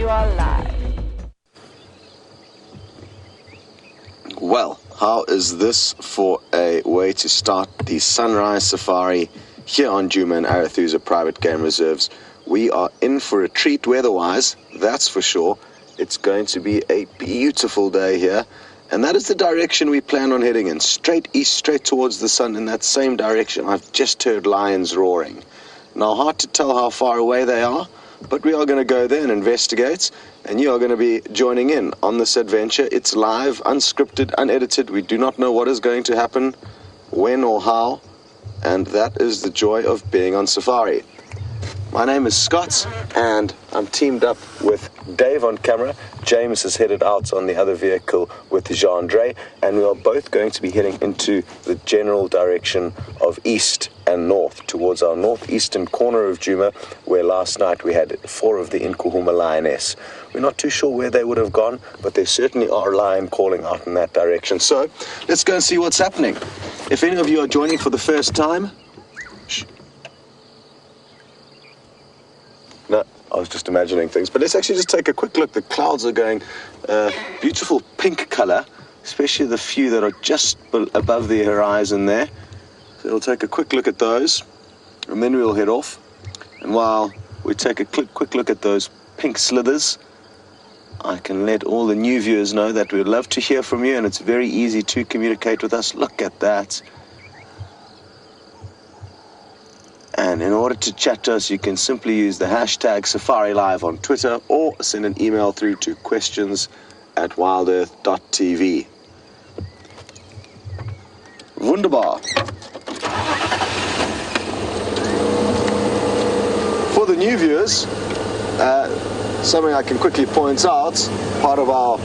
you are live. Well, how is this for a way to start the sunrise safari here on Nkuhuma and Arathusa private game reserves? We are in for a treat weather-wise, that's for sure. It's going to be a beautiful day here, and that is the direction we plan on heading in, straight east, straight towards the sun in that same direction. I've just heard lions roaring. Now, hard to tell how far away they are, but we are going to go there and investigate, and you are going to be joining in on this adventure. It's live, unscripted, unedited. We do not know what is going to happen, when or how, and that is the joy of being on safari. My name is Scott, and I'm teamed up with Dave on camera. James has headed out on the other vehicle with Jean-Andre, and we are both going to be heading into the general direction of east and north, towards our northeastern corner of Nkuhuma, where last night we had 4 of the Nkuhuma lioness. We're not too sure where they would have gone, but there certainly are lion calling out in that direction. So let's go and see what's happening. If any of you are joining for the first time, no, I was just imagining things. But let's actually just take a quick look. The clouds are going beautiful pink color, especially the few that are just above the horizon there. So we'll take a quick look at those, and then we'll head off. And while we take a quick look at those pink slithers, I can let all the new viewers know that we'd love to hear from you, and it's very easy to communicate with us. Look at that. And in order to chat to us, you can simply use the hashtag SafariLive on Twitter, or send an email through to questions@wildearth.tv. Wunderbar. For the new viewers, something I can quickly point out, part of our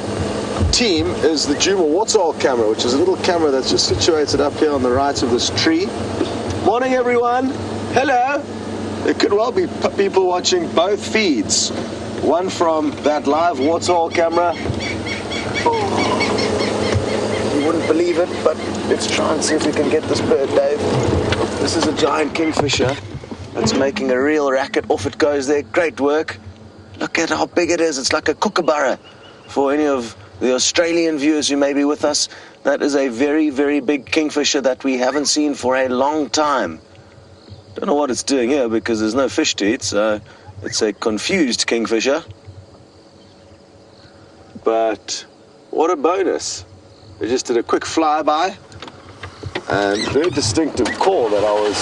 team is the Nkuhuma waterhole camera, which is a little camera that's just situated up here on the right of this tree. Morning, everyone. Hello! There could well be people watching both feeds. One from that live waterhole camera. You wouldn't believe it, but let's try and see if we can get this bird, Dave. This is a giant kingfisher that's making a real racket. Off it goes there. Great work. Look at how big it is. It's like a kookaburra. For any of the Australian viewers who may be with us, that is a very, very big kingfisher that we haven't seen for a long time. Don't know what it's doing here because there's no fish to eat, so it's a confused kingfisher. But what a bonus. We just did a quick flyby, and very distinctive call that I was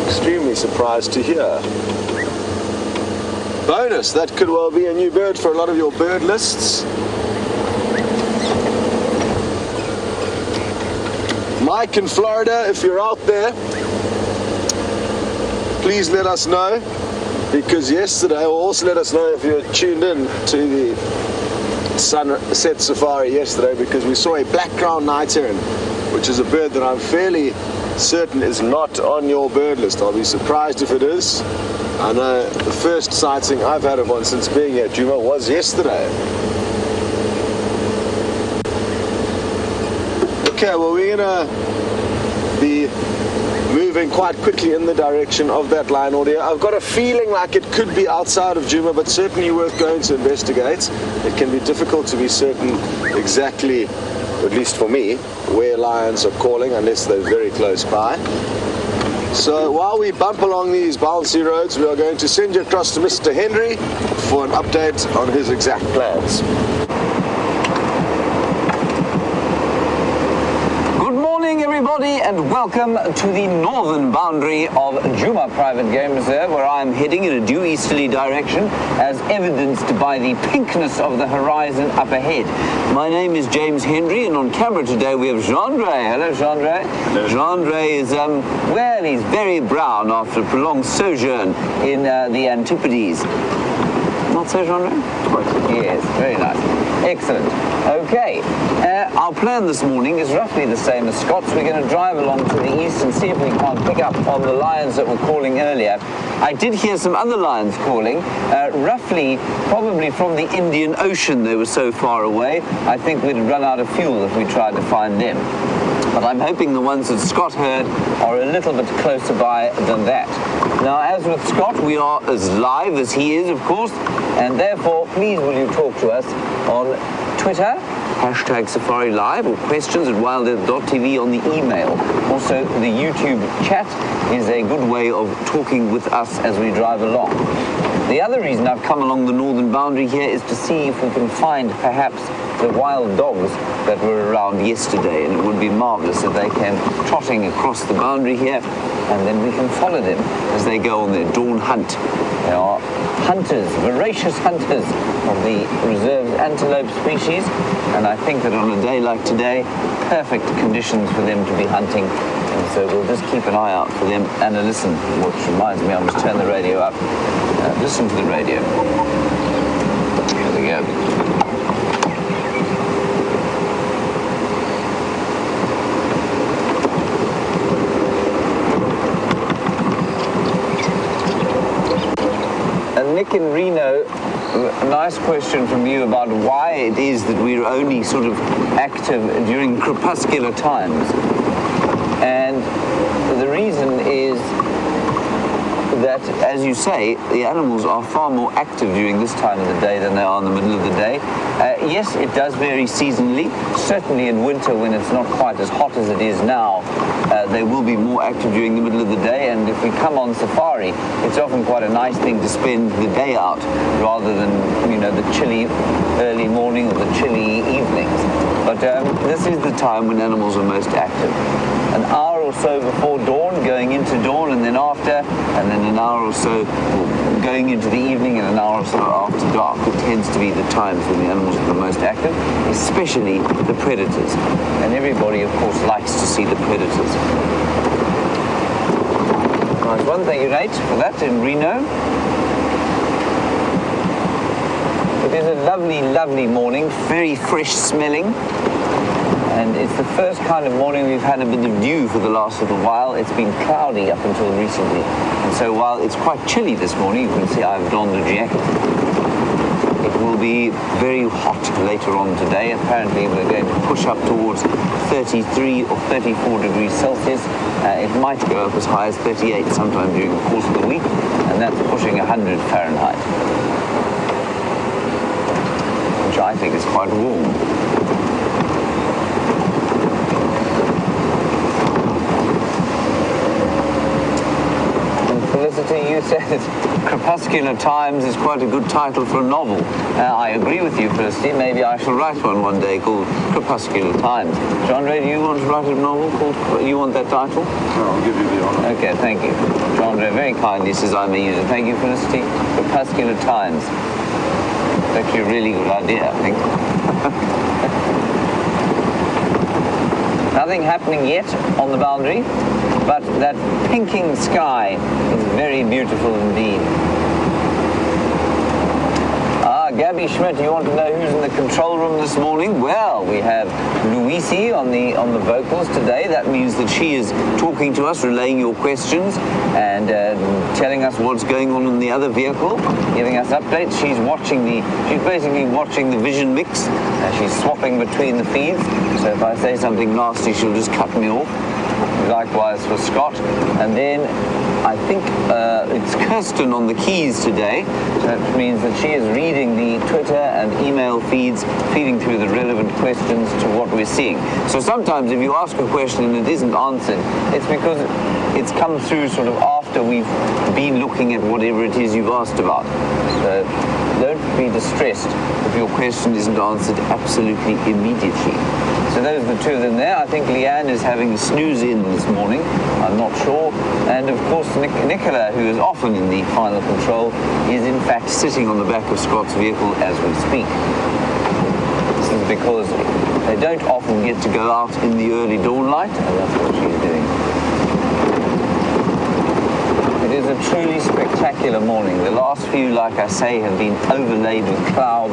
extremely surprised to hear. Bonus, that could well be a new bird for a lot of your bird lists. Mike in Florida, if you're out there, please let us know, because yesterday, or also let us know if you're tuned in to the sunset safari yesterday, because we saw a black-crowned night heron, which is a bird that I'm fairly certain is not on your bird list. I'll be surprised if it is. I know the first sighting I've had of one since being here at Nkuhuma was yesterday. Okay, well, we're gonna be moving quite quickly in the direction of that lion audio. I've got a feeling like it could be outside of Nkuhuma, but certainly worth going to investigate. It can be difficult to be certain exactly, at least for me, where lions are calling unless they're very close by. So while we bump along these bouncy roads, we are going to send you across to Mr. Henry for an update on his exact plans. Everybody, and welcome to the northern boundary of Nkuhuma Private Game Reserve, where I am heading in a due easterly direction, as evidenced by the pinkness of the horizon up ahead. My name is James Henry, and on camera today we have Jean-Andre. Hello, Jean-Andre. Jean-Andre is, well, he's very brown after a prolonged sojourn in the Antipodes. Not so, Jean-Andre? Yes, very nice. Excellent. Okay, our plan this morning is roughly the same as Scott's. We're going to drive along to the east and see if we can't pick up on the lions that were calling earlier. I did hear some other lions calling, roughly probably from the Indian Ocean. They were so far away. I think we'd run out of fuel if we tried to find them. but I'm hoping the ones that Scott heard are a little bit closer by than that. Now, as with Scott, we are as live as he is, of course, and therefore, please will you talk to us on Twitter, hashtag Safari Live, or questions at wildearth.tv on the email. Also, the YouTube chat is a good way of talking with us as we drive along. The other reason I've come along the northern boundary here is to see if we can find perhaps the wild dogs that were around yesterday, and it would be marvelous if they came trotting across the boundary here, and then we can follow them as they go on their dawn hunt. They are hunters, voracious hunters of the reserve's antelope species, and I think that on a day like today, perfect conditions for them to be hunting. And so we'll just keep an eye out for them and a listen, which reminds me, I must turn the radio up. Listen to the radio. Here we go. Nick in Reno, a nice question from you about why it is that we're only sort of active during crepuscular times. And the reason is that, as you say, the animals are far more active during this time of the day than they are in the middle of the day. Yes, it does vary seasonally. Certainly in winter, when it's not quite as hot as it is now, they will be more active during the middle of the day. And if we come on safari, it's often quite a nice thing to spend the day out rather than, you know, the chilly early morning or the chilly evenings. But this is the time when animals are most active. An hour or so before dawn, going into dawn, and then after, and then an hour or so going into the evening, and an hour or so after dark. It tends to be the times when the animals are the most active, especially the predators. And everybody, of course, likes to see the predators. Nice one, thank you, Nate, for that in Reno. It is a lovely, lovely morning, very fresh smelling. And it's the first kind of morning we've had a bit of dew for the last little while. It's been cloudy up until recently. And so while it's quite chilly this morning, you can see I've donned a jacket. It will be very hot later on today. Apparently we're going to push up towards 33 or 34 degrees Celsius. It might go up as high as 38 sometime during the course of the week, and that's pushing 100 Fahrenheit, which I think is quite warm. You said Crepuscular Times is quite a good title for a novel. I agree with you, Felicity. Maybe I shall write one day called Crepuscular Times. John Ray, do you want to write a novel called, you want that title? No, I'll give you the honor. Okay, thank you. John Ray very kindly says I may use it. Thank you, Felicity. Crepuscular Times. It's actually a really good idea, I think. Nothing happening yet on the boundary, but that pinking sky is very beautiful indeed. Gabby Schmidt, you want to know who's in the control room this morning? Well, we have Louise on the vocals today. That means that she is talking to us, relaying your questions, and telling us what's going on in the other vehicle, giving us updates. She's basically watching the vision mix. She's swapping between the feeds. So if I say something nasty, she'll just cut me off. Likewise for Scott. And then I think it's Kirsten on the keys today. That means that she is reading the Twitter and email feeds, feeding through the relevant questions to what we're seeing. So sometimes if you ask a question and it isn't answered, it's because it's come through sort of after we've been looking at whatever it is you've asked about. So don't be distressed if your question isn't answered absolutely immediately. So those are the two of them there. I think Leanne is having a snooze in this morning. I'm not sure. And of course, Nicola, who is often in the final control, is in fact sitting on the back of Scott's vehicle as we speak. This is because they don't often get to go out in the early dawn light, and that's what she's doing. It is a truly spectacular morning. The last few, like I say, have been overlaid with cloud.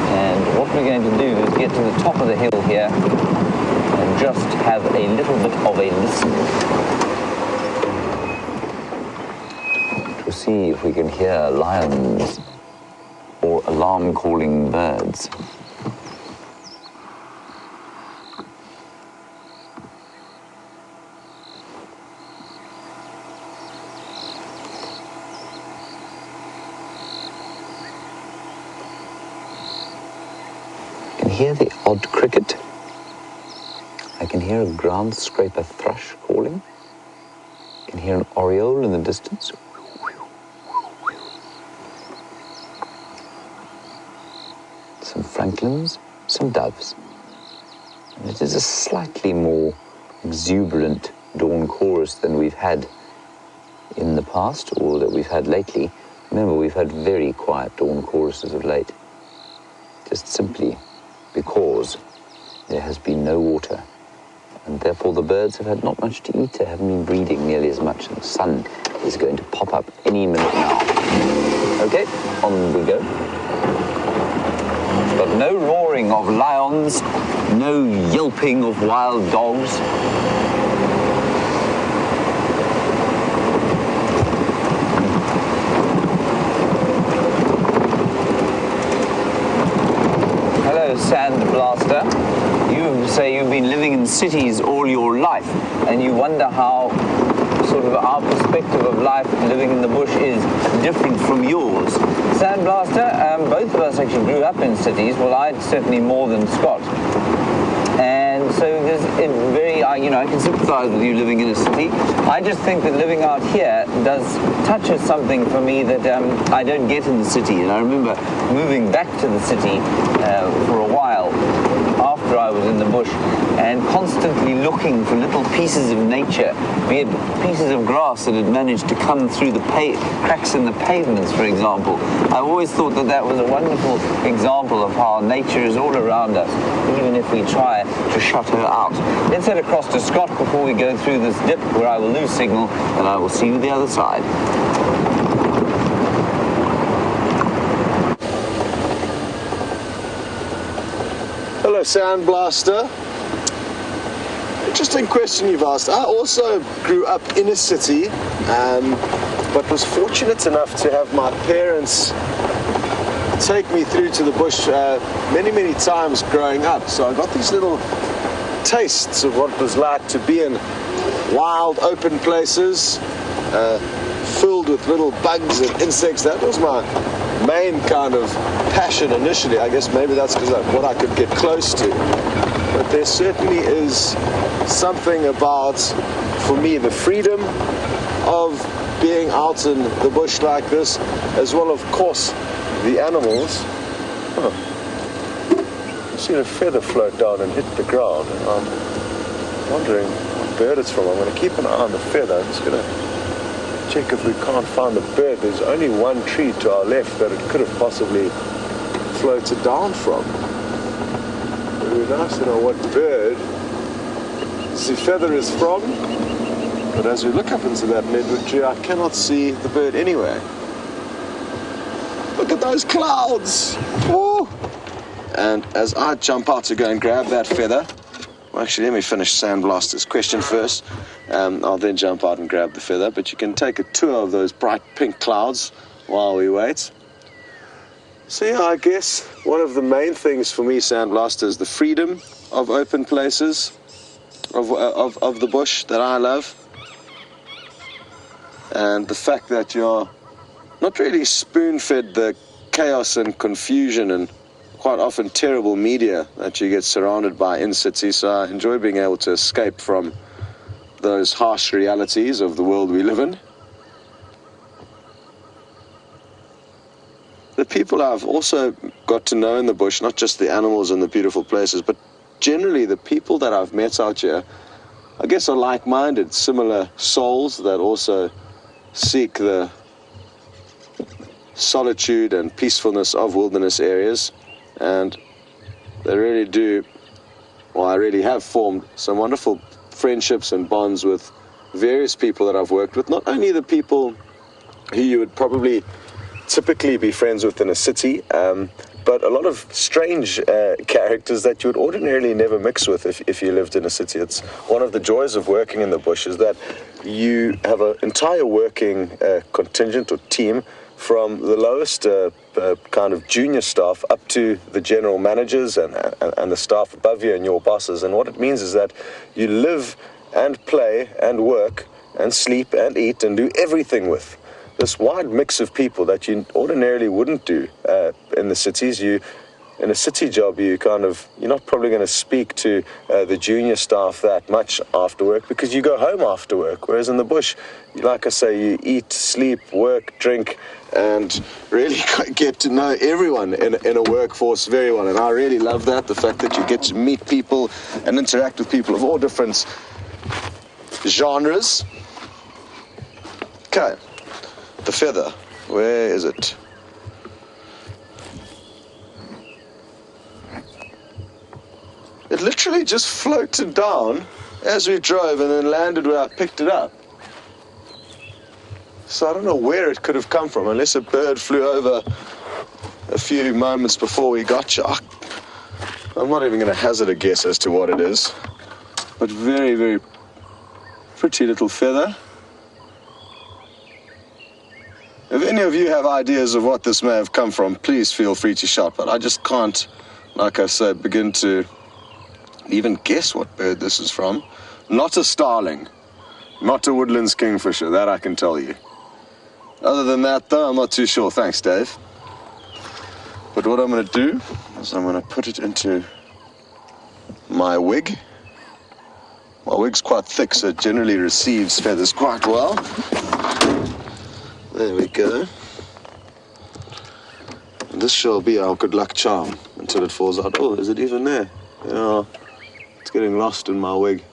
And what we're going to do is get to the top of the hill here and just have a little bit of a listen to see if we can hear lions or alarm-calling birds. hear the odd cricket. I can hear a ground scraper thrush calling. I can hear an oriole in the distance. Some francolins, some doves. And it is a slightly more exuberant dawn chorus than we've had in the past, or that we've had lately. Remember, we've had very quiet dawn choruses of late, just simply because there has been no water, and therefore the birds have had not much to eat. They haven't been breeding nearly as much, and the sun is going to pop up any minute now. Okay, on we go. But no roaring of lions, no yelping of wild dogs. Sand blaster. You say you've been living in cities all your life, and you wonder how sort of our perspective of life living in the bush is different from yours. Sand blaster, both of us actually grew up in cities. Well, I certainly more than Scott. And so there's I can sympathise with you living in a city. I just think that living out here touches something for me that I don't get in the city. And I remember moving back to the city for a while after I was in the bush, and constantly looking for little pieces of nature, be it pieces of grass that had managed to come through the cracks in the pavements, for example. I always thought that was a wonderful example of how nature is all around us, even if we try to shut her out. Let's head across to Scott before we go through this dip where I will lose signal, and I will see you the other side. Hello, Sand Blaster. Interesting question you've asked. I also grew up in a city, but was fortunate enough to have my parents take me through to the bush many times growing up. So I got these little tastes of what it was like to be in wild, open places, filled with little bugs and insects. That was my main kind of passion initially. I guess maybe that's because what I could get close to. But there certainly is something about, for me, the freedom of being out in the bush like this, as well, of course, the animals. I've seen a feather float down and hit the ground, and I'm wondering what bird it's from. I'm going to keep an eye on the feather. I'm just going to check if we can't find the bird. There's only one tree to our left that it could have possibly floated down from. It would be nice to know what bird the feather is from, but as we look up into that redwood tree, I cannot see the bird anywhere. Look at those clouds! Woo! And as I jump out to go and grab that feather, well, actually, let me finish Sandblaster's question first. I'll then jump out and grab the feather, but you can take a tour of those bright pink clouds while we wait. So yeah, I guess one of the main things for me, Sandblaster, is the freedom of open places, of the bush that I love, and the fact that you're not really spoon-fed the chaos and confusion and quite often terrible media that you get surrounded by in cities. So I enjoy being able to escape from those harsh realities of the world we live in. The people I've also got to know in the bush, not just the animals and the beautiful places, but generally the people that I've met out here, I guess, are like-minded, similar souls that also seek the solitude and peacefulness of wilderness areas. And they really do, well, I really have formed some wonderful friendships and bonds with various people that I've worked with, not only the people who you would probably typically be friends with in a city, but a lot of strange characters that you would ordinarily never mix with if you lived in a city. It's one of the joys of working in the bush is that you have an entire working contingent or team, from the lowest kind of junior staff up to the general managers and the staff above you and your bosses. And what it means is that you live and play and work and sleep and eat and do everything with this wide mix of people that you ordinarily wouldn't do in the cities. You in a city job, you're not probably going to speak to the junior staff that much after work because you go home after work. Whereas in the bush, like I say, you eat, sleep, work, drink, and really get to know everyone in a workforce very well. And I really love that, the fact that you get to meet people and interact with people of all different genres. Okay, the feather, where is it? It literally just floated down as we drove and then landed where I picked it up. So I don't know where it could have come from, unless a bird flew over a few moments before we got you. I'm not even going to hazard a guess as to what it is. But very, very pretty little feather. If any of you have ideas of what this may have come from, please feel free to shout. But I just can't, like I said, begin to even guess what bird this is from. Not a starling, not a woodlands kingfisher, that I can tell you. Other than that, though, I'm not too sure. Thanks, Dave. But what I'm going to do is I'm going to put it into my wig. My wig's quite thick, so it generally receives feathers quite well. There we go. And this shall be our good luck charm until it falls out. Oh, is it even there? Yeah. It's getting lost in my wig.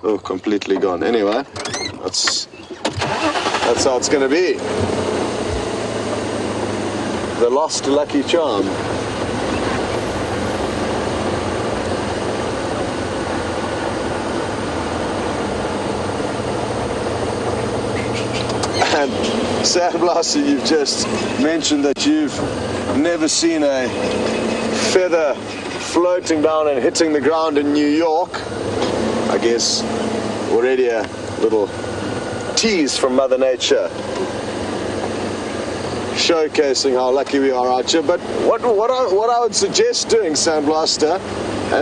Oh, completely gone. Anyway, that's how it's going to be. The lost lucky charm. And Sandblaster, you've just mentioned that you've never seen a feather floating down and hitting the ground in New York. I guess already a little tease from Mother Nature showcasing how lucky we are out here. But what I would suggest doing, Sandblaster,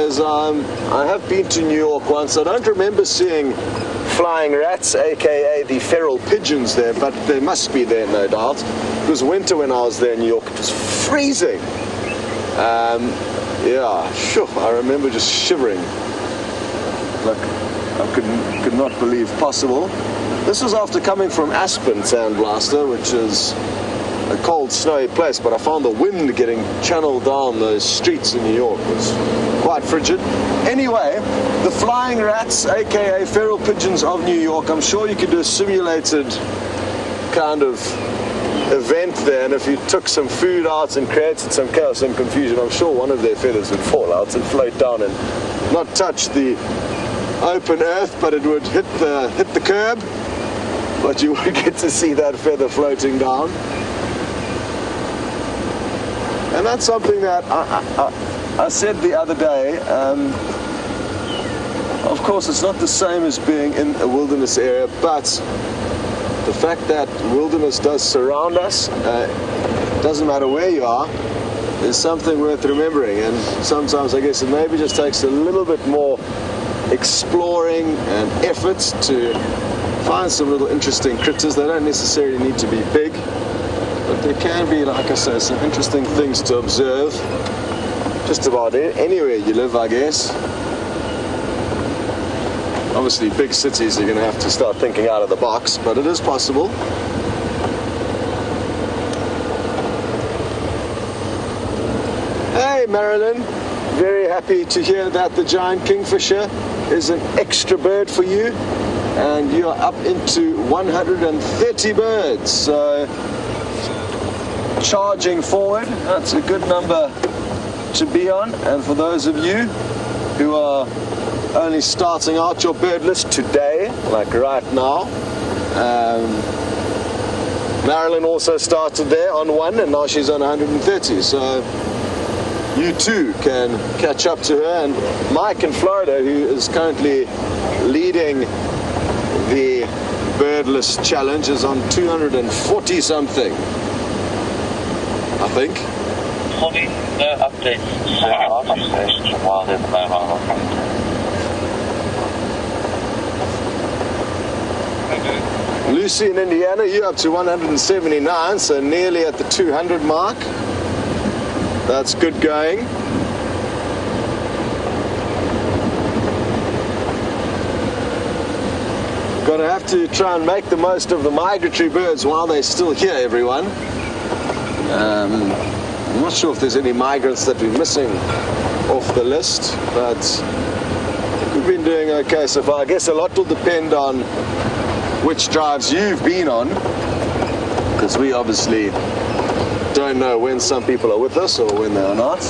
is I have been to New York once. I don't remember seeing flying rats, aka the feral pigeons there, but they must be there, no doubt. It was winter when I was there in New York. It was freezing. Yeah, sure, I remember just shivering. Like, I could not believe possible. This was after coming from Aspen, Sandblaster, which is a cold, snowy place, but I found the wind getting channeled down those streets in New York was quite frigid. Anyway, the flying rats, aka feral pigeons of New York, I'm sure you could do a simulated kind of event there, and if you took some food out and created some chaos and confusion, I'm sure one of their feathers would fall out and float down and not touch the open earth, but it would hit the curb, but you would get to see that feather floating down. And that's something that I said the other day. Of course, it's not the same as being in a wilderness area, but the fact that wilderness does surround us, doesn't matter where you are, is something worth remembering. And sometimes I guess it maybe just takes a little bit more exploring and effort to find some little interesting critters. They don't necessarily need to be big, but there can be, like I say, some interesting things to observe just about anywhere you live, I guess. Obviously, big cities, you're going to have to start thinking out of the box, but it is possible. Hey, Marilyn. Very happy to hear that the giant kingfisher is an extra bird for you, and you're up into 130 birds. So, charging forward, that's a good number to be on. And for those of you who are only starting out your bird list today, like right now, Marilyn also started there on 1, and now she's on 130. So you too can catch up to her. And Mike in Florida, who is currently leading the bird list challenge, is on 240 something, I think. Sorry, no updates. So our observations from WildEarth mobile operator. Okay. Lucy in Indiana, you're up to 179, so nearly at the 200 mark. That's good going. Gonna have to try and make the most of the migratory birds while they're still here, everyone. I'm not sure if there's any migrants that we're missing off the list, but I think we've been doing okay so far. I guess a lot will depend on which drives you've been on, because we obviously don't know when some people are with us or when they are not.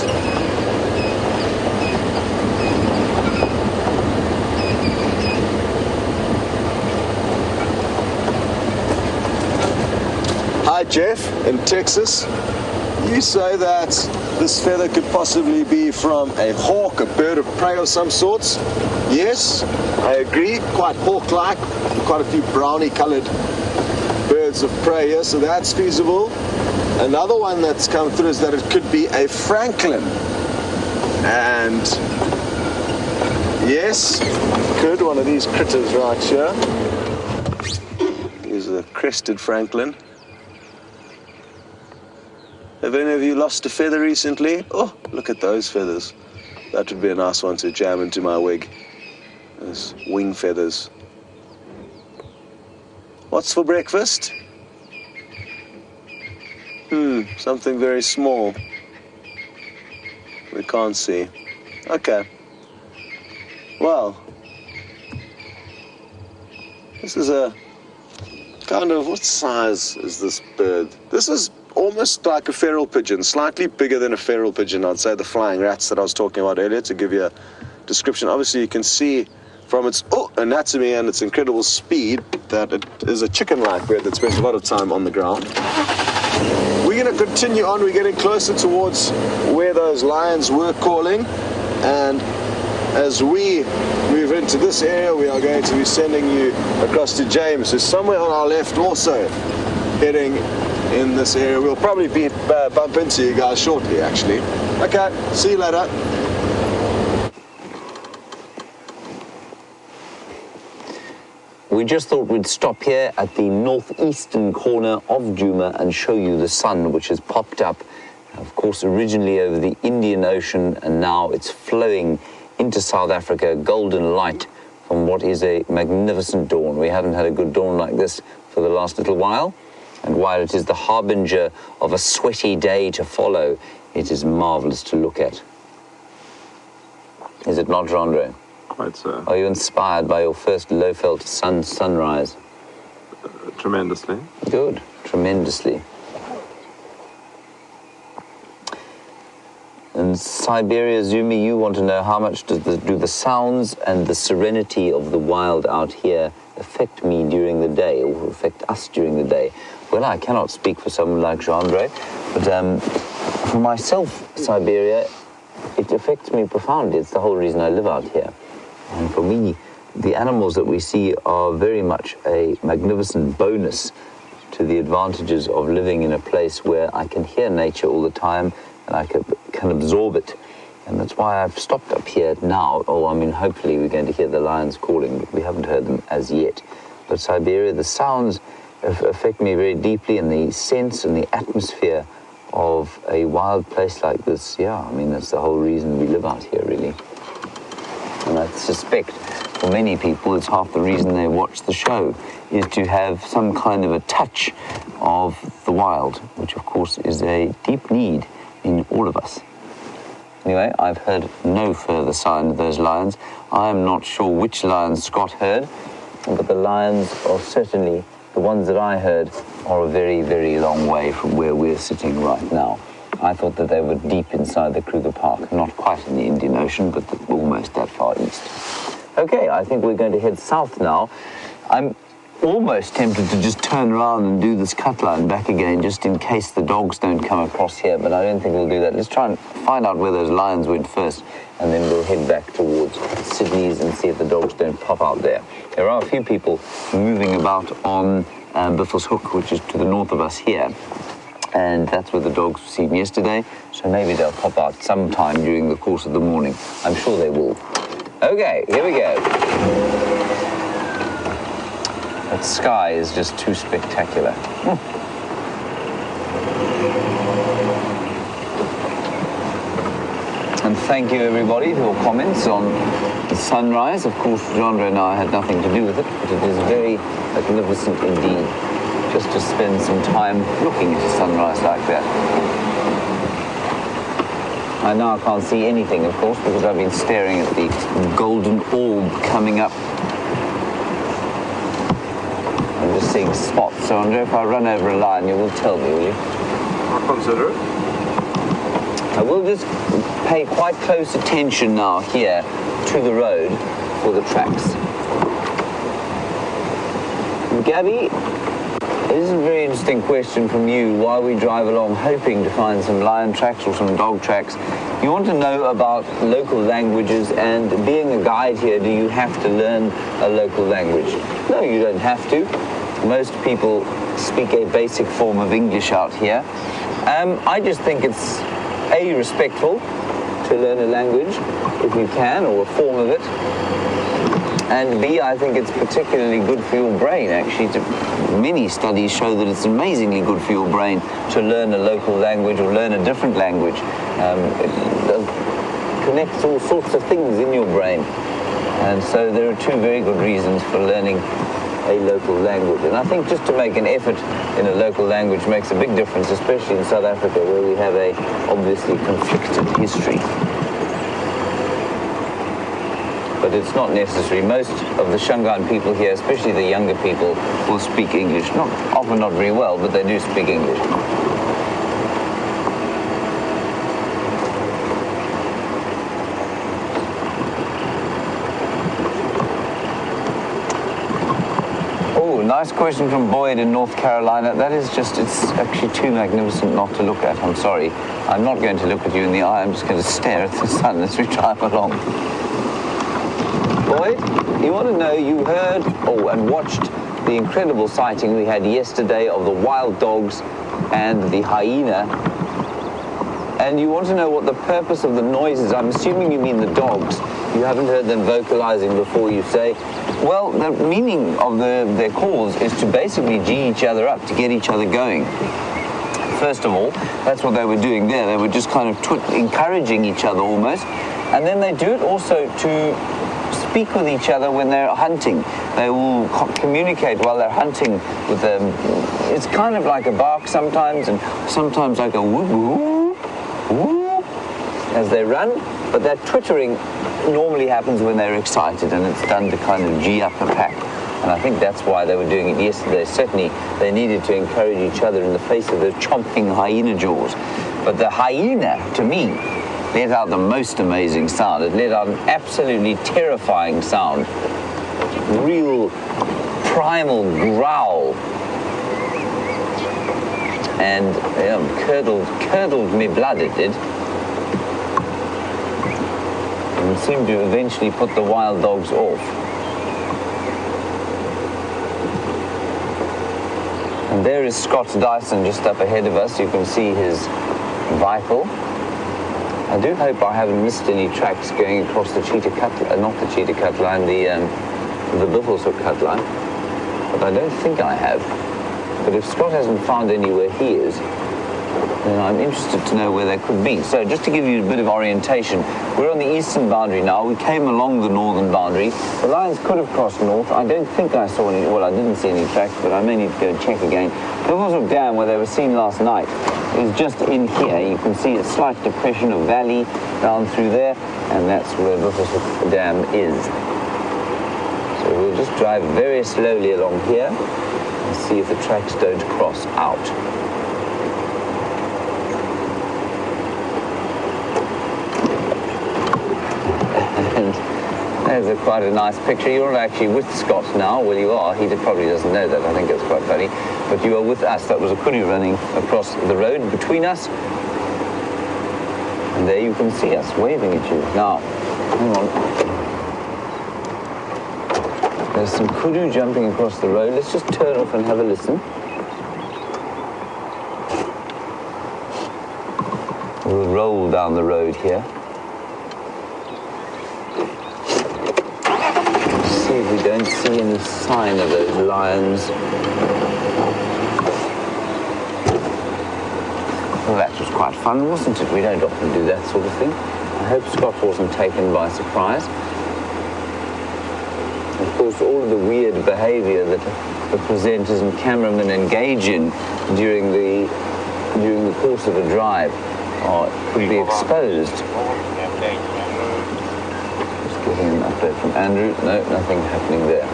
Hi Jeff in Texas. You say that this feather could possibly be from a hawk, a bird of prey of some sorts. Yes, I agree. Quite hawk-like. Quite a few brownie coloured birds of prey here, so that's feasible. Another one that's come through is that it could be a francolin. And yes, could, one of these critters right here. Here's a crested francolin. Have any of you lost a feather recently? Oh, look at those feathers. That would be a nice one to jam into my wig. Those wing feathers. What's for breakfast? Something very small. We can't see. Okay. Well, this is a kind of, what size is this bird? This is almost like a feral pigeon, slightly bigger than a feral pigeon. I'd say the flying rats that I was talking about earlier, to give you a description. Obviously you can see from its anatomy and its incredible speed that it is a chicken-like bird that spends a lot of time on the ground. We're going to continue on. We're getting closer towards where those lions were calling, and as we move into this area, we are going to be sending you across to James, who's somewhere on our left also heading in this area. We'll probably bump into you guys shortly, actually. Okay, see you later. We just thought we'd stop here at the northeastern corner of Djuma and show you the sun, which has popped up, of course, originally over the Indian Ocean, and now it's flowing into South Africa, golden light from what is a magnificent dawn. We haven't had a good dawn like this for the last little while, and while it is the harbinger of a sweaty day to follow, it is marvelous to look at. Is it not, Jandre? Quite so. Are you inspired by your first low-felt sunrise? Tremendously. Good, tremendously. And Siberia, Zumi, you want to know how much do the sounds and the serenity of the wild out here affect me during the day, or affect us during the day? Well, I cannot speak for someone like Jandre, but for myself, Siberia, it affects me profoundly. It's the whole reason I live out here. And for me, the animals that we see are very much a magnificent bonus to the advantages of living in a place where I can hear nature all the time and I can absorb it. And that's why I've stopped up here now. Oh, I mean, hopefully we're going to hear the lions calling, but we haven't heard them as yet. But Siberia, the sounds affect me very deeply, and the sense and the atmosphere of a wild place like this, yeah, I mean, that's the whole reason we live out here, really. And I suspect for many people it's half the reason they watch the show, is to have some kind of a touch of the wild, which of course is a deep need in all of us. Anyway, I've heard no further sign of those lions. I am not sure which lions Scott heard, but the lions are certainly, the ones that I heard, are a very, very long way from where we're sitting right now. I thought that they were deep inside the Kruger Park, not quite in the Indian Ocean, but almost that far east. Okay, I think we're going to head south now. I'm almost tempted to just turn around and do this cut line back again, just in case the dogs don't come across here, but I don't think we'll do that. Let's try and find out where those lions went first, and then we'll head back towards Sydney's and see if the dogs don't pop out there. There are a few people moving about on Buffels Hook, which is to the north of us here, and that's where the dogs were seen yesterday, so maybe they'll pop out sometime during the course of the morning. I'm sure they will. Okay, here we go. That sky is just too spectacular. And thank you everybody for your comments on the sunrise. Of course, Jandra and I had nothing to do with it, but it is very magnificent indeed, just to spend some time looking at a sunrise like that. I now can't see anything, of course, because I've been staring at the golden orb coming up. I'm just seeing spots, so Andrea, if I run over a line, you will tell me, will you? I'll consider it. I will just pay quite close attention now here to the road for the tracks. Gabby, this is a very interesting question from you while we drive along hoping to find some lion tracks or some dog tracks. You want to know about local languages, and being a guide here, do you have to learn a local language? No, you don't have to. Most people speak a basic form of English out here. I just think it's A, respectful to learn a language if you can, or a form of it. And B, I think it's particularly good for your brain, actually. Many studies show that it's amazingly good for your brain to learn a local language or learn a different language. It connects all sorts of things in your brain. And so there are two very good reasons for learning a local language. And I think just to make an effort in a local language makes a big difference, especially in South Africa, where we have a obviously conflicted history. But it's not necessary. Most of the Shangaan people here, especially the younger people, will speak English. Often not very well, but they do speak English. Oh, nice question from Boyd in North Carolina. That is just, it's actually too magnificent not to look at. I'm sorry. I'm not going to look at you in the eye. I'm just going to stare at the sun as we drive along. Boyd, you want to know, you heard and watched the incredible sighting we had yesterday of the wild dogs and the hyena, and you want to know what the purpose of the noise is. I'm assuming you mean the dogs. You haven't heard them vocalizing before, you say. Well, the meaning of their calls is to basically G each other up, to get each other going. First of all, that's what they were doing there. They were just kind of encouraging each other almost, and then they do it also to speak with each other when they're hunting. They will communicate while they're hunting with them. It's kind of like a bark sometimes, and sometimes like a whoop whoop whoop as they run. But that twittering normally happens when they're excited, and it's done to kind of G up a pack. And I think that's why they were doing it yesterday. Certainly they needed to encourage each other in the face of those chomping hyena jaws. But the hyena, to me, let out the most amazing sound. It let out an absolutely terrifying sound. Real primal growl. And curdled me blood, it did. And seemed to eventually put the wild dogs off. And there is Scott Dyson just up ahead of us. You can see his Vital. I do hope I haven't missed any tracks going across the Cheetah Cut, not the Cheetah Cut line, the Buffelshoek Cut line, but I don't think I have. But if Scott hasn't found any where he is, then I'm interested to know where they could be. So just to give you a bit of orientation, we're on the eastern boundary now. We came along the northern boundary. The lions could have crossed north. I don't think I saw any, well, I didn't see any tracks, but I may need to go and check again. Buffelshoek Dam, where they were seen last night, is just in here. You can see a slight depression of valley down through there, and that's where Buffelshoek Dam is. So we'll just drive very slowly along here and see if the tracks don't cross out. There's quite a nice picture. You're not actually with Scott now. Well, you are. He probably doesn't know that. I think it's quite funny. But you are with us. That was a kudu running across the road between us. And there you can see us waving at you. Now, hang on. There's some kudu jumping across the road. Let's just turn off and have a listen. We'll roll down the road here. See if we don't can't see any sign of those lions. Well, that was quite fun, wasn't it? We don't often do that sort of thing. I hope Scott wasn't taken by surprise. Of course, all of the weird behaviour that the presenters and cameramen engage in during the course of a drive could be exposed. Just getting an update from Andrew. No, nothing happening there.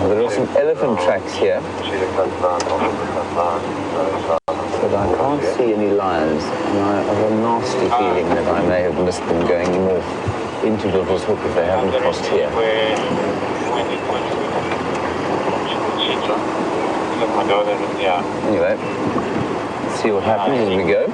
There are some elephant tracks here, but I can't see any lions, and I have a nasty feeling that I may have missed them going north into Buffalo's Hook if they haven't crossed here. Anyway, let's see what happens as we go.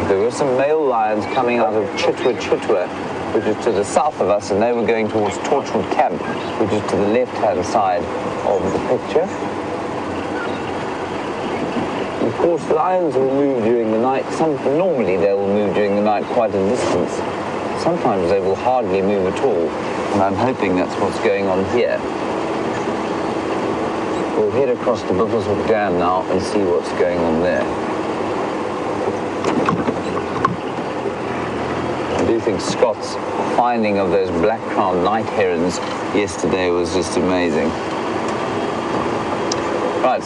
There were some male lions coming out of Chitwa, which is to the south of us, and they were going towards Torchwood Camp, which is to the left-hand side of the picture. Of course, lions will move during the night. Normally they will move during the night quite a distance. Sometimes they will hardly move at all, and I'm hoping that's what's going on here. We'll head across to Buffalo's Hook Dam now and see what's going on there. I do think Scott's finding of those black-crowned night herons yesterday was just amazing. Right,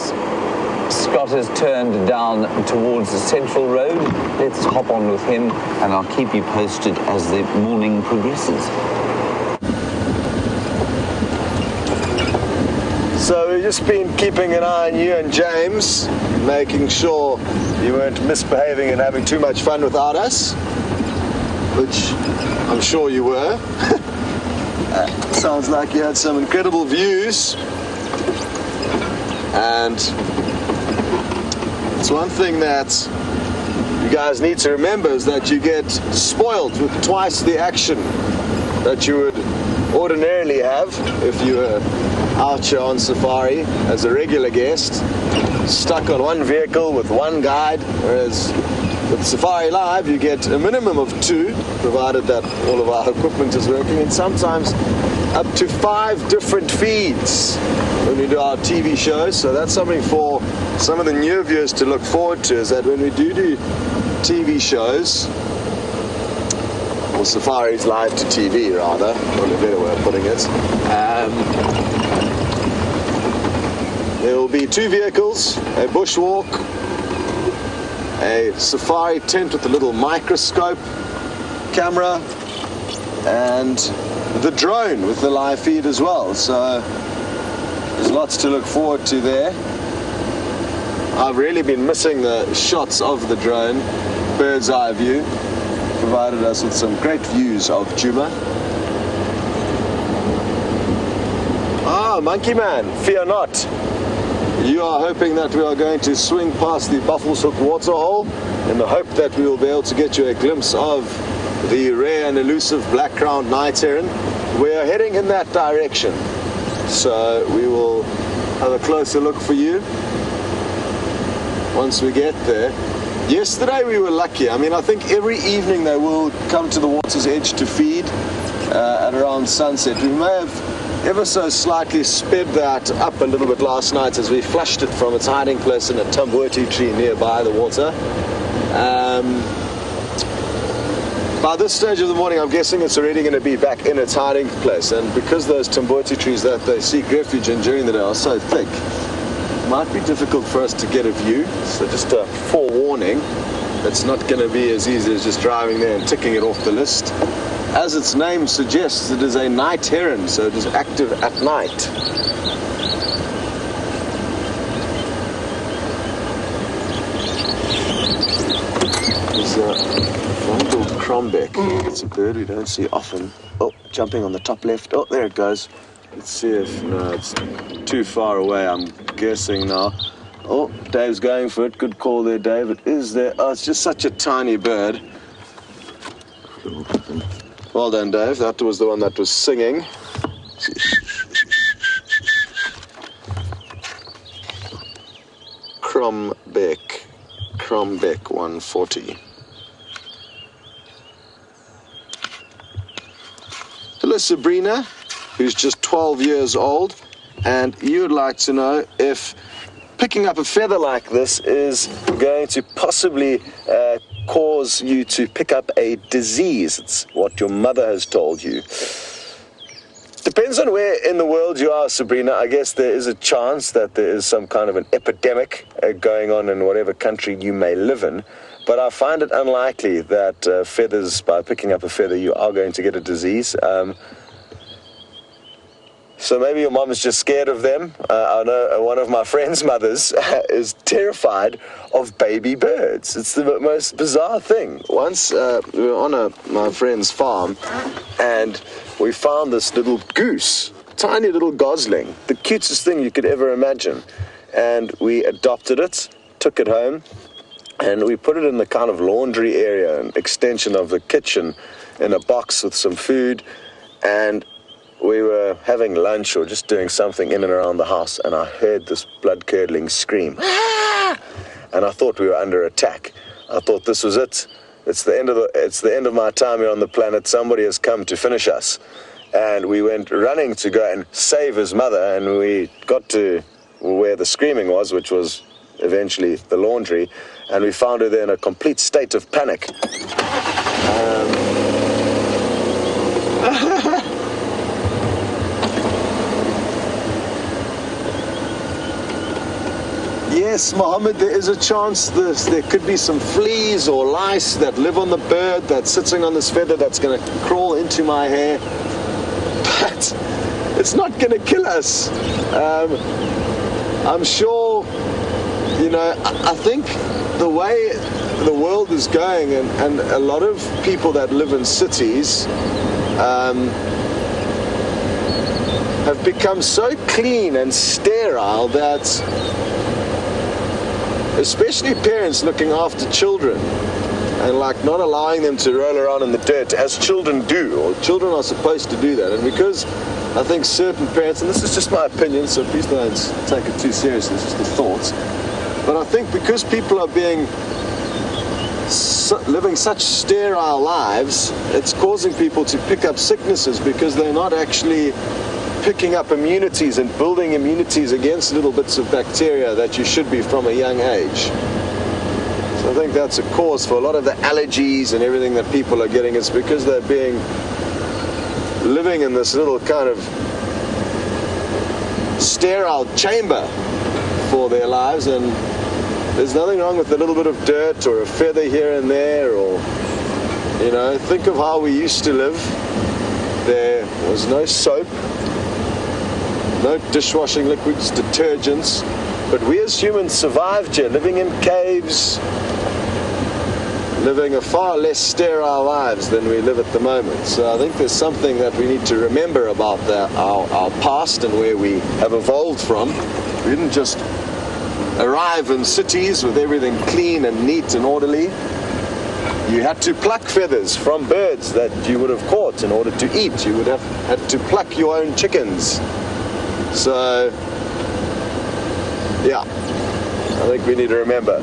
Scott has turned down towards the Central Road. Let's hop on with him, and I'll keep you posted as the morning progresses. So we've just been keeping an eye on you and James, making sure you weren't misbehaving and having too much fun without us, which I'm sure you were. Sounds like you had some incredible views, and it's one thing that you guys need to remember is that you get spoiled with twice the action that you would ordinarily have if you were out here on safari as a regular guest, stuck on one vehicle with one guide, whereas with Safari Live you get a minimum of 2, provided that all of our equipment is working, and sometimes up to 5 different feeds when we do our TV shows. So that's something for some of the new viewers to look forward to, is that when we do TV shows, or safaris live to TV rather, probably a better way of putting it, there will be 2 vehicles, a bushwalk, a safari tent with a little microscope camera, and the drone with the live feed as well. So there's lots to look forward to there. I've really been missing the shots of the drone, bird's eye view. Provided us with some great views of Djuma. Ah, Monkey Man, fear not. You are hoping that we are going to swing past the Buffalo's Hook waterhole in the hope that we will be able to get you a glimpse of the rare and elusive black-crowned night heron. We are heading in that direction, so we will have a closer look for you once we get there. Yesterday we were lucky. I mean, I think every evening they will come to the water's edge to feed at around sunset. We may have ever so slightly sped that up a little bit last night as we flushed it from its hiding place in a tumbuti tree nearby the water. By this stage of the morning, I'm guessing it's already going to be back in its hiding place, and because those tumbuti trees that they seek refuge in during the day are so thick, it might be difficult for us to get a view. So just a forewarning, it's not going to be as easy as just driving there and ticking it off the list. As its name suggests, it is a night heron, so it is active at night. There's one called crombeck. It's a bird we don't see often. Oh, jumping on the top left. Oh, there it goes. Let's see if... No, it's too far away, I'm guessing now. Oh, Dave's going for it. Good call there, Dave. It is there. Oh, it's just such a tiny bird. Well done, Dave. That was the one that was singing. Crombeck. Crombeck 140. Hello, Sabrina, who's just 12 years old, and you would like to know if picking up a feather like this is going to possibly cause you to pick up a disease. It's what your mother has told you. Depends on where in the world you are, Sabrina. I guess there is a chance that there is some kind of an epidemic going on in whatever country you may live in. But I find it unlikely that feathers, by picking up a feather, you are going to get a disease. So maybe your mom is just scared of them. I know one of my friend's mothers is terrified of baby birds. It's the most bizarre thing. Once we were on my friend's farm, and we found this little goose, tiny little gosling, the cutest thing you could ever imagine. And we adopted it, took it home, and we put it in the kind of laundry area, an extension of the kitchen, in a box with some food. And we were having lunch or just doing something in and around the house, and I heard this blood-curdling scream. Ah! And I thought we were under attack. I thought this was it. It's the end of my time here on the planet. Somebody has come to finish us. And we went running to go and save his mother, and we got to where the screaming was, which was eventually the laundry, and we found her there in a complete state of panic. Yes, Mohammed, there is a chance there could be some fleas or lice that live on the bird that's sitting on this feather that's going to crawl into my hair. But it's not going to kill us. I'm sure, you know, I think the way the world is going, and a lot of people that live in cities have become so clean and sterile that, especially parents looking after children and like not allowing them to roll around in the dirt as children do, or children are supposed to do that. And because I think certain parents, and this is just my opinion, so please don't take it too seriously, it's just the thoughts, but I think because people are living such sterile lives, it's causing people to pick up sicknesses because they're not actually picking up immunities and building immunities against little bits of bacteria that you should be from a young age. So I think that's a cause for a lot of the allergies and everything that people are getting. It's because they're living in this little kind of sterile chamber for their lives, and there's nothing wrong with a little bit of dirt or a feather here and there, or, you know, think of how we used to live. There was no soap, no dishwashing liquids, detergents, but we as humans survived here, living in caves, living a far less sterile lives than we live at the moment. So I think there's something that we need to remember about our past and where we have evolved from. We didn't just arrive in cities with everything clean and neat and orderly. You had to pluck feathers from birds that you would have caught in order to eat. You would have had to pluck your own chickens. So, yeah, I think we need to remember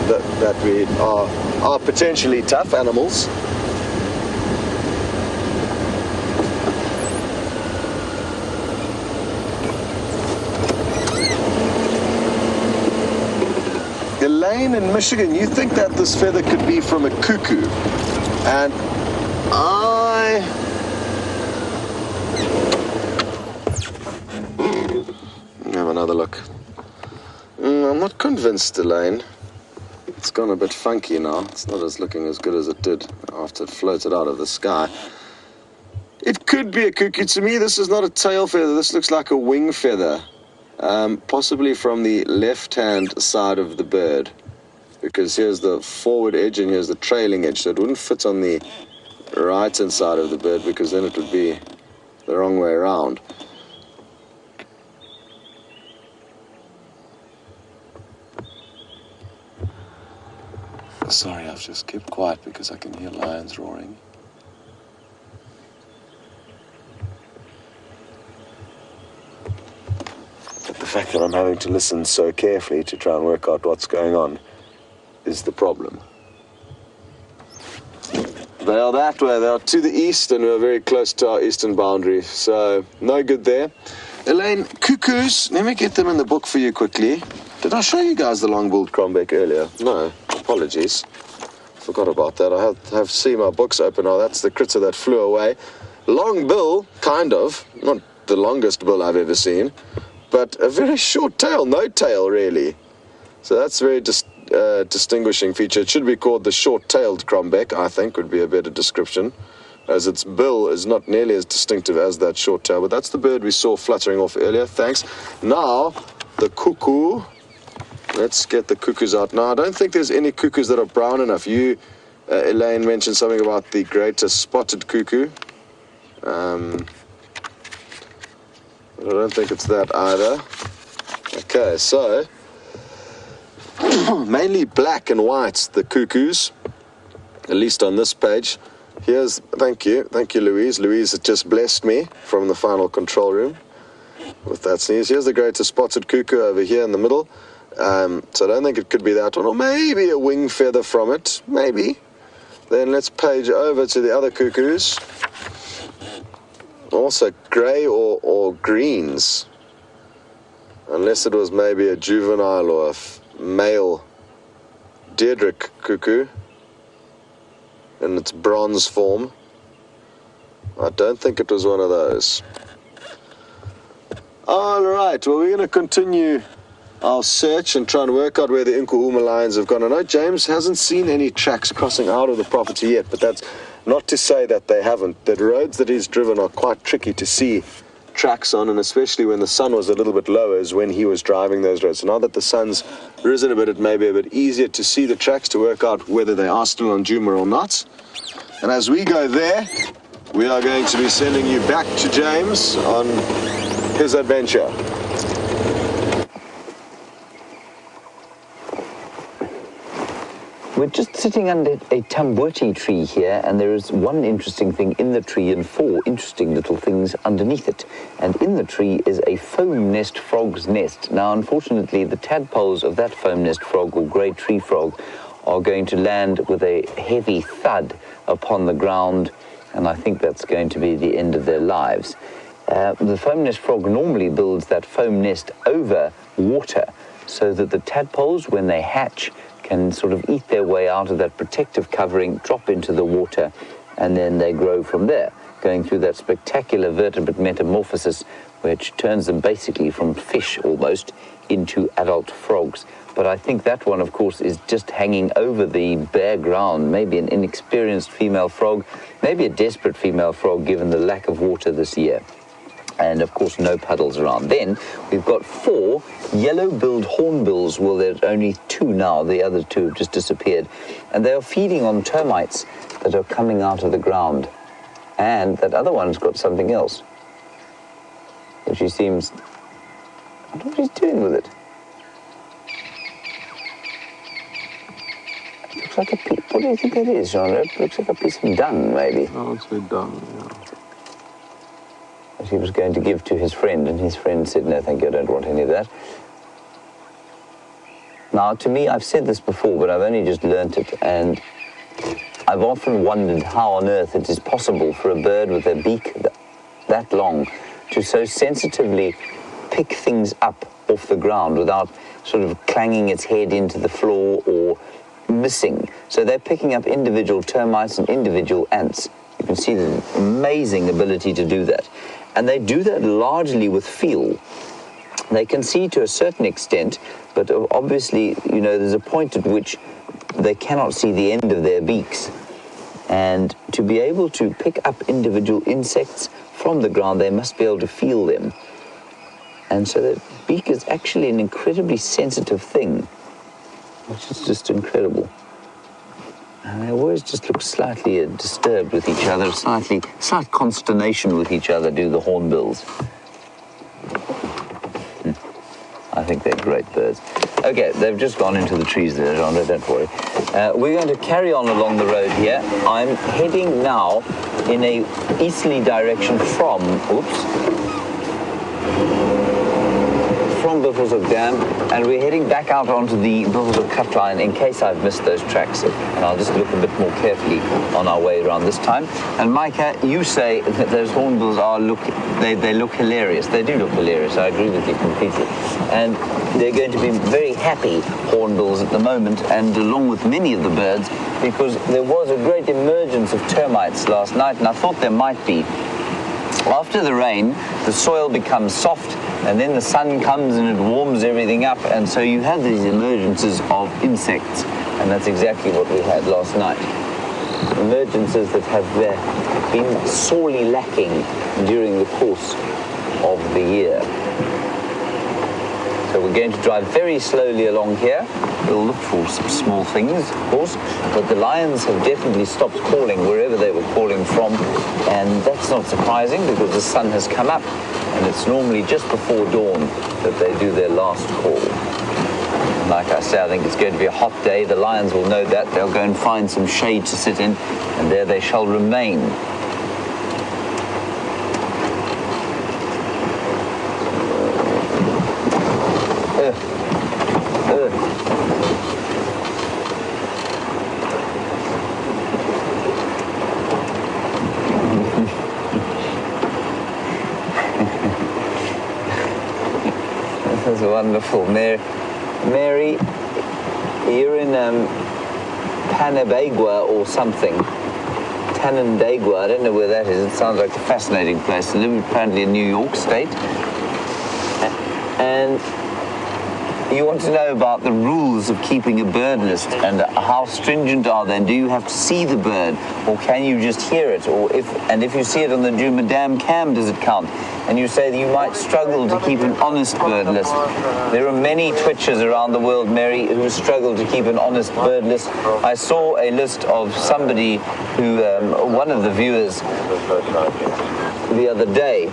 that we are potentially tough animals. Elaine in Michigan, you think that this feather could be from a cuckoo, and have another look. I'm not convinced, Elaine. It's gone a bit funky now. It's not looking as good as it did after it floated out of the sky. It could be a cuckoo. To me, this is not a tail feather. This looks like a wing feather. Possibly from the left-hand side of the bird, because here's the forward edge and here's the trailing edge, so it wouldn't fit on the right-hand side of the bird, because then it would be the wrong way around. Sorry, I've just kept quiet because I can hear lions roaring. But the fact that I'm having to listen so carefully to try and work out what's going on is the problem. They are that way. They are to the east, and we're very close to our eastern boundary. So, no good there. Elaine, cuckoos, let me get them in the book for you quickly. Did I show you guys the long-billed crombeck earlier? No, apologies. Forgot about that. I have seen my books open now. That's the critter that flew away. Long bill, kind of. Not the longest bill I've ever seen, but a very short tail, no tail really. So that's a very distinguishing feature. It should be called the short-tailed crombeck, I think, would be a better description, as its bill is not nearly as distinctive as that short tail. But that's the bird we saw fluttering off earlier. Thanks. Now, the cuckoo. Let's get the cuckoos out. Now, I don't think there's any cuckoos that are brown enough. You, Elaine, mentioned something about the greater spotted cuckoo. I don't think it's that either. Okay, so mainly black and white, the cuckoos, at least on this page. Here's, thank you, Louise. Louise has just blessed me from the final control room with that sneeze. Here's the greater spotted cuckoo over here in the middle. So I don't think it could be that one, or maybe a wing feather from it, maybe. Then let's page over to the other cuckoos. Also grey or greens, unless it was maybe a juvenile or a male Deirdrick cuckoo in its bronze form. I don't think it was one of those. Alright, well, we're going to continue our search and try and work out where the Nkuhuma lions have gone. I know James hasn't seen any tracks crossing out of the property yet, but that's not to say that they haven't. The roads that he's driven are quite tricky to see tracks on, and especially when the sun was a little bit lower is when he was driving those roads. So now that the sun's risen a bit, it may be a bit easier to see the tracks, to work out whether they are still on Djuma or not. And as we go there, we are going to be sending you back to James on his adventure. We're just sitting under a tamboti tree here, and there is one interesting thing in the tree and four interesting little things underneath it. And in the tree is a foam nest frog's nest. Now, unfortunately, the tadpoles of that foam nest frog, or grey tree frog, are going to land with a heavy thud upon the ground, and I think that's going to be the end of their lives. The foam nest frog normally builds that foam nest over water, so that the tadpoles, when they hatch, can sort of eat their way out of that protective covering, drop into the water, and then they grow from there, going through that spectacular vertebrate metamorphosis, which turns them basically from fish almost into adult frogs. But I think that one, of course, is just hanging over the bare ground, maybe an inexperienced female frog, maybe a desperate female frog given the lack of water this year. And of course no puddles around. Then we've got four yellow-billed hornbills. Well, there's only two now, the other two have just disappeared, and they are feeding on termites that are coming out of the ground. And that other one's got something else, which he seems, I don't know what he's doing with it. It looks like a piece, what do you think that is, John? It looks like a piece of dung, maybe. Oh, it's a dung, yeah. That he was going to give to his friend, and his friend said, no, thank you, I don't want any of that. Now, to me, I've said this before, but I've only just learnt it, and I've often wondered how on earth it is possible for a bird with a beak that long to so sensitively pick things up off the ground without sort of clanging its head into the floor or missing. So they're picking up individual termites and individual ants. You can see the amazing ability to do that. And they do that largely with feel. They can see to a certain extent, but obviously, you know, there's a point at which they cannot see the end of their beaks. And to be able to pick up individual insects from the ground, they must be able to feel them. And so the beak is actually an incredibly sensitive thing, which is just incredible. And they always just look slightly disturbed with each other, slight consternation with each other, do the hornbills. I think they're great birds. Okay, they've just gone into the trees there, Jean, don't worry. We're going to carry on along the road here. I'm heading now in a easterly direction from from Buffelshoek Dam, and we're heading back out onto the Buffelshoek cut line in case I've missed those tracks. And I'll just look a bit more carefully on our way around this time. And Micah, you say that those hornbills they look hilarious. They do look hilarious. I agree with you completely. And they're going to be very happy hornbills at the moment, and along with many of the birds, because there was a great emergence of termites last night, and I thought there might be. After the rain, the soil becomes soft, and then the sun comes and it warms everything up, and so you have these emergences of insects, and that's exactly what we had last night. Emergences that have been sorely lacking during the course of the year. So we're going to drive very slowly along here. We'll look for some small things, of course, but the lions have definitely stopped calling wherever they were calling from, and that's not surprising because the sun has come up, and it's normally just before dawn that they do their last call. And like I say, I think it's going to be a hot day. The lions will know that. They'll go and find some shade to sit in, and there they shall remain. This is wonderful. Mary, you're in Panabagua or something. Tanandagua, I don't know where that is. It sounds like a fascinating place to live, apparently in New York State. And you want to know about the rules of keeping a bird list and how stringent are they? And do you have to see the bird, or can you just hear it? Or if you see it on the Djuma Dam cam, does it count? And you say that you might struggle to keep an honest bird list. There are many twitchers around the world, Mary, who struggle to keep an honest bird list. I saw a list of somebody who, one of the viewers the other day,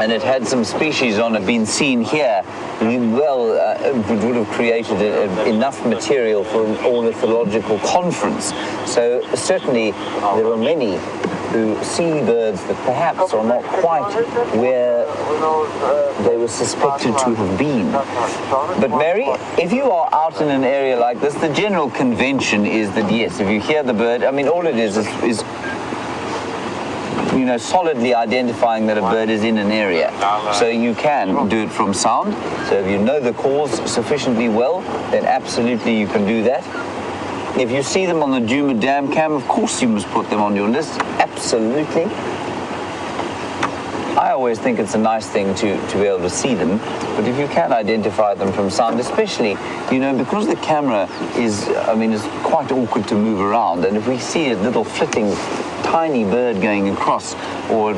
and it had some species on it been seen here. Well, it would have created enough material for an ornithological conference. So certainly there are many who see birds that perhaps are not quite where they were suspected to have been. But Mary, if you are out in an area like this, the general convention is that yes, if you hear the bird, I mean, all it is you know, solidly identifying that a bird is in an area. So you can do it from sound. So if you know the calls sufficiently well, then absolutely you can do that. If you see them on the Djuma Dam cam, of course you must put them on your list. Absolutely. I always think it's a nice thing to be able to see them, but if you can identify them from sound, especially, you know, because the camera is, I mean, it's quite awkward to move around, and if we see a little flitting tiny bird going across, or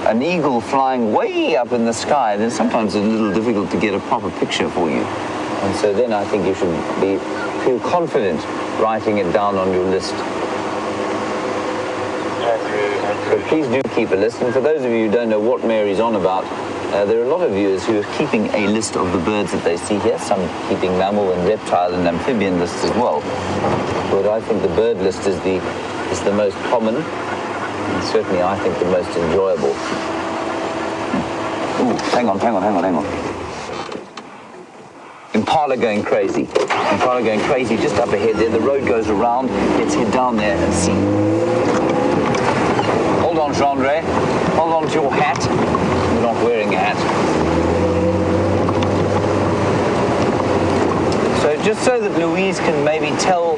an eagle flying way up in the sky, then sometimes it's a little difficult to get a proper picture for you. And so then I think you should feel confident writing it down on your list. So please do keep a list. And for those of you who don't know what Mary's on about, there are a lot of viewers who are keeping a list of the birds that they see here, some keeping mammal and reptile and amphibian lists as well. But I think the bird list is the most common, and certainly I think the most enjoyable. Ooh, hang on. Impala going crazy. Just up ahead there. The road goes around. Let's head down there and see. Hold on, Jean-Ray. Hold on to your hat. You're not wearing a hat. So just so that Louise can maybe tell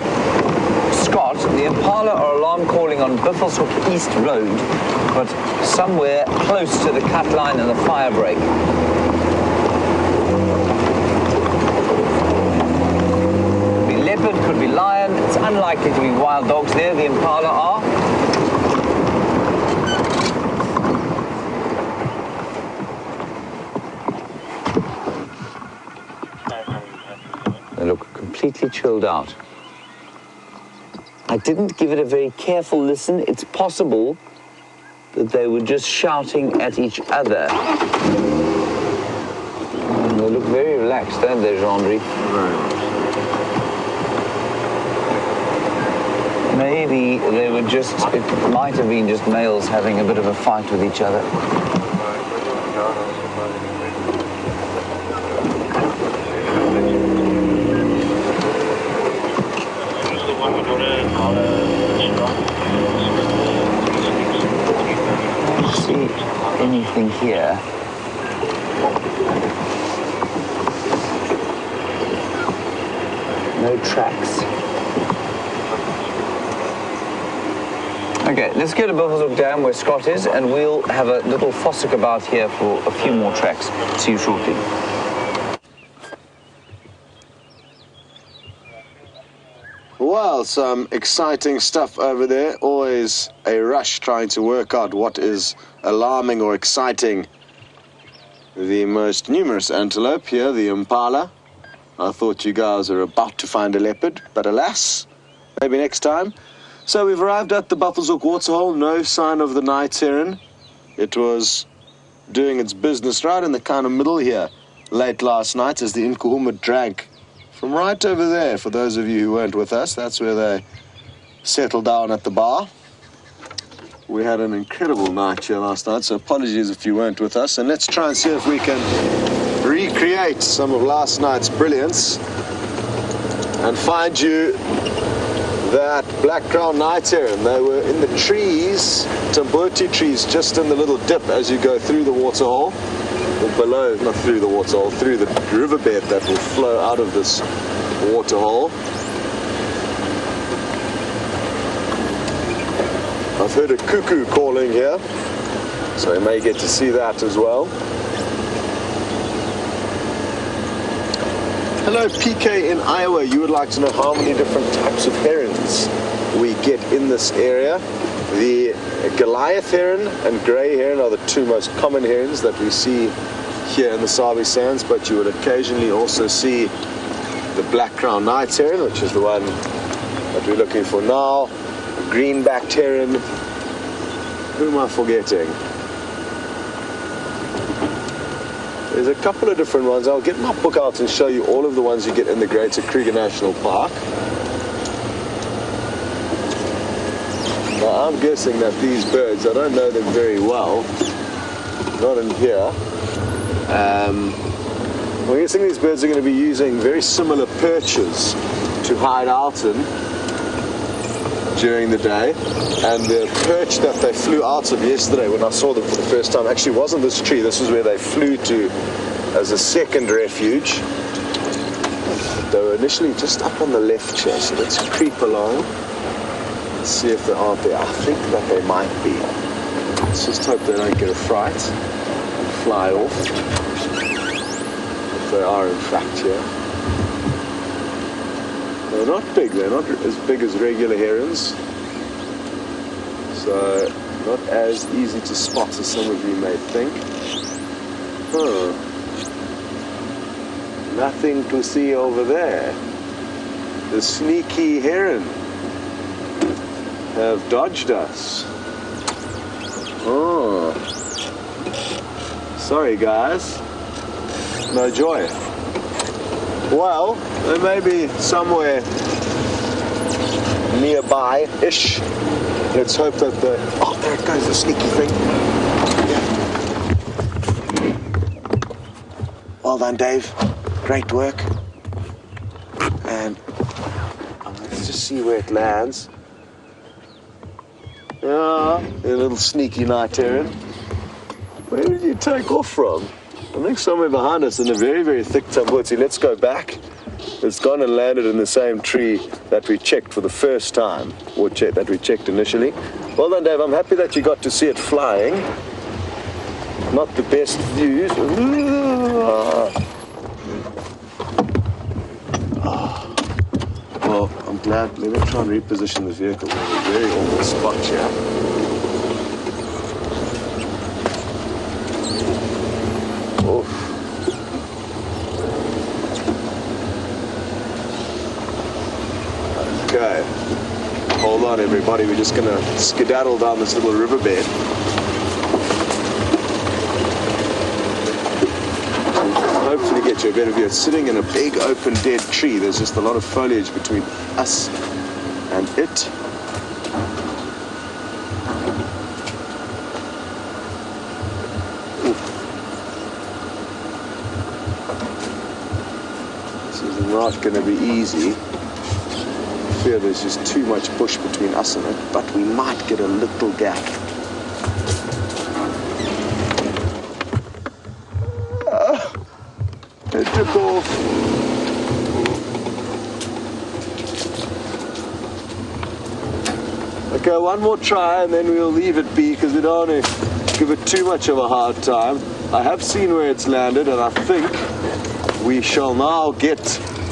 Scott, the Impala are alarm calling on Buffelshoek East Road, but somewhere close to the cut line and the fire break. Could be lion. It's unlikely to be wild dogs there. The Impala are. They look completely chilled out. I didn't give it a very careful listen. It's possible that they were just shouting at each other. They look very relaxed, don't they, Jean-Ry? Maybe they were just, it might have been just males having a bit of a fight with each other. here. No tracks. Okay, let's go to Buffelshoek Dam where Scott is, and we'll have a little fossick about here for a few more tracks. See you shortly. Well, some exciting stuff over there. Always a rush trying to work out what is alarming or exciting. The most numerous antelope here, the impala. I thought you guys were about to find a leopard, but alas, maybe next time. So we've arrived at the Buffelshoek waterhole. No sign of the night heron. It was doing its business right in the kind of middle here late last night as the Nkuhuma drank from right over there. For those of you who weren't with us, that's where they settled down at the bar. We had an incredible night here last night, so apologies if you weren't with us. And let's try and see if we can recreate some of last night's brilliance and find you that black-crowned night heron. They were in the trees, Tamboti trees, just in the little dip as you go through the waterhole, or below, not through the waterhole, through the riverbed that will flow out of this waterhole. I've heard a cuckoo calling here, so you may get to see that as well. Hello, PK in Iowa. You would like to know how many different types of herons we get in this area. The Goliath heron and grey heron are the two most common herons that we see here in the Sabi Sands, but you would occasionally also see the black-crowned night heron, which is the one that we're looking for now. The green-backed heron. Who am I forgetting? There's a couple of different ones. I'll get my book out and show you all of the ones you get in the Greater Kruger National Park. Now, I'm guessing that these birds, I don't know them very well, not in here. I'm guessing these birds are going to be using very similar perches to hide out in during the day. And the perch that they flew out of yesterday when I saw them for the first time actually wasn't this tree. This was where they flew to as a second refuge. They were initially just up on the left here, so let's creep along and see if they aren't there. I think that they might be. Let's just hope they don't get a fright and fly off. If they are in fact here. They're not big, they're not as big as regular herons. So, not as easy to spot as some of you may think. Nothing to see over there. The sneaky heron have dodged us. Oh. Sorry guys. No joy. Well, they may be somewhere nearby-ish. Let's hope that the... Oh, there it goes, the sneaky thing. Yeah. Well done, Dave. Great work. And let's just see where it lands. Yeah, a little sneaky night heron. Where did you take off from? I think somewhere behind us in a very, very thick tamboti. Let's go back. It's gone and landed in the same tree that we checked for the first time, or that we checked initially. Well done, Dave. I'm happy that you got to see it flying. Not the best views. Well, I'm glad. Let me try and reposition the vehicle. We're in a very awkward spot here. Okay, hold on everybody, we're just gonna skedaddle down this little riverbed. Hopefully get you a better view. It's sitting in a big open dead tree. There's just a lot of foliage between us and it. This is not gonna be easy. There's just too much bush between us and it, but we might get a little gap. It took off. Okay, one more try and then we'll leave it be because we don't want to give it too much of a hard time. I have seen where it's landed and I think we shall now get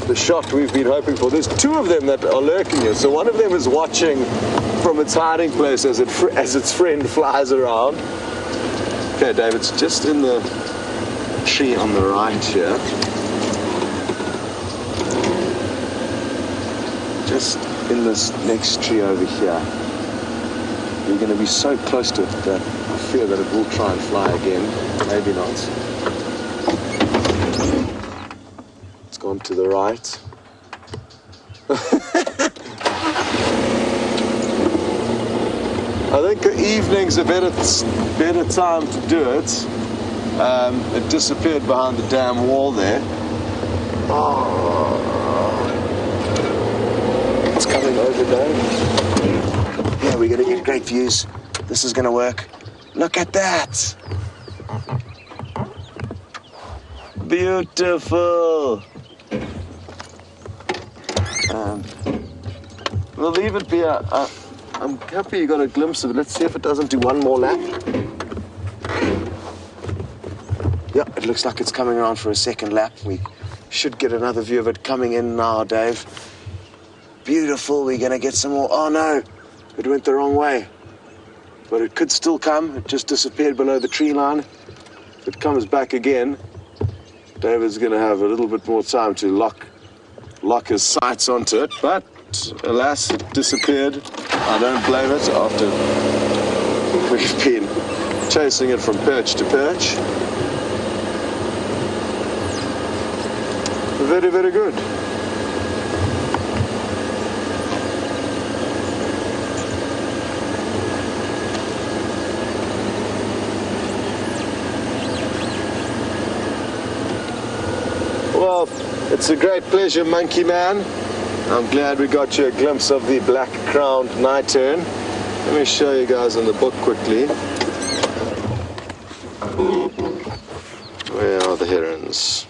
the shot we've been hoping for. There's two of them that are lurking here. So one of them is watching from its hiding place as its friend flies around. Okay, Dave, it's just in the tree on the right here. Just in this next tree over here. You're going to be so close to it that I fear that it will try and fly again. Maybe not. It's gone to the right. I think the evening's a better time to do it. It disappeared behind the damn wall there. Oh. It's coming over there. Yeah, we're gonna get great views. This is gonna work. Look at that. Beautiful. We'll leave it be. I'm happy you got a glimpse of it. Let's see if it doesn't do one more lap. Yeah, it looks like it's coming around for a second lap. We should get another view of it coming in now, Dave. Beautiful. We're gonna get some more. Oh no, it went the wrong way. But it could still come. It just disappeared below the tree line. If it comes back again, David's gonna have a little bit more time to lock his sights onto it. But alas, it disappeared. I don't blame it after we've been chasing it from perch to perch. Very, very good. Well, it's a great pleasure, Monkey Man. I'm glad we got you a glimpse of the black-crowned night tern. Let me show you guys in the book quickly. Where are the herons?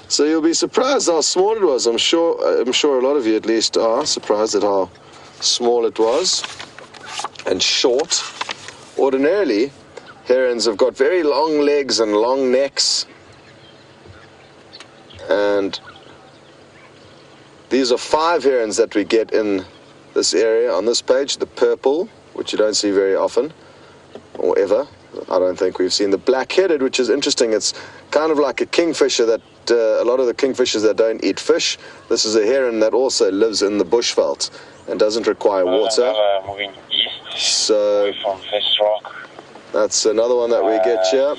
So you'll be surprised how small it was. I'm sure a lot of you at least are surprised at how small it was and short. Ordinarily, herons have got very long legs and long necks. And these are 5 herons that we get in this area on this page. The purple, which you don't see very often, or ever. I don't think we've seen the black-headed, which is interesting. It's kind of like a kingfisher that a lot of the kingfishers that don't eat fish. This is a heron that also lives in the bushveld and doesn't require water. Moving east, so away from Fish Rock. That's another one that we get here.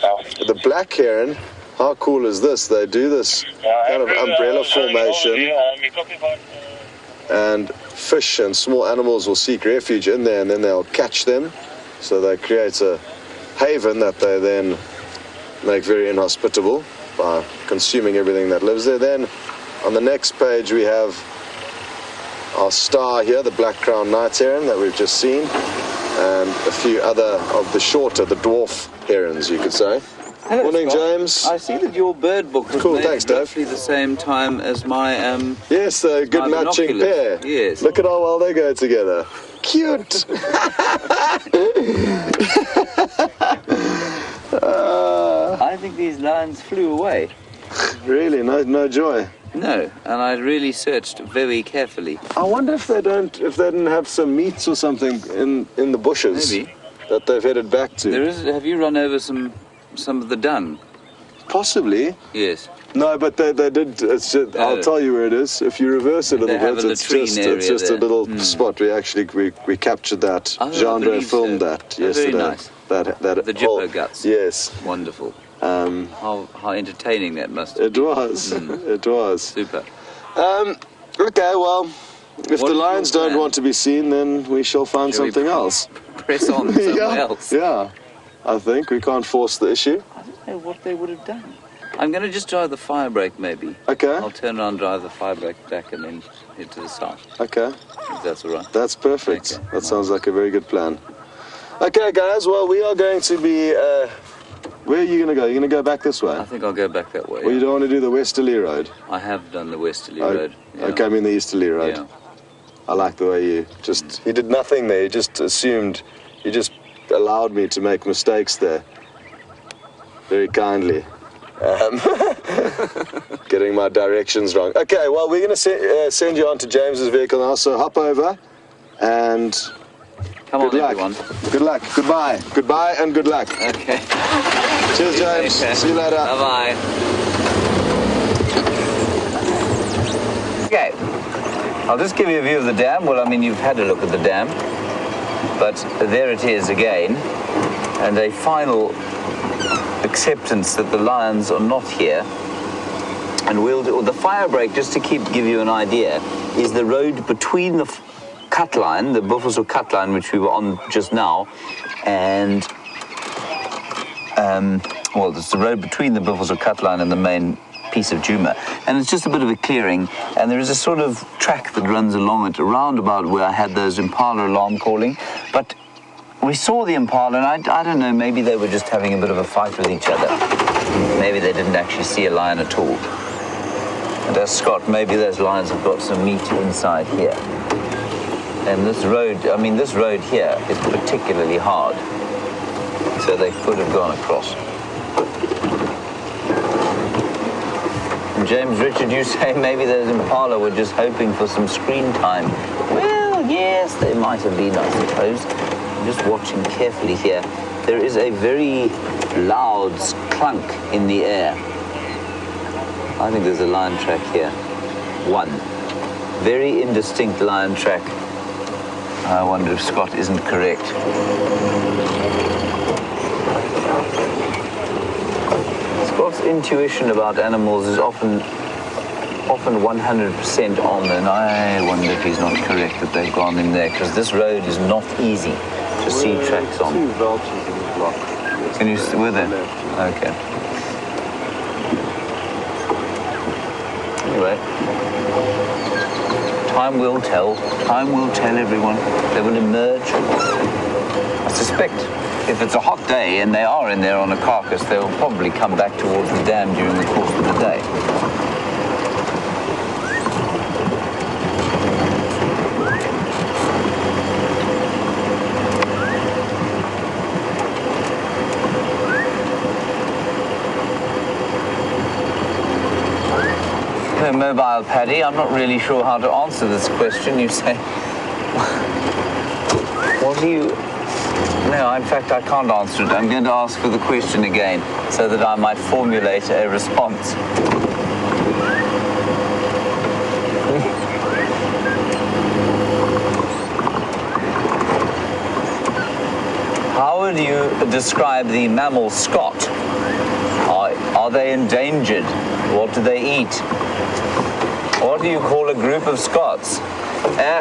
The black heron. How cool is this? They do this kind of umbrella formation, and fish and small animals will seek refuge in there, and then they'll catch them. So they create a haven that they then make very inhospitable by consuming everything that lives there. Then on the next page we have our star here, the black-crowned night heron that we've just seen, and a few other of the shorter, the dwarf herons, you could say. Hello, Morning, Scott. James. I see that your bird book was Cool, made thanks, Dave. roughly the same time as my Yes, a good my matching binoculars. pair. Yes. Look at how well they go together. Cute. I think these lions flew away. Really, no joy. No, and I really searched very carefully. I wonder if they didn't have some meats or something in the bushes. Maybe. That they've headed back to. There is. Have you run over some of the dung? Possibly. Yes. No, but they did. It's just, I'll tell you where it is. If you reverse it a They little have bit, a it's latrine just area a little spot. We captured that. Oh, I Jean believe filmed so. that Oh, yesterday. very nice. That The jipper guts. Yes. Wonderful. How entertaining that must have It was. It was. Super. Okay, well, if What the is lions your don't plan? want to be seen, then we shall find Shall we something else. Press on somewhere else. Yeah. I think we can't force the issue. I don't know what they would have done. I'm going to just drive the fire brake, maybe. Okay. I'll turn around, drive the fire brake back, and then head to the south. Okay. If that's all right. That's perfect. Okay. That sounds like a very good plan. Okay, guys. Well, we are going to be Where are you going to go? You're going to go back this way? I think I'll go back that way. Well, you don't want to do the westerly road? I have done the westerly road. Yeah. Okay, I mean the easterly road. Yeah. I like the way you just... He did nothing there. He just assumed... He just allowed me to make mistakes there. Very kindly. Getting my directions wrong. Okay, well, we're going to send you on to James's vehicle now, so hop over and... Come on, good luck. everyone. Good luck. Goodbye. Goodbye and good luck. Okay. Cheers, James. Okay. See you later. Bye-bye. Okay. I'll just give you a view of the dam. Well, I mean, you've had a look at the dam. But there it is again. And a final acceptance that the lions are not here. And we'll do... The fire break, just to give you an idea, is the road between the... cut line, the Buffalo cut line, which we were on just now, and well, it's the road between the Buffalo cut line and the main piece of Djuma, and it's just a bit of a clearing, and there is a sort of track that runs along it, around about where I had those impala alarm calling, but we saw the impala, and I don't know, maybe they were just having a bit of a fight with each other. Maybe they didn't actually see a lion at all. And as Scott, maybe those lions have got some meat inside here. And this road, I mean, this road here is particularly hard. So they could have gone across. And James Richard, you say maybe those impala were just hoping for some screen time. Well, yes, they might have been, I suppose. I'm just watching carefully here. There is a very loud clunk in the air. I think there's a lion track here. One. Very indistinct lion track. I wonder if Scott isn't correct. Scott's intuition about animals is often 100% on, and I wonder if he's not correct that they've gone in there, because this road is not easy to see tracks on. Two vultures in the block. Can you see with it? Okay. Anyway. Time will tell. Time will tell, everyone. They will emerge. I suspect if it's a hot day and they are in there on a carcass, they will probably come back towards the dam during the course of the day. Mobile Paddy, I'm not really sure how to answer this question. You say, what do you... No, in fact, I can't answer it. I'm going to ask for the question again so that I might formulate a response. How would you describe the mammal Scott? Are they endangered? What do they eat? What do you call a group of Scots?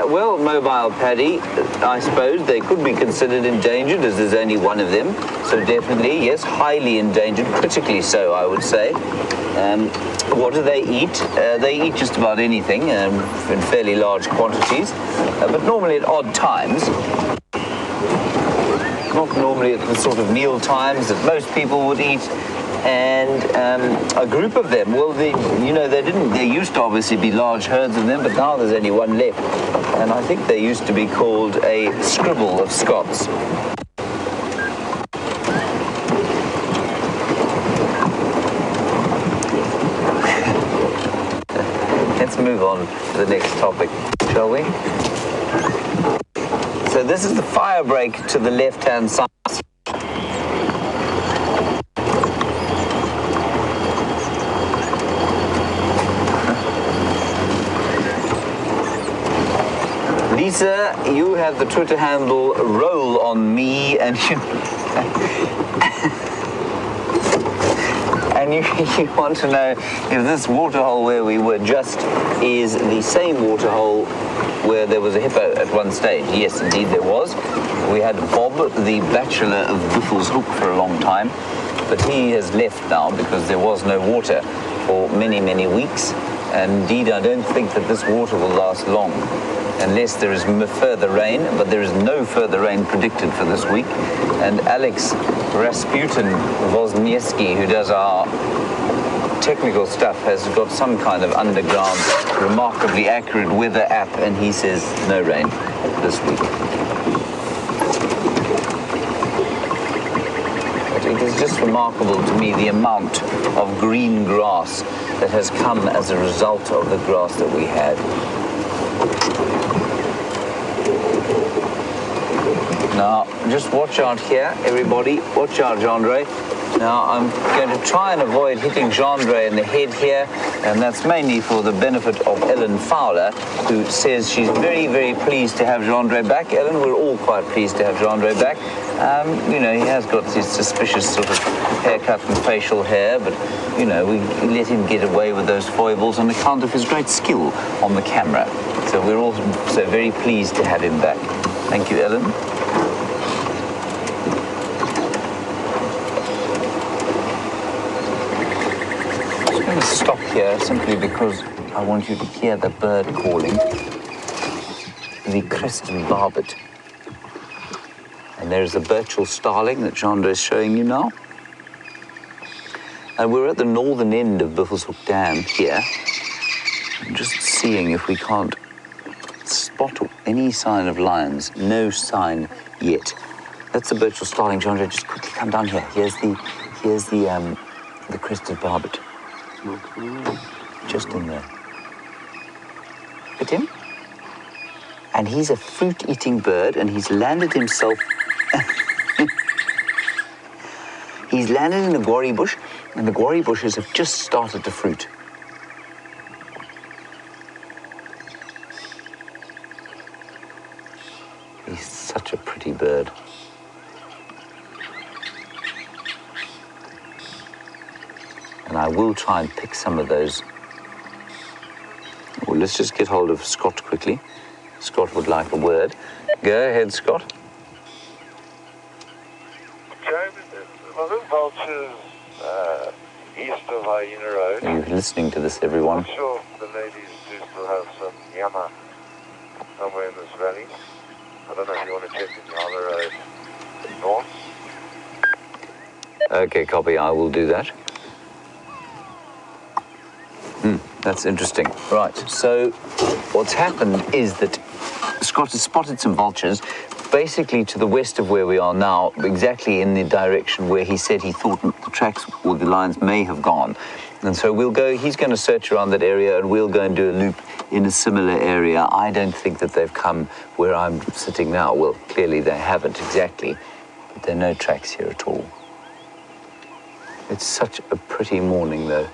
Well, Mobile Paddy, I suppose they could be considered endangered, as there's only one of them. So definitely, yes, highly endangered, critically so, I would say. What do they eat? They eat just about anything in fairly large quantities, but normally at odd times. Not normally at the sort of meal times that most people would eat. And a group of them, well, there used to obviously be large herds of them, but now there's only one left. And I think they used to be called a scribble of Scots. Let's move on to the next topic, shall we? So this is the fire break to the left-hand side. Lisa, you have the Twitter handle roll on me, and you and you want to know if this waterhole where we were just is the same waterhole where there was a hippo at one stage. Yes, indeed there was. We had Bob, the bachelor of Biffle's Hook, for a long time, but he has left now because there was no water for many, many weeks. And indeed, I don't think that this water will last long, unless there is further rain, but there is no further rain predicted for this week. And Alex Rasputin-Wozniewski, who does our technical stuff, has got some kind of underground, remarkably accurate weather app, and he says no rain this week. But it is just remarkable to me the amount of green grass that has come as a result of the grass that we had. Now, just watch out here, everybody. Watch out, Gendre. Now, I'm going to try and avoid hitting Gendre in the head here, and that's mainly for the benefit of Ellen Fowler, who says she's very, very pleased to have Gendre back. Ellen, we're all quite pleased to have Gendre back. You know, he has got this suspicious sort of haircut and facial hair, but, you know, we let him get away with those foibles on account of his great skill on the camera. So we're all so very pleased to have him back. Thank you, Ellen. I'm going to stop here simply because I want you to hear the bird calling, the crested barbet. And there's a Birchall starling that Gendre is showing you now. And we're at the northern end of Buffelshoek Dam here. I'm just seeing if we can't spot any sign of lions. No sign yet. That's the Birchall starling, Gendre. Just quickly come down here. Here's the crested barbet. Just in there. Look at him. And he's a fruit-eating bird, and he's landed himself. He's landed in a guarri bush, and the guarri bushes have just started to fruit. He's such a pretty bird. And I will try and pick some of those. Well, let's just get hold of Scott quickly. Scott would like a word. Go ahead, Scott. James, are those vultures east of Hyena Road? Are you listening to this, everyone? I'm sure the ladies do still have some yama somewhere in this valley. I don't know if you want to check in the other road north. Okay, copy. I will do that. That's interesting. Right, so what's happened is that Scott has spotted some vultures basically to the west of where we are now, exactly in the direction where he said he thought the tracks or the lines may have gone. And so he's going to search around that area, and we'll go and do a loop in a similar area. I don't think that they've come where I'm sitting now. Well, clearly they haven't exactly, but there are no tracks here at all. It's such a pretty morning, though,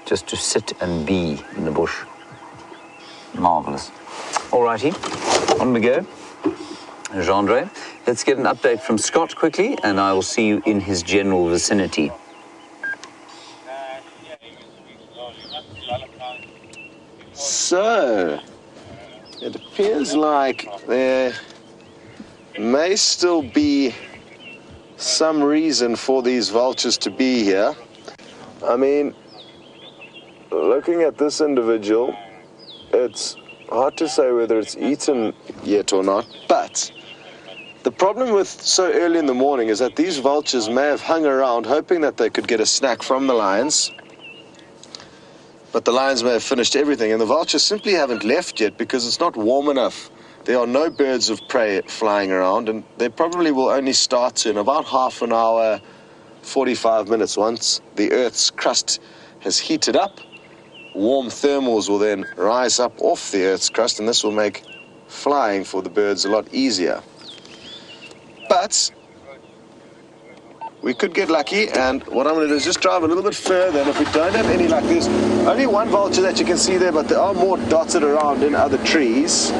just to sit and be in the bush. Marvelous. All righty, on we go. Gendre, let's get an update from Scott quickly, and I will see you in his general vicinity. So, it appears like there may still be some reason for these vultures to be here. I mean, looking at this individual, it's hard to say whether it's eaten yet or not, but the problem with so early in the morning is that these vultures may have hung around hoping that they could get a snack from the lions, but the lions may have finished everything, and the vultures simply haven't left yet because it's not warm enough. There are no birds of prey flying around, and they probably will only start in about half an hour, 45 minutes. Once the Earth's crust has heated up, warm thermals will then rise up off the Earth's crust, and this will make flying for the birds a lot easier. But we could get lucky, and what I'm going to do is just drive a little bit further, and if we don't have any luck, there's only one vulture that you can see there, but there are more dotted around in other trees.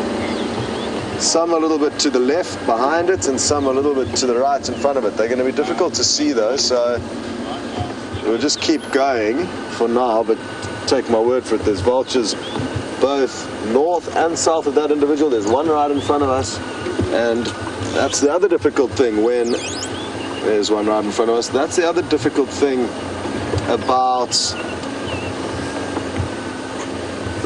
Some a little bit to the left behind it, and some a little bit to the right in front of it. They're going to be difficult to see though, so we'll just keep going for now, but take my word for it, there's vultures both north and south of that individual. There's one right in front of us, and that's the other difficult thing when there's one right in front of us. That's the other difficult thing about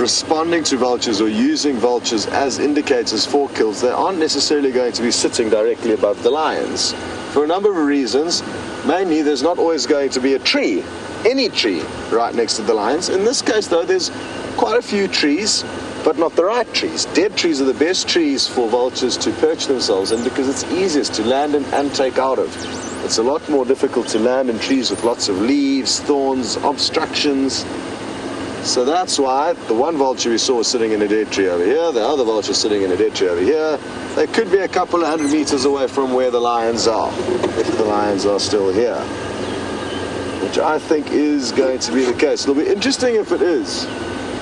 responding to vultures or using vultures as indicators for kills, they aren't necessarily going to be sitting directly above the lions. For a number of reasons, mainly there's not always going to be a tree, any tree, right next to the lions. In this case though, there's quite a few trees, but not the right trees. Dead trees are the best trees for vultures to perch themselves in because it's easiest to land in and take out of. It's a lot more difficult to land in trees with lots of leaves, thorns, obstructions. So that's why the one vulture we saw was sitting in a dead tree over here, the other vulture sitting in a dead tree over here. They could be a couple of 100 meters away from where the lions are, if the lions are still here, which I think is going to be the case. It'll be interesting if it is,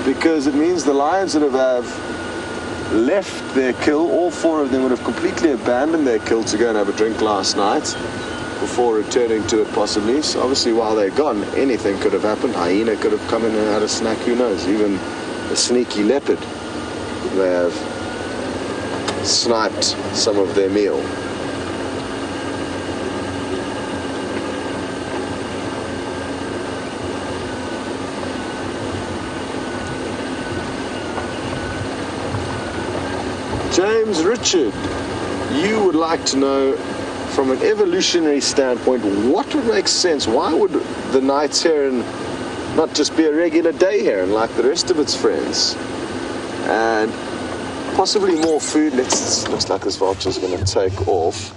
because it means the lions that have left their kill, all four of them would have completely abandoned their kill to go and have a drink last night before returning to it possibly. So obviously while they're gone, anything could have happened. Hyena could have come in and had a snack, who knows, even a sneaky leopard may have sniped some of their meal. James Richard, you would like to know, from an evolutionary standpoint, what would make sense? Why would the night heron not just be a regular day heron like the rest of its friends? And possibly more food. Looks like this vulture's going to take off.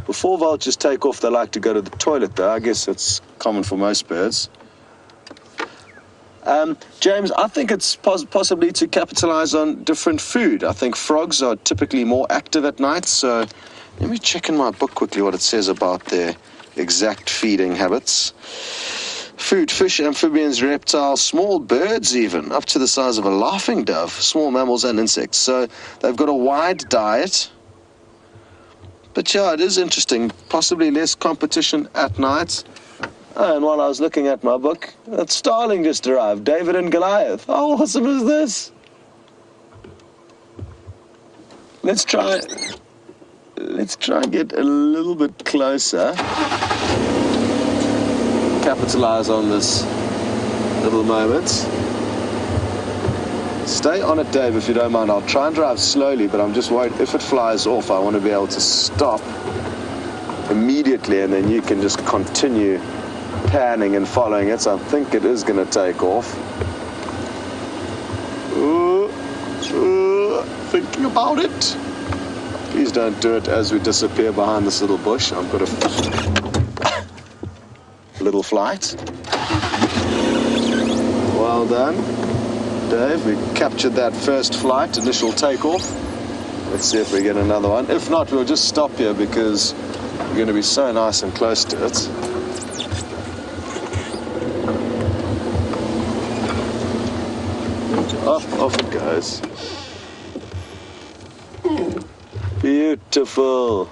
Before vultures take off, they like to go to the toilet though. I guess that's common for most birds. James, I think it's possibly to capitalize on different food. I think frogs are typically more active at night, so let me check in my book quickly what it says about their exact feeding habits. Food: fish, amphibians, reptiles, small birds even, up to the size of a laughing dove, small mammals and insects. So they've got a wide diet. But yeah, it is interesting, possibly less competition at night. And while I was looking at my book, that starling just arrived, David and Goliath. How awesome is this? Let's try and get a little bit closer. Capitalize on this little moment. Stay on it, Dave, if you don't mind. I'll try and drive slowly, but I'm just worried if it flies off, I want to be able to stop immediately, and then you can just continue panning and following it. So I think it is going to take off. Thinking about it. Please don't do it as we disappear behind this little bush. I've got a little flight. Well done, Dave. We captured that first flight, initial takeoff. Let's see if we get another one. If not, we'll just stop here because we're going to be so nice and close to it. Off it goes. Beautiful.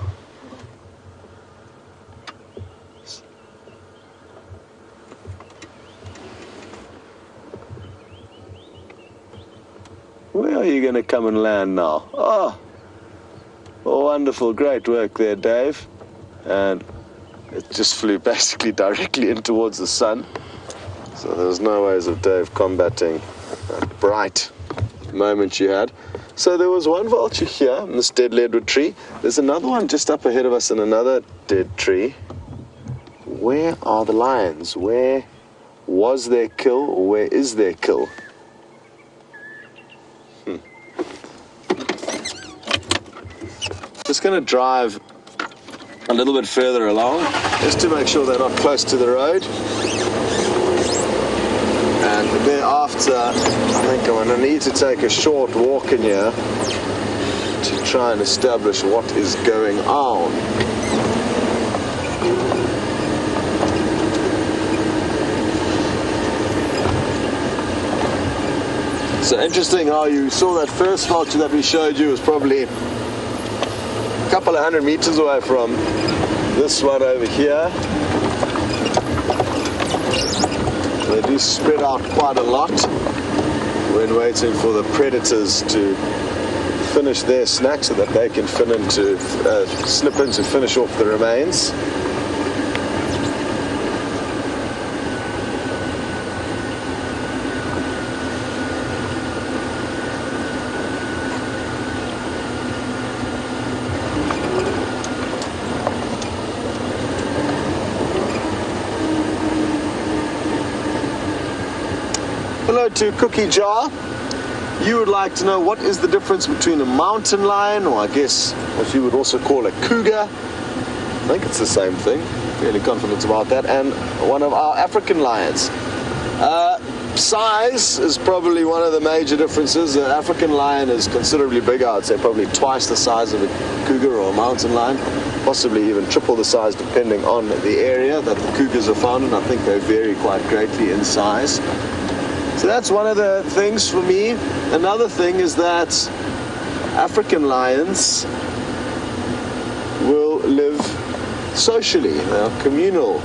Where are you going to come and land now? Oh, wonderful. Great work there, Dave. And it just flew basically directly in towards the sun. So there was no ways of Dave combating that bright moment you had. So there was one vulture here in this dead leadwood tree. There's another one just up ahead of us in another dead tree. Where are the lions? Where was their kill, or where is their kill? Just going to drive a little bit further along just to make sure they're not close to the road. And thereafter, I think I'm going to need to take a short walk in here to try and establish what is going on. So interesting how you saw that first vulture that we showed you was probably a couple of 100 meters away from this one over here. They do spread out quite a lot when waiting for the predators to finish their snack so that they can slip in to finish off the remains. hello to Cookie Jar. You would like to know what is the difference between a mountain lion, or I guess what you would also call a cougar. I think it's the same thing. Fairly confident about that. And one of our African lions. Size is probably one of the major differences. The African lion is considerably bigger. I'd say probably twice the size of a cougar or a mountain lion, possibly even triple the size depending on the area that the cougars are found in. I think they vary quite greatly in size. So that's one of the things for me. Another thing is that African lions will live socially. They are communal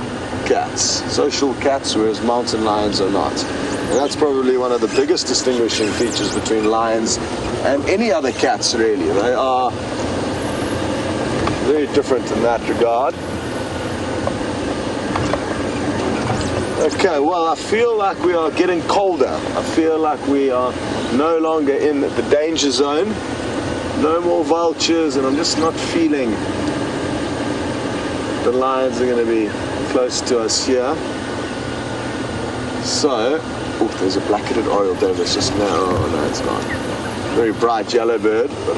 cats, social cats, whereas mountain lions are not. And that's probably one of the biggest distinguishing features between lions and any other cats, really. They are very different in that regard. Okay, well, I feel like we are getting colder. I feel like we are no longer in the danger zone. No more vultures, and I'm just not feeling the lions are going to be close to us here. So, oh, there's a black-headed oriole dove that's just now. Oh, no, it's not. Very bright yellow bird, but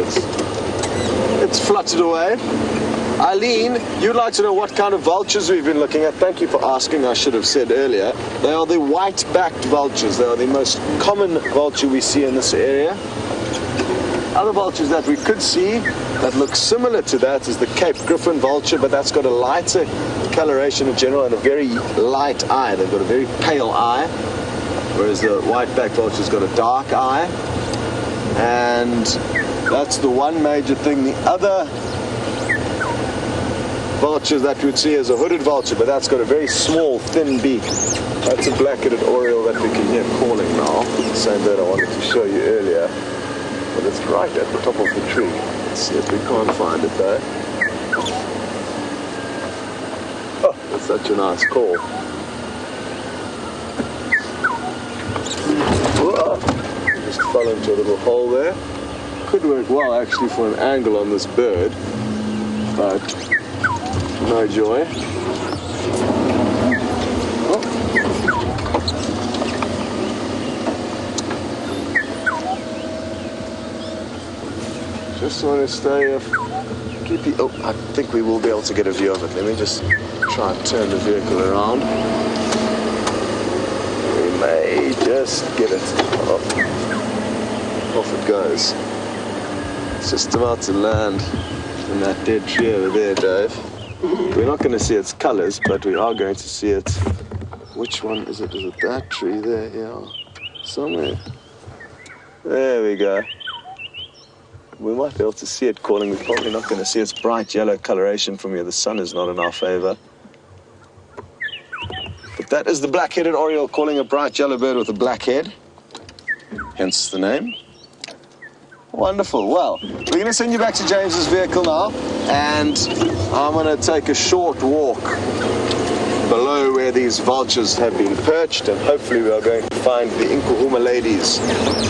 it's fluttered away. Eileen, you'd like to know what kind of vultures we've been looking at. Thank you for asking, I should have said earlier. They are the white-backed vultures. They are the most common vulture we see in this area. Other vultures that we could see that look similar to that is the Cape Griffin vulture, but that's got a lighter coloration in general and a very light eye. They've got a very pale eye, whereas the white-backed vulture's got a dark eye. And that's the one major thing. The other vulture that you would see is a hooded vulture, but that's got a very small, thin beak. That's a black-headed oriole that we can hear calling now. The same bird I wanted to show you earlier. But it's right at the top of the tree. Let's see if we can't find it though. Oh, that's such a nice call. Whoa. Just fell into a little hole there. Could work well actually for an angle on this bird, but no joy. Oh. Just want to stay up. Keep the. Oh, I think we will be able to get a view of it. Let me just try and turn the vehicle around. We may just get it. Off it goes. It's just about to land in that dead tree over there, Dave. We're not going to see its colors, but we are going to see it. Which one is it? Is it that tree there? Yeah, somewhere. There we go. We might be able to see it calling. We're probably not going to see its bright yellow coloration from here. The sun is not in our favor. But that is the black-headed oriole calling, a bright yellow bird with a black head. Hence the name. Wonderful. Well, we're going to send you back to James's vehicle now, and I'm going to take a short walk below where these vultures have been perched, and hopefully we are going to find the Nkuhuma ladies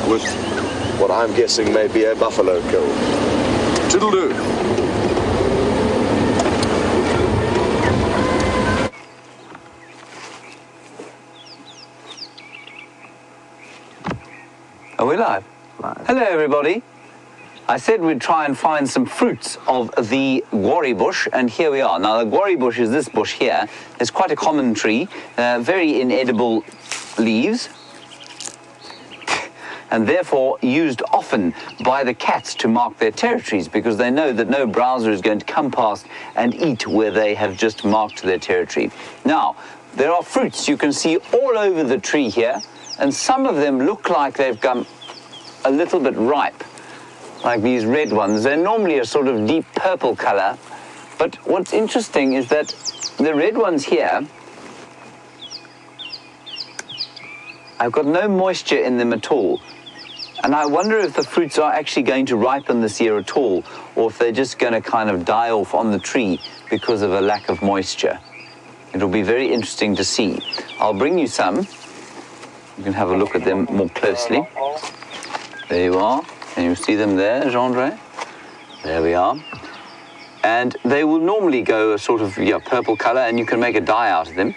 with what I'm guessing may be a buffalo kill. Toodle-doo. Are we live? Live. Hello, everybody. I said we'd try and find some fruits of the guarri bush, and here we are. Now, the guarri bush is this bush here. It's quite a common tree, very inedible leaves, and therefore used often by the cats to mark their territories, because they know that no browser is going to come past and eat where they have just marked their territory. Now, there are fruits you can see all over the tree here, and some of them look like they've come a little bit ripe, like these red ones. They're normally a sort of deep purple color, but what's interesting is that the red ones here, I've got no moisture in them at all. And I wonder if the fruits are actually going to ripen this year at all, or if they're just going to kind of die off on the tree because of a lack of moisture. It'll be very interesting to see. I'll bring you some. You can have a look at them more closely. There you are. Can you see them there, Jean-André? There we are. And they will normally go a sort of purple color, and you can make a dye out of them.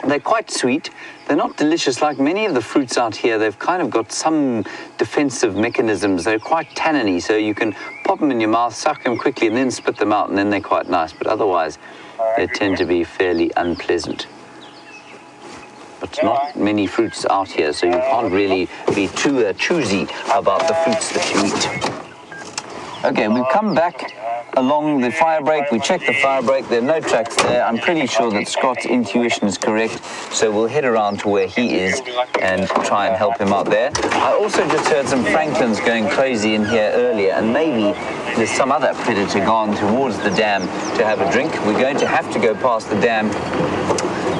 They're quite sweet. They're not delicious like many of the fruits out here. They've kind of got some defensive mechanisms. They're quite tanniny, so you can pop them in your mouth, suck them quickly, and then spit them out, and then they're quite nice. But otherwise, they tend to be fairly unpleasant. But not many fruits out here, so you can't really be too choosy about the fruits that you eat. Okay, we've come back along the fire break. We checked the fire break. There are no tracks there. I'm pretty sure that Scott's intuition is correct, so we'll head around to where he is and try and help him out there. I also just heard some francolins going crazy in here earlier, and maybe there's some other predator gone towards the dam to have a drink. We're going to have to go past the dam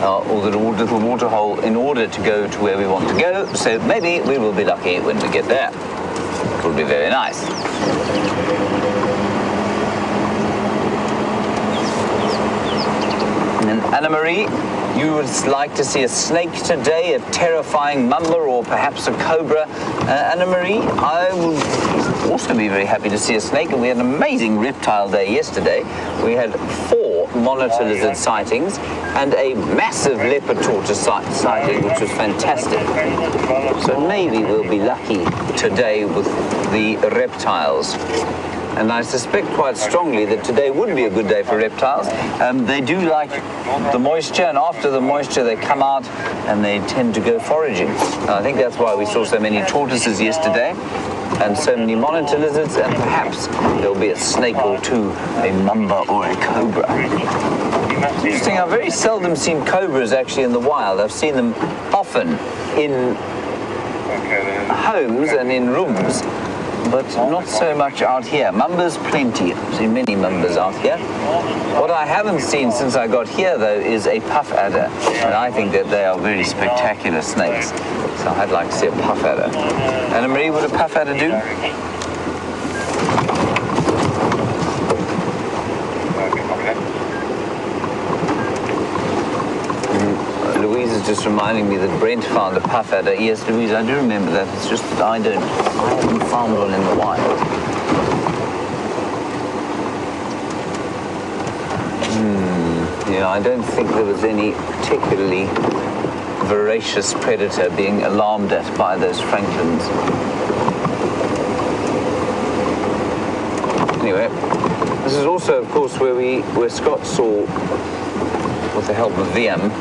or the little water hole in order to go to where we want to go, so maybe we will be lucky when we get there. It will be very nice. And Anna-Marie, you would like to see a snake today, a terrifying mamba, or perhaps a cobra. Anna-Marie, I would also be very happy to see a snake, and we had an amazing reptile day yesterday. We had 4 monitor lizard sightings and a massive leopard tortoise sighting, which was fantastic. So maybe we'll be lucky today with the reptiles. And I suspect quite strongly that today would be a good day for reptiles. They do like the moisture, and after the moisture they come out and they tend to go foraging. And I think that's why we saw so many tortoises yesterday and so many monitor lizards, and perhaps there'll be a snake or two, a mamba or a cobra. It's interesting, I've very seldom seen cobras actually in the wild. I've seen them often in homes and in rooms, but not so much out here. Mambas plenty. I've seen many mambas out here. What I haven't seen since I got here, though, is a puff adder, and I think that they are very spectacular snakes. So I'd like to see a puff adder. Anna-Marie, would a puff adder do? Louise is just reminding me that Brent found a puff adder. Yes, Louise, I do remember that. It's just that I haven't found one in the wild. Yeah, I don't think there was any particularly voracious predator being alarmed at by those francolins. Anyway, this is also, of course, where Scott saw, with the help of VM,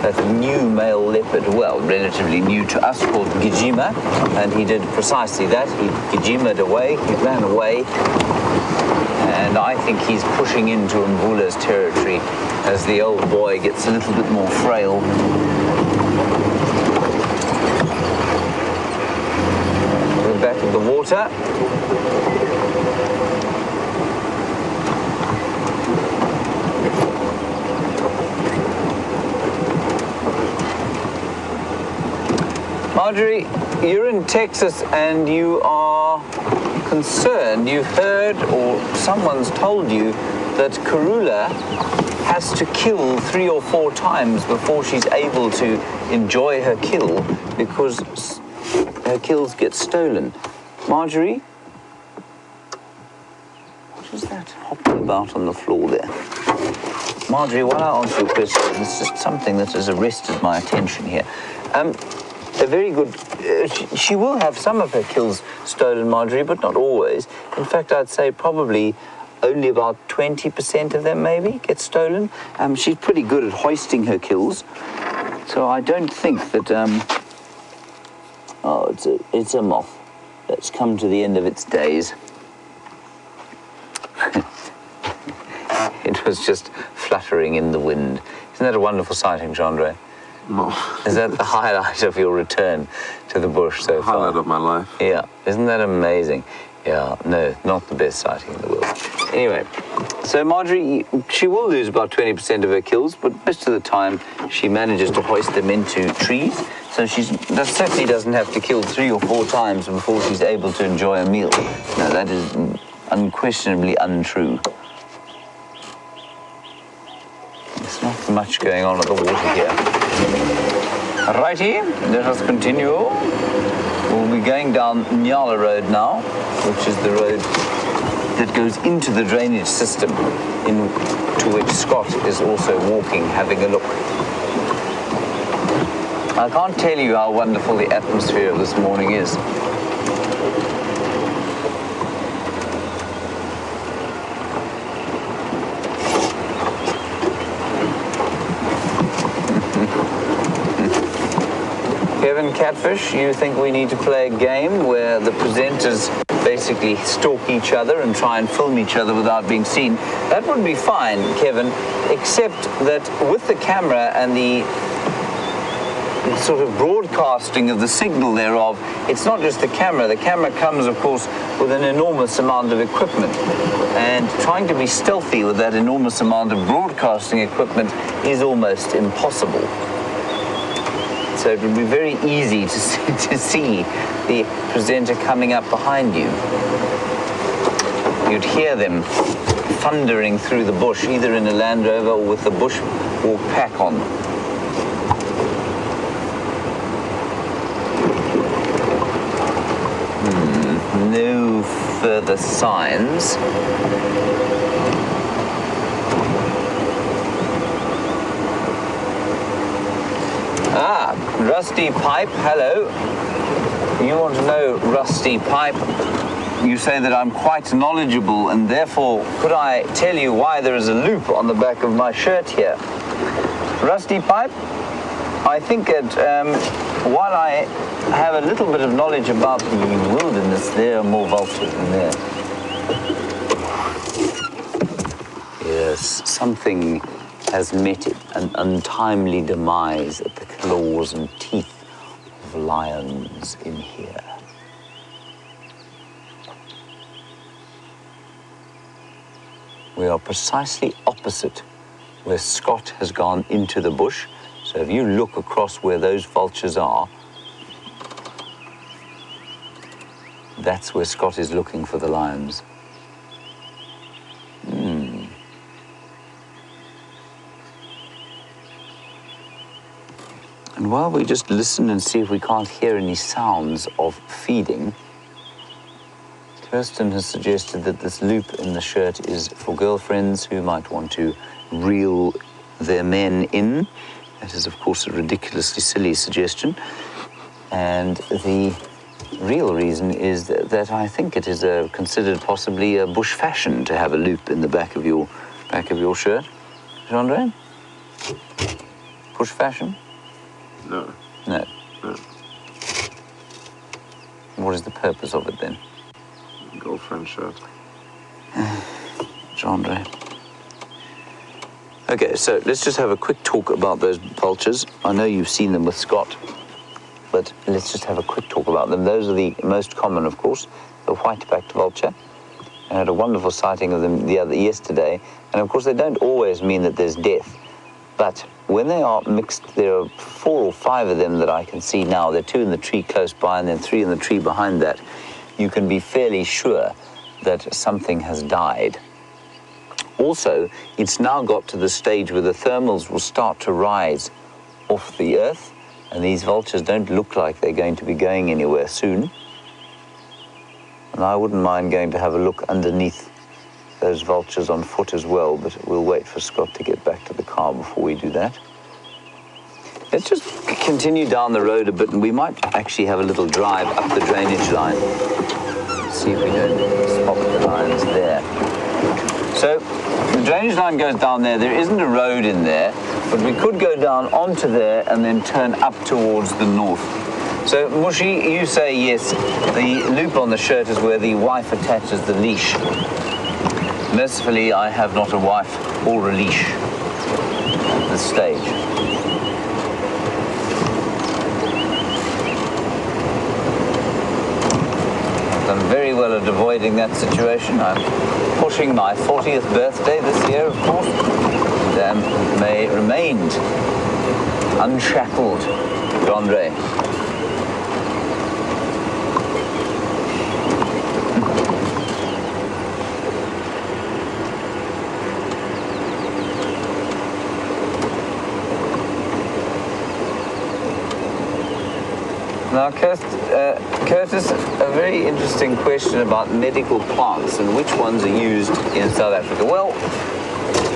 that new male leopard, well, relatively new to us, called Gijima, and he did precisely that. He Gijima'd away, he ran away, and I think he's pushing into Mvula's territory as the old boy gets a little bit more frail. We're back at the water. Marjorie, you're in Texas and you are concerned. You've heard, or someone's told you, that Karula has to kill 3 or 4 times before she's able to enjoy her kill because her kills get stolen. Marjorie? What is that hopping about on the floor there? Marjorie, while I answer your question, it's just something that has arrested my attention here. A very good, she will have some of her kills stolen, Marjorie, but not always. In fact, I'd say probably only about 20% of them maybe get stolen. She's pretty good at hoisting her kills, so I don't think that, oh, it's a moth that's come to the end of its days. It was just fluttering in the wind. Isn't that a wonderful sighting, Chandra? No. Is that the highlight of your return to the bush so far? Highlight of my life. Yeah, isn't that amazing? Yeah, no, not the best sighting in the world. Anyway, so Marjorie, she will lose about 20% of her kills, but most of the time she manages to hoist them into trees. So she certainly doesn't have to kill 3 or 4 times before she's able to enjoy a meal. No, that is unquestionably untrue. There's not much going on at the water here. Righty, let us continue. We'll be going down Nyala Road now, which is the road that goes into the drainage system, into which Scott is also walking, having a look. I can't tell you how wonderful the atmosphere of this morning is. Kevin Catfish, you think we need to play a game where the presenters basically stalk each other and try and film each other without being seen? That would be fine, Kevin, except that with the camera and the sort of broadcasting of the signal thereof, it's not just the camera. The camera comes, of course, with an enormous amount of equipment. And trying to be stealthy with that enormous amount of broadcasting equipment is almost impossible. So it would be very easy to see the presenter coming up behind you. You'd hear them thundering through the bush, either in a Land Rover or with the bushwalk pack on. No further signs. Ah, Rusty Pipe, hello. You want to know, Rusty Pipe, you say that I'm quite knowledgeable, and therefore could I tell you why there is a loop on the back of my shirt here? Rusty Pipe, I think that while I have a little bit of knowledge about the wilderness, there are more vultures in there. Yes, something has met it, an untimely demise at the claws and teeth of lions in here. We are precisely opposite where Scott has gone into the bush. So if you look across where those vultures are, that's where Scott is looking for the lions. And while we just listen and see if we can't hear any sounds of feeding, Kirsten has suggested that this loop in the shirt is for girlfriends who might want to reel their men in. That is, of course, a ridiculously silly suggestion. And the real reason is that I think it is considered possibly a bush fashion to have a loop in the back of your shirt. Jean-Andre? Bush fashion? No. No. No. What is the purpose of it then? Girlfriend shirt. Jean-Andre. Okay, so let's just have a quick talk about those vultures. I know you've seen them with Scott, but let's just have a quick talk about them. Those are the most common, of course, the white-backed vulture. I had a wonderful sighting of them yesterday, and of course they don't always mean that there's death, but when they are mixed, there are 4 or 5 of them that I can see now. There are 2 in the tree close by and then 3 in the tree behind that. You can be fairly sure that something has died. Also, it's now got to the stage where the thermals will start to rise off the earth, and these vultures don't look like they're going to be going anywhere soon. And I wouldn't mind going to have a look underneath those vultures on foot as well, but we'll wait for Scott to get back to the car before we do that. Let's just continue down the road a bit, and we might actually have a little drive up the drainage line. See if we don't spot the lines there. So the drainage line goes down there. There isn't a road in there, but we could go down onto there and then turn up towards the north. So, Mushy, you say yes, the loop on the shirt is where the wife attaches the leash. Mercifully, I have not a wife or a leash at this stage. I've done very well at avoiding that situation. I'm pushing my 40th birthday this year, of course, and may remained unshackled. Andre. Now, Curtis, a very interesting question about medical plants and which ones are used in South Africa. Well,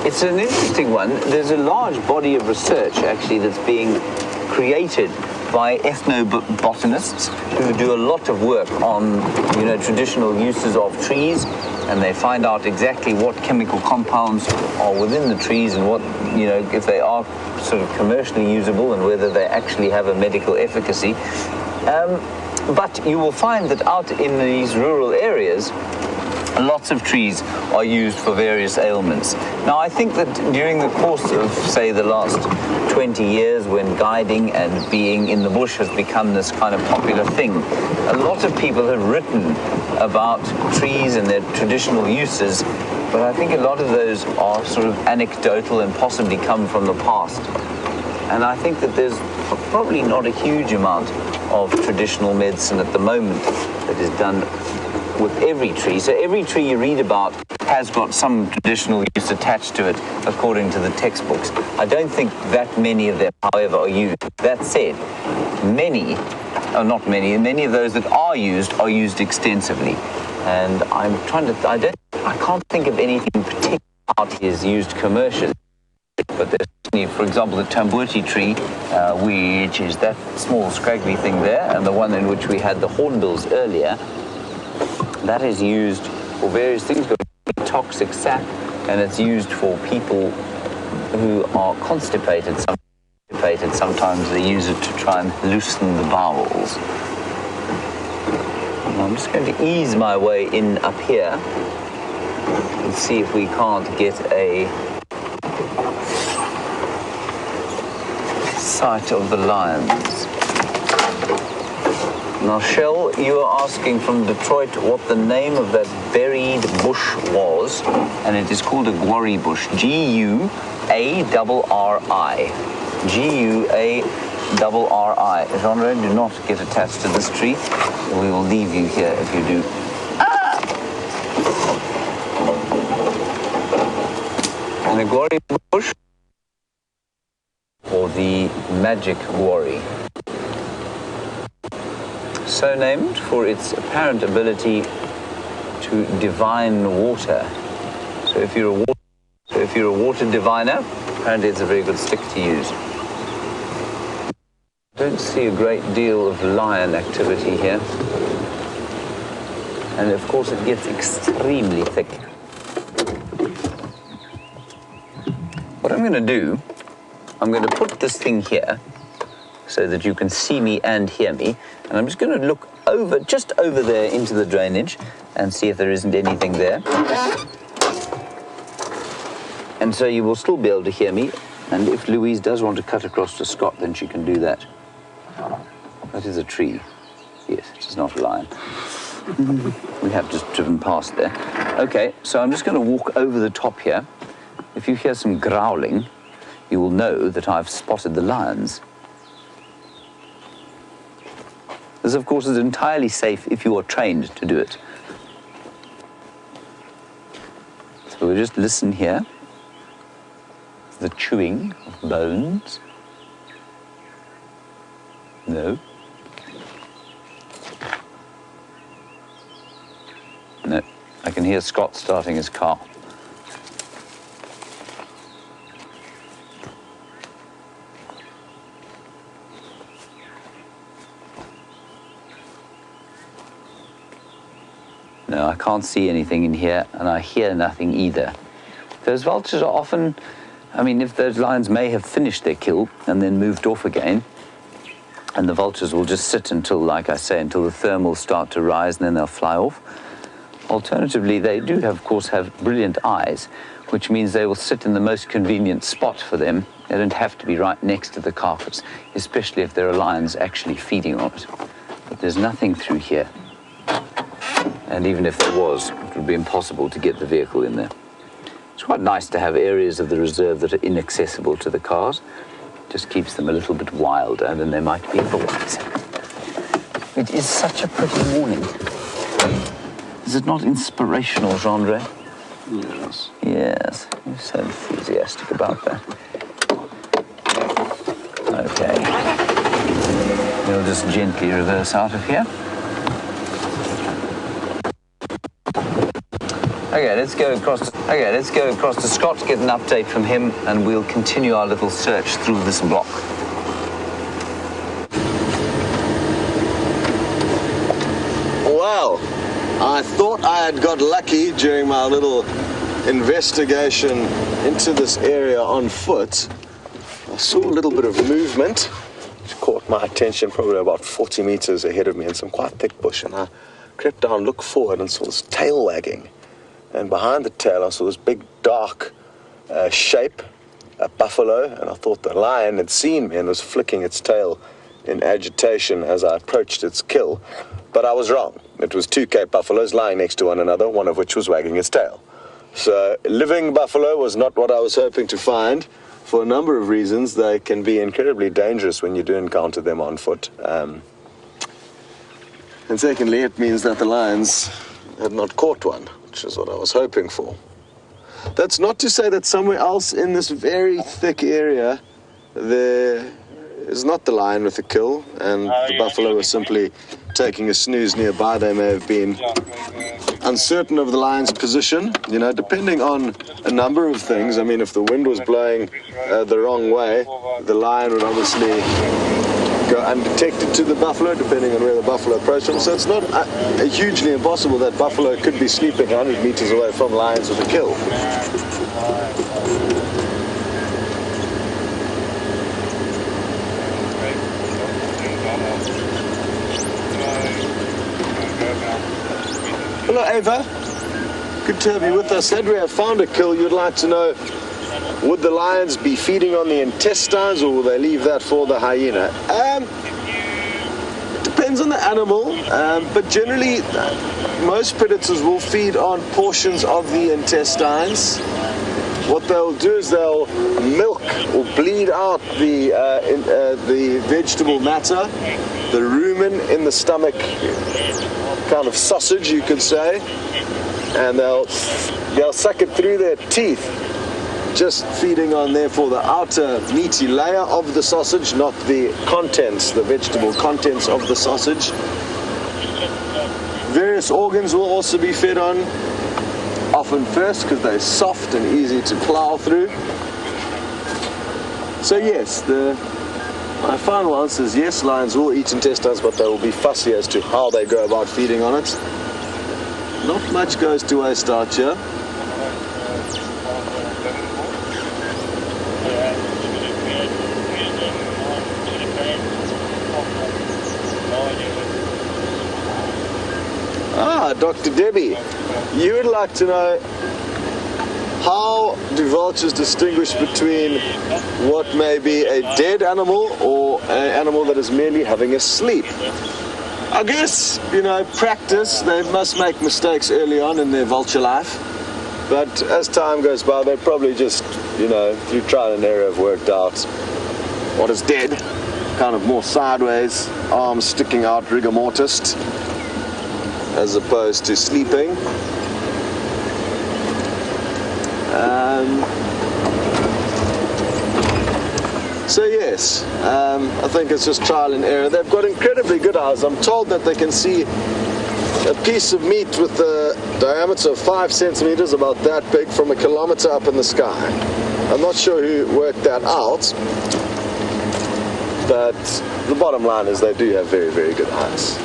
it's an interesting one. There's a large body of research, actually, that's being created by ethnobotanists who do a lot of work on, you know, traditional uses of trees, and they find out exactly what chemical compounds are within the trees and what, you know, if they are sort of commercially usable and whether they actually have a medical efficacy. But you will find that out in these rural areas, lots of trees are used for various ailments. Now, I think that during the course of, say, the last 20 years, when guiding and being in the bush has become this kind of popular thing, a lot of people have written about trees and their traditional uses, but I think a lot of those are sort of anecdotal and possibly come from the past. And I think that there's probably not a huge amount of traditional medicine at the moment that is done with every tree. So every tree you read about has got some traditional use attached to it, according to the textbooks. I don't think that many of them, however, are used. That said, many of those that are used extensively. And I can't think of anything particular that is used commercially. But there's, for example, the tambuti tree, which is that small scraggly thing there, and the one in which we had the hornbills earlier. That is used for various things, got a toxic sap, and it's used for people who are constipated. Sometimes they use it to try and loosen the bowels. And I'm just going to ease my way in up here and see if we can't get a sight of the lions. Now, Shell, you are asking from Detroit what the name of that buried bush was, and it is called a guarri bush. Guarri. Guarri. Genre, do not get attached to this tree. We will leave you here if you do. And the guarri bush, or the magic guarri. So named for its apparent ability to divine water. So if you're a water diviner, apparently it's a very good stick to use. Don't see a great deal of lion activity here. And of course it gets extremely thick. What I'm going to do, I'm going to put this thing here so that you can see me and hear me. And I'm just going to look just over there into the drainage and see if there isn't anything there. And so you will still be able to hear me. And if Louise does want to cut across to Scott, then she can do that. That is a tree. Yes, it is not a lion. We have just driven past there. Okay, so I'm just going to walk over the top here. If you hear some growling, you will know that I've spotted the lions. This, of course, is entirely safe if you are trained to do it. So we'll just listen here. The chewing of bones. No. No. I can hear Scott starting his car. No, I can't see anything in here, and I hear nothing either. Those vultures are often, I mean, if those lions may have finished their kill and then moved off again, and the vultures will just sit until, like I say, until the thermals start to rise, and then they'll fly off. Alternatively, they do, of course, have brilliant eyes, which means they will sit in the most convenient spot for them. They don't have to be right next to the carcass, especially if there are lions actually feeding on it. But there's nothing through here. And even if there was, it would be impossible to get the vehicle in there. It's quite nice to have areas of the reserve that are inaccessible to the cars. Just keeps them a little bit wilder than they might be otherwise. It is such a pretty morning. Is it not inspirational, Genre? Yes. Yes, you're so enthusiastic about that. Okay. We'll just gently reverse out of here. Okay, let's go across to Scott, get an update from him, and we'll continue our little search through this block. I thought I had got lucky during my little investigation into this area on foot. I saw a little bit of movement, which caught my attention probably about 40 meters ahead of me in some quite thick bush, and I crept down, looked forward, and saw this tail wagging. And behind the tail I saw this big dark shape, a buffalo, and I thought the lion had seen me and was flicking its tail in agitation as I approached its kill. But I was wrong. It was two Cape buffaloes lying next to one another, one of which was wagging its tail. So living buffalo was not what I was hoping to find. For a number of reasons, they can be incredibly dangerous when you do encounter them on foot. And secondly, it means that the lions had not caught one, which is what I was hoping for. That's not to say that somewhere else in this very thick area there is not the lion with the kill, and the buffalo was simply taking a snooze nearby. They may have been uncertain of the lion's position, you know, depending on a number of things. I mean, if the wind was blowing the wrong way, the lion would obviously go undetected to the buffalo, depending on where the buffalo approached them. So it's not hugely impossible that buffalo could be sleeping 100 meters away from lions with a kill. Hello, Ava. Good to have you with us. Had we have found a kill, you'd like to know, would the lions be feeding on the intestines, or will they leave that for the hyena? It depends on the animal, but generally most predators will feed on portions of the intestines. What they'll do is they'll milk or bleed out the vegetable matter, the rumen in the stomach, kind of sausage, you could say, and they'll suck it through their teeth, just feeding on, therefore, the outer meaty layer of the sausage, not the contents, the vegetable contents of the sausage. Various organs will also be fed on, often first because they're soft and easy to plow through. So yes, my final answer is yes, lions will eat intestines, but they will be fussy as to how they go about feeding on it. Not much goes to waste out here. Dr. Debbie, you would like to know, how do vultures distinguish between what may be a dead animal or an animal that is merely having a sleep? I guess, you know, practice, they must make mistakes early on in their vulture life, but as time goes by, they probably just, you know, through trial and error have worked out what is dead, kind of more sideways, arms sticking out, rigor mortis, as opposed to sleeping. So yes, I think it's just trial and error. They've got incredibly good eyes. I'm told that they can see a piece of meat with a diameter of 5 centimeters, about that big, from a kilometer up in the sky. I'm not sure who worked that out, but the bottom line is they do have very, very good eyes.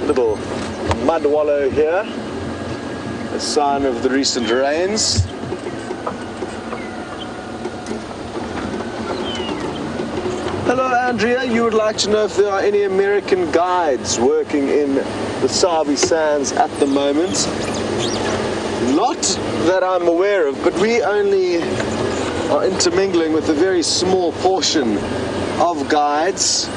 Little mud wallow here, a sign of the recent rains. Hello Andrea, you would like to know if there are any American guides working in the Sabi Sands at the moment. Not that I'm aware of, but we only are intermingling with a very small portion of guides.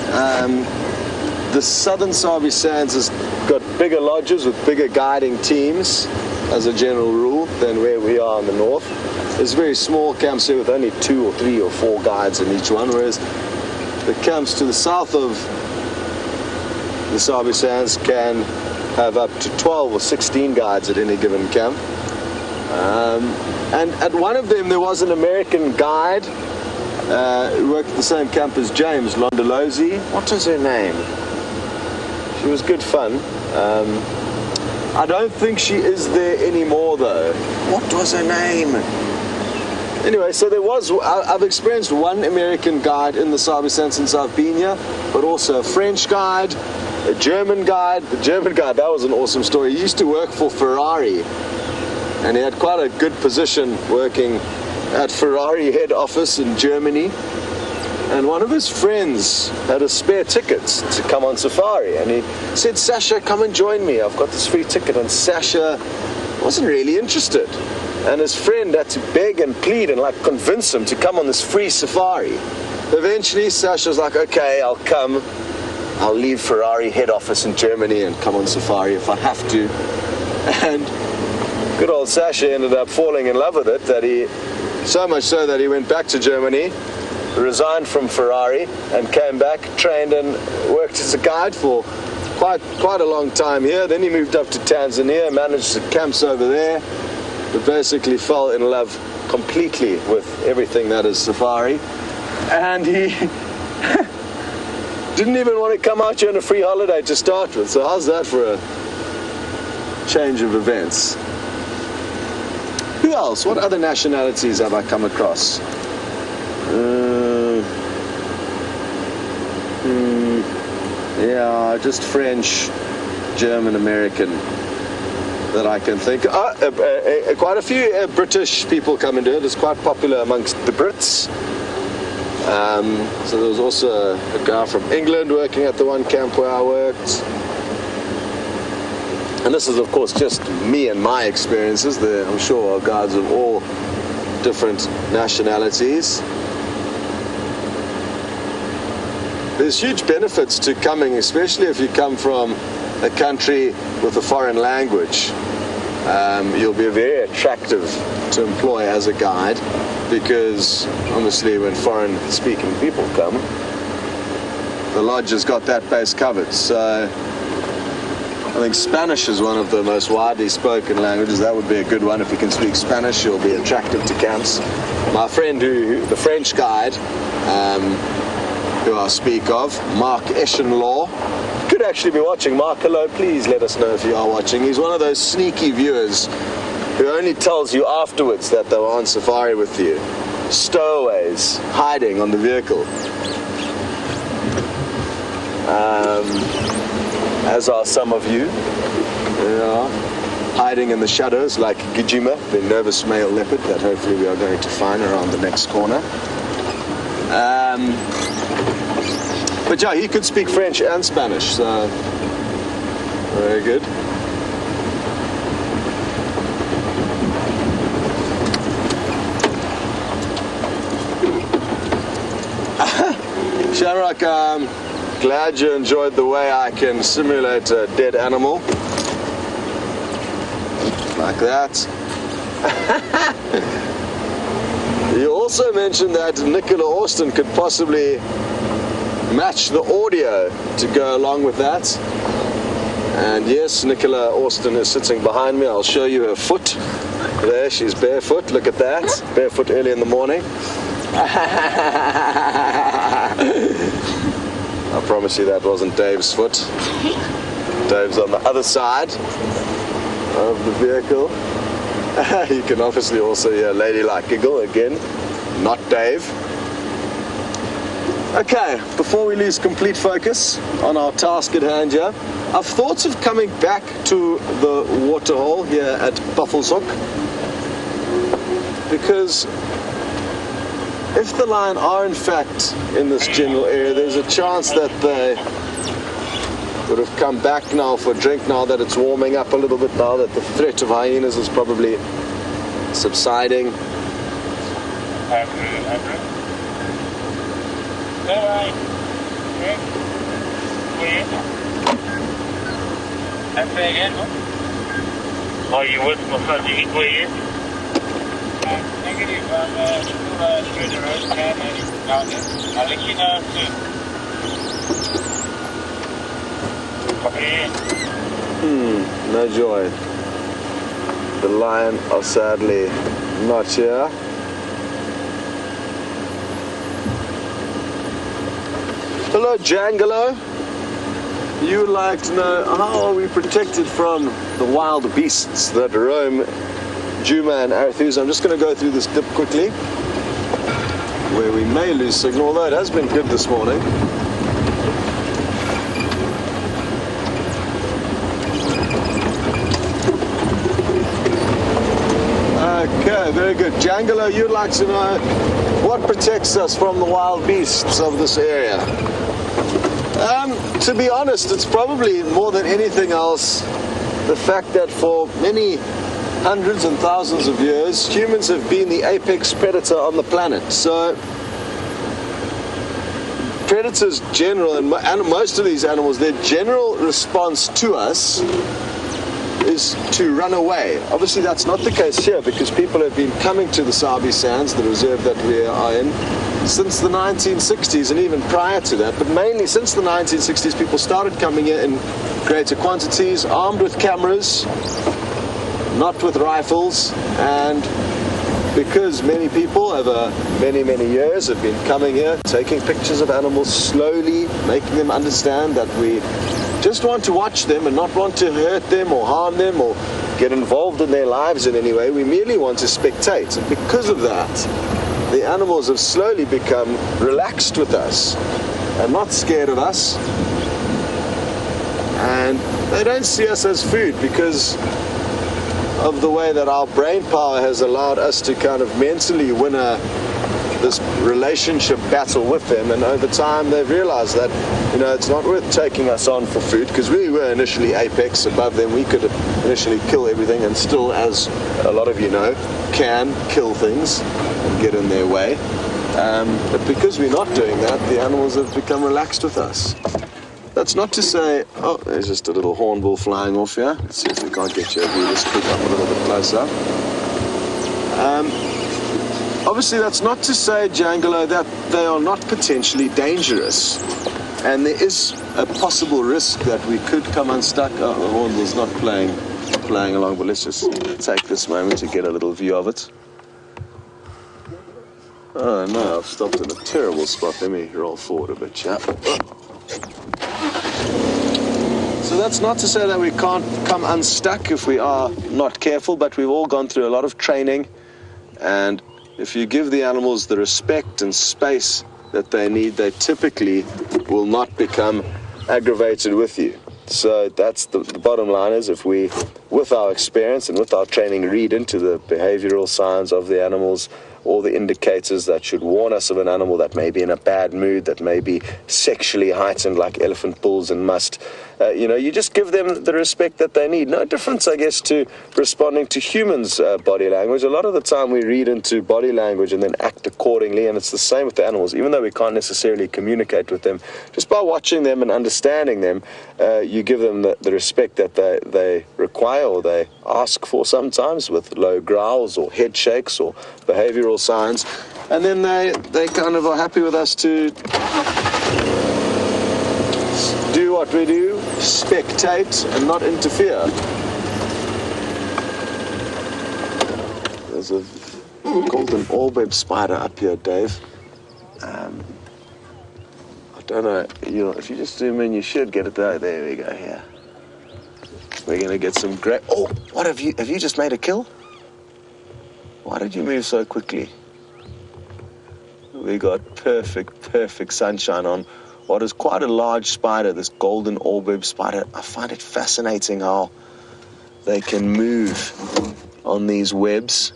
The southern Sabi Sands has got bigger lodges with bigger guiding teams, as a general rule, than where we are in the north. There's very small camps here with only 2 or 3 or 4 guides in each one, whereas the camps to the south of the Sabi Sands can have up to 12 or 16 guides at any given camp. And at one of them there was an American guide who worked at the same camp as James, Londolozi. What was her name? She was good fun. I don't think she is there anymore though. What was her name? Anyway, so there was, I've experienced one American guide in the Sabi Sands since I've been here, but also a French guide, a German guide. The German guy, that was an awesome story. He used to work for Ferrari, and he had quite a good position working at Ferrari head office in Germany. And one of his friends had a spare ticket to come on safari, and he said, Sasha, come and join me, I've got this free ticket. And Sasha wasn't really interested, and his friend had to beg and plead and like convince him to come on this free safari. Eventually Sasha was like, okay, I'll come. I'll leave Ferrari head office in Germany and come on safari if I have to. And good old Sasha ended up falling in love with it, so much so that he went back to Germany, resigned from Ferrari, and came back, trained and worked as a guide for quite a long time here. Then he moved up to Tanzania, managed the camps over there, but basically fell in love completely with everything that is safari. And he didn't even want to come out here on a free holiday to start with. So how's that for a change of events? Who else? What other nationalities have I come across? Yeah, just French, German, American that I can think of. Quite a few British people come into it. It's quite popular amongst the Brits. So there was also a guy from England working at the one camp where I worked. And this is, of course, just me and my experiences. I'm sure are guides of all different nationalities. There's huge benefits to coming, especially if you come from a country with a foreign language. You'll be very attractive to employ as a guide, because obviously when foreign speaking people come, the lodge has got that base covered. So I think Spanish is one of the most widely spoken languages. That would be a good one. If you can speak Spanish, you'll be attractive to camps. My friend, the French guide, who I speak of, Mark Eschenlaw, could actually be watching. Mark, hello, please let us know if you are watching. He's one of those sneaky viewers who only tells you afterwards that they were on safari with you. Stowaways, hiding on the vehicle. As are some of you. Hiding in the shadows like Gijima, the nervous male leopard that hopefully we are going to find around the next corner. But yeah, he could speak French and Spanish, so very good. Shamrock, I'm glad you enjoyed the way I can simulate a dead animal. Like that. You also mentioned that Nicola Austin could possibly match the audio to go along with that. And yes, Nicola Austin is sitting behind me. I'll show you her foot. There, she's barefoot. Look at that. Barefoot early in the morning. I promise you that wasn't Dave's foot. Dave's on the other side of the vehicle. You can obviously also hear a ladylike giggle again. Not Dave. Okay, before we lose complete focus on our task at hand here, I've thought of coming back to the waterhole here at Buffelshoek, because if the lion are in fact in this general area, there's a chance that they would have come back now for a drink, now that it's warming up a little bit, now that the threat of hyenas is probably subsiding. Are you with massaging it? Negative, I'm through the road scan and down there. I'll let you know soon. Okay. No joy. The lion are sadly not here. Hello, Jangalo. You would like to know how are we protected from the wild beasts that roam Djuma and Arathusa. I'm just going to go through this dip quickly, where we may lose signal, although it has been good this morning. Okay, very good. Jangelo, you'd like to know what protects us from the wild beasts of this area? To be honest, it's probably more than anything else the fact that for many hundreds and thousands of years, humans have been the apex predator on the planet. So predators general, and most of these animals, their general response to us is to run away. Obviously that's not the case here because people have been coming to the Sabi Sands, the reserve that we are in, since the 1960s and even prior to that, but mainly since the 1960s people started coming here in greater quantities, armed with cameras, not with rifles, and because many people over many years have been coming here, taking pictures of animals slowly, making them understand that we just want to watch them and not want to hurt them or harm them or get involved in their lives in any way. We merely want to spectate. And because of that, the animals have slowly become relaxed with us and not scared of us. And they don't see us as food because of the way that our brain power has allowed us to kind of mentally win this relationship battle with them, and over time they've realized that, you know, it's not worth taking us on for food because we were initially apex above them. We could initially kill everything and still, as a lot of you know, can kill things and get in their way, but because we're not doing that, the animals have become relaxed with us. That's not to say, oh, there's just a little hornbill flying off here. Let's see if we can't get you a view. Let's click up a little bit closer. Obviously, that's not to say, Jangelo, that they are not potentially dangerous. And there is a possible risk that we could come unstuck. Oh, the hornbill's not playing along, but let's just take this moment to get a little view of it. Oh, no, I've stopped in a terrible spot. Let me roll forward a bit, chap. So that's not to say that we can't come unstuck if we are not careful, but we've all gone through a lot of training, and if you give the animals the respect and space that they need, they typically will not become aggravated with you. So that's the bottom line is, if we, with our experience and with our training, read into the behavioral signs of the animals, all the indicators that should warn us of an animal that may be in a bad mood, that may be sexually heightened like elephant bulls and must, you just give them the respect that they need. No difference, I guess, to responding to humans' body language. A lot of the time we read into body language and then act accordingly, and it's the same with the animals. Even though we can't necessarily communicate with them, just by watching them and understanding them, you give them the respect that they require or they ask for sometimes, with low growls or head shakes or behavioral signs, and then they kind of are happy with us to do what we do, spectate and not interfere. There's a golden orb spider up here, Dave. I don't know, if you just zoom in, you should get it there. There we go, here. We're gonna get some great, oh, what have you just made a kill? Why did you move so quickly? We got perfect sunshine on what is quite a large spider, this golden orb spider. I find it fascinating how they can move on these webs.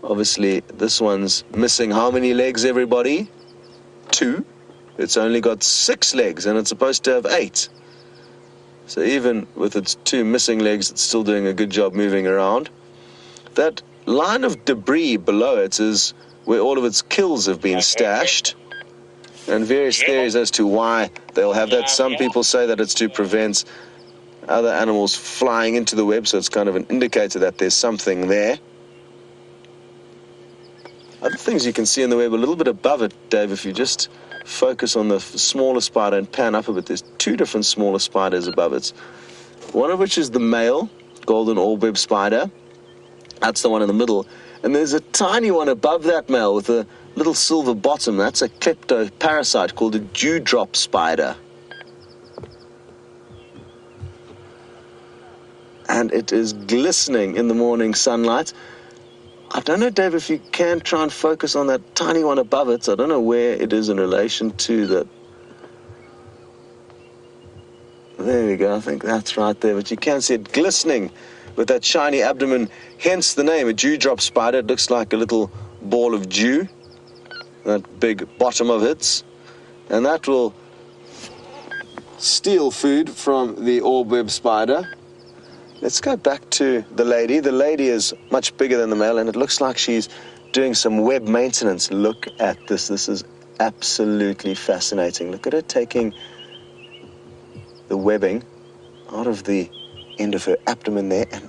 Obviously, this one's missing how many legs, everybody? 2. It's only got 6 legs, and it's supposed to have 8. So even with its 2 missing legs, it's still doing a good job moving around. That line of debris below it is where all of its kills have been stashed, and various theories as to why they'll have that. Some people say that it's to prevent other animals flying into the web, so it's kind of an indicator that there's something there. Other things you can see in the web a little bit above it, Dave, if you just focus on the smaller spider and pan up a bit, there's 2 different smaller spiders above it. One of which is the male golden orb spider. That's the one in the middle. And there's a tiny one above that male with a little silver bottom. That's a kleptoparasite called a dewdrop spider. And it is glistening in the morning sunlight. I don't know, Dave, if you can try and focus on that tiny one above it. So I don't know where it is in relation to that. There we go. I think that's right there. But you can see it glistening with that shiny abdomen, hence the name, a dewdrop spider. It looks like a little ball of dew, that big bottom of its, and that will steal food from the orb-web spider. Let's go back to the lady. The lady is much bigger than the male, and it looks like she's doing some web maintenance. Look at this. This is absolutely fascinating. Look at her taking the webbing out of the end of her abdomen there, and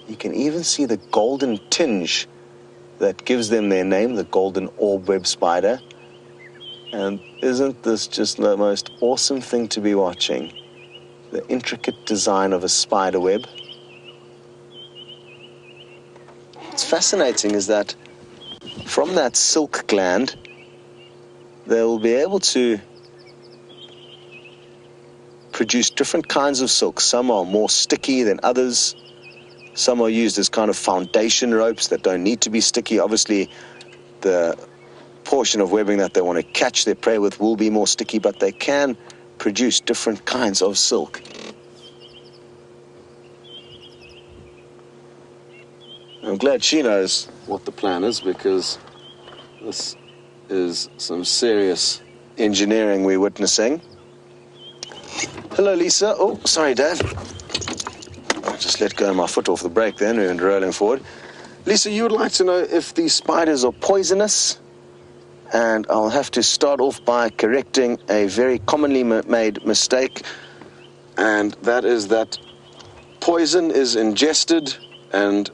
you can even see the golden tinge that gives them their name, the golden orb-web spider. And isn't this just the most awesome thing to be watching? The intricate design of a spider web. What's fascinating is that from that silk gland, they will be able to produce different kinds of silk. Some are more sticky than others. Some are used as kind of foundation ropes that don't need to be sticky. Obviously, the portion of webbing that they want to catch their prey with will be more sticky, but they can produce different kinds of silk. I'm glad she knows what the plan is, because this is some serious engineering we're witnessing. Hello, Lisa. Oh, sorry, Dad. I just let go of my foot off the brake then and rolling forward. Lisa, you would like to know if these spiders are poisonous? And I'll have to start off by correcting a very commonly made mistake, and that is that poison is ingested and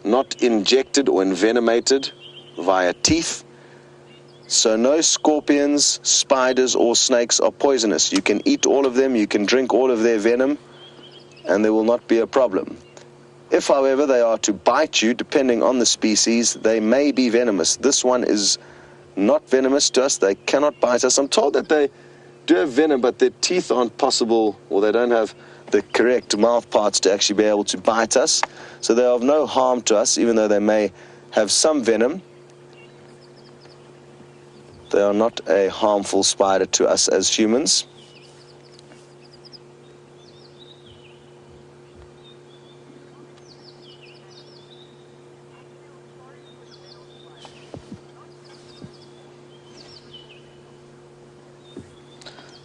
not injected or envenomated via teeth. So no scorpions, spiders, or snakes are poisonous. You can eat all of them, you can drink all of their venom, and there will not be a problem. If, however, they are to bite you, depending on the species, they may be venomous. This one is not venomous to us. They cannot bite us. I'm told that they do have venom, but their teeth aren't possible, or they don't have the correct mouth parts to actually be able to bite us. So they are of no harm to us, even though they may have some venom. They are not a harmful spider to us as humans.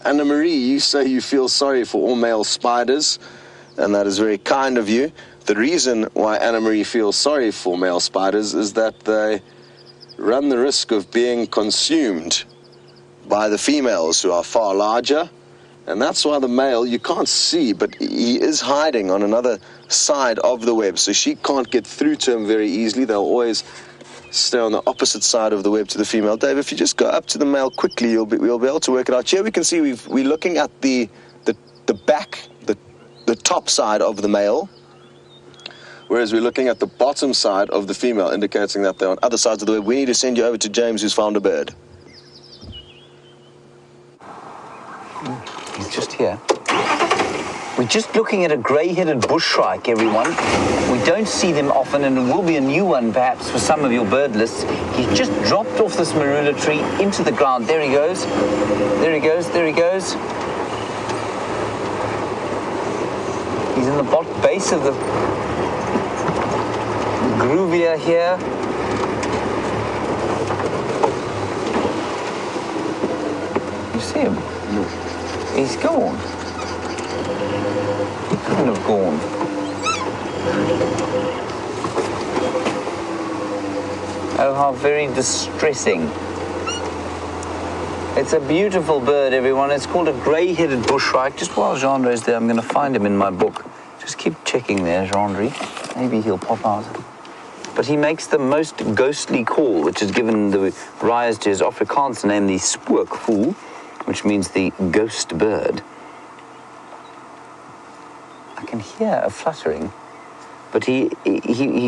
Anna Marie, you say you feel sorry for all male spiders, and that is very kind of you. The reason why Anna Marie feels sorry for male spiders is that they run the risk of being consumed by the females, who are far larger, and that's why the male, you can't see, but he is hiding on another side of the web, so she can't get through to him very easily. They'll always stay on the opposite side of the web to the female. Dave, if you just go up to the male quickly, we'll be able to work it out. Here we can see we're looking at the back, the top side of the male, whereas we're looking at the bottom side of the female, indicating that they're on other sides of the web. We need to send you over to James, who's found a bird. He's just here. We're just looking at a grey-headed bush shrike, everyone. We don't see them often, and it will be a new one, perhaps, for some of your bird lists. He's just dropped off this marula tree into the ground. There he goes. There he goes. There he goes. He's in the base of the groovia here. You see him? No. He's gone. He couldn't have gone. Oh, how very distressing. It's a beautiful bird, everyone. It's called a grey-headed bushshrike. Just while Jean is there, I'm going to find him in my book. Just keep checking there, Jean. Maybe he'll pop out. But he makes the most ghostly call, which has given the rise to his Afrikaans name, the spookvoel, which means the ghost bird. I can hear a fluttering, but he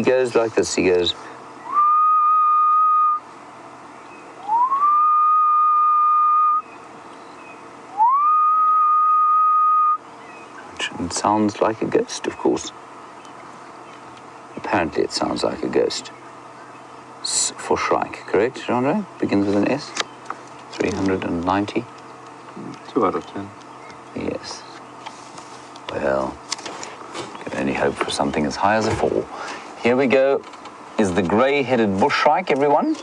goes like this. He goes. It sounds like a ghost, of course. Apparently it sounds like a ghost. S for shrike, correct, Jean? Begins with an S. 390. 2 out of 10. Yes. Well, can only hope for something as high as a 4. Here we go, is the grey-headed bushshrike, everyone.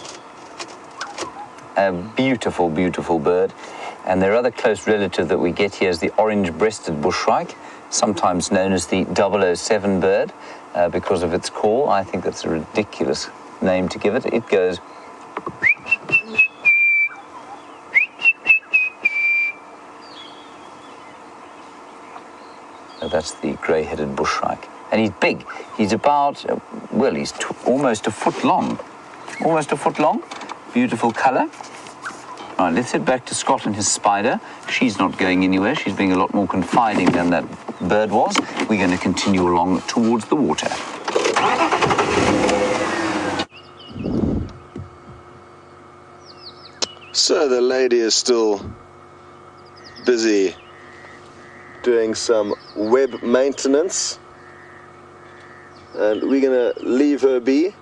A beautiful, beautiful bird. And their other close relative that we get here is the orange-breasted bushshrike, sometimes known as the 007 bird, because of its call. I think that's a ridiculous name to give it. It goes... That's the grey-headed bushshrike. And he's big. He's about, well, he's almost a foot long. Almost a foot long. Beautiful colour. Right, let's head back to Scott and his spider. She's not going anywhere. She's being a lot more confiding than that bird was. We're going to continue along towards the water. So the lady is still busy doing some web maintenance, and we're gonna leave her be.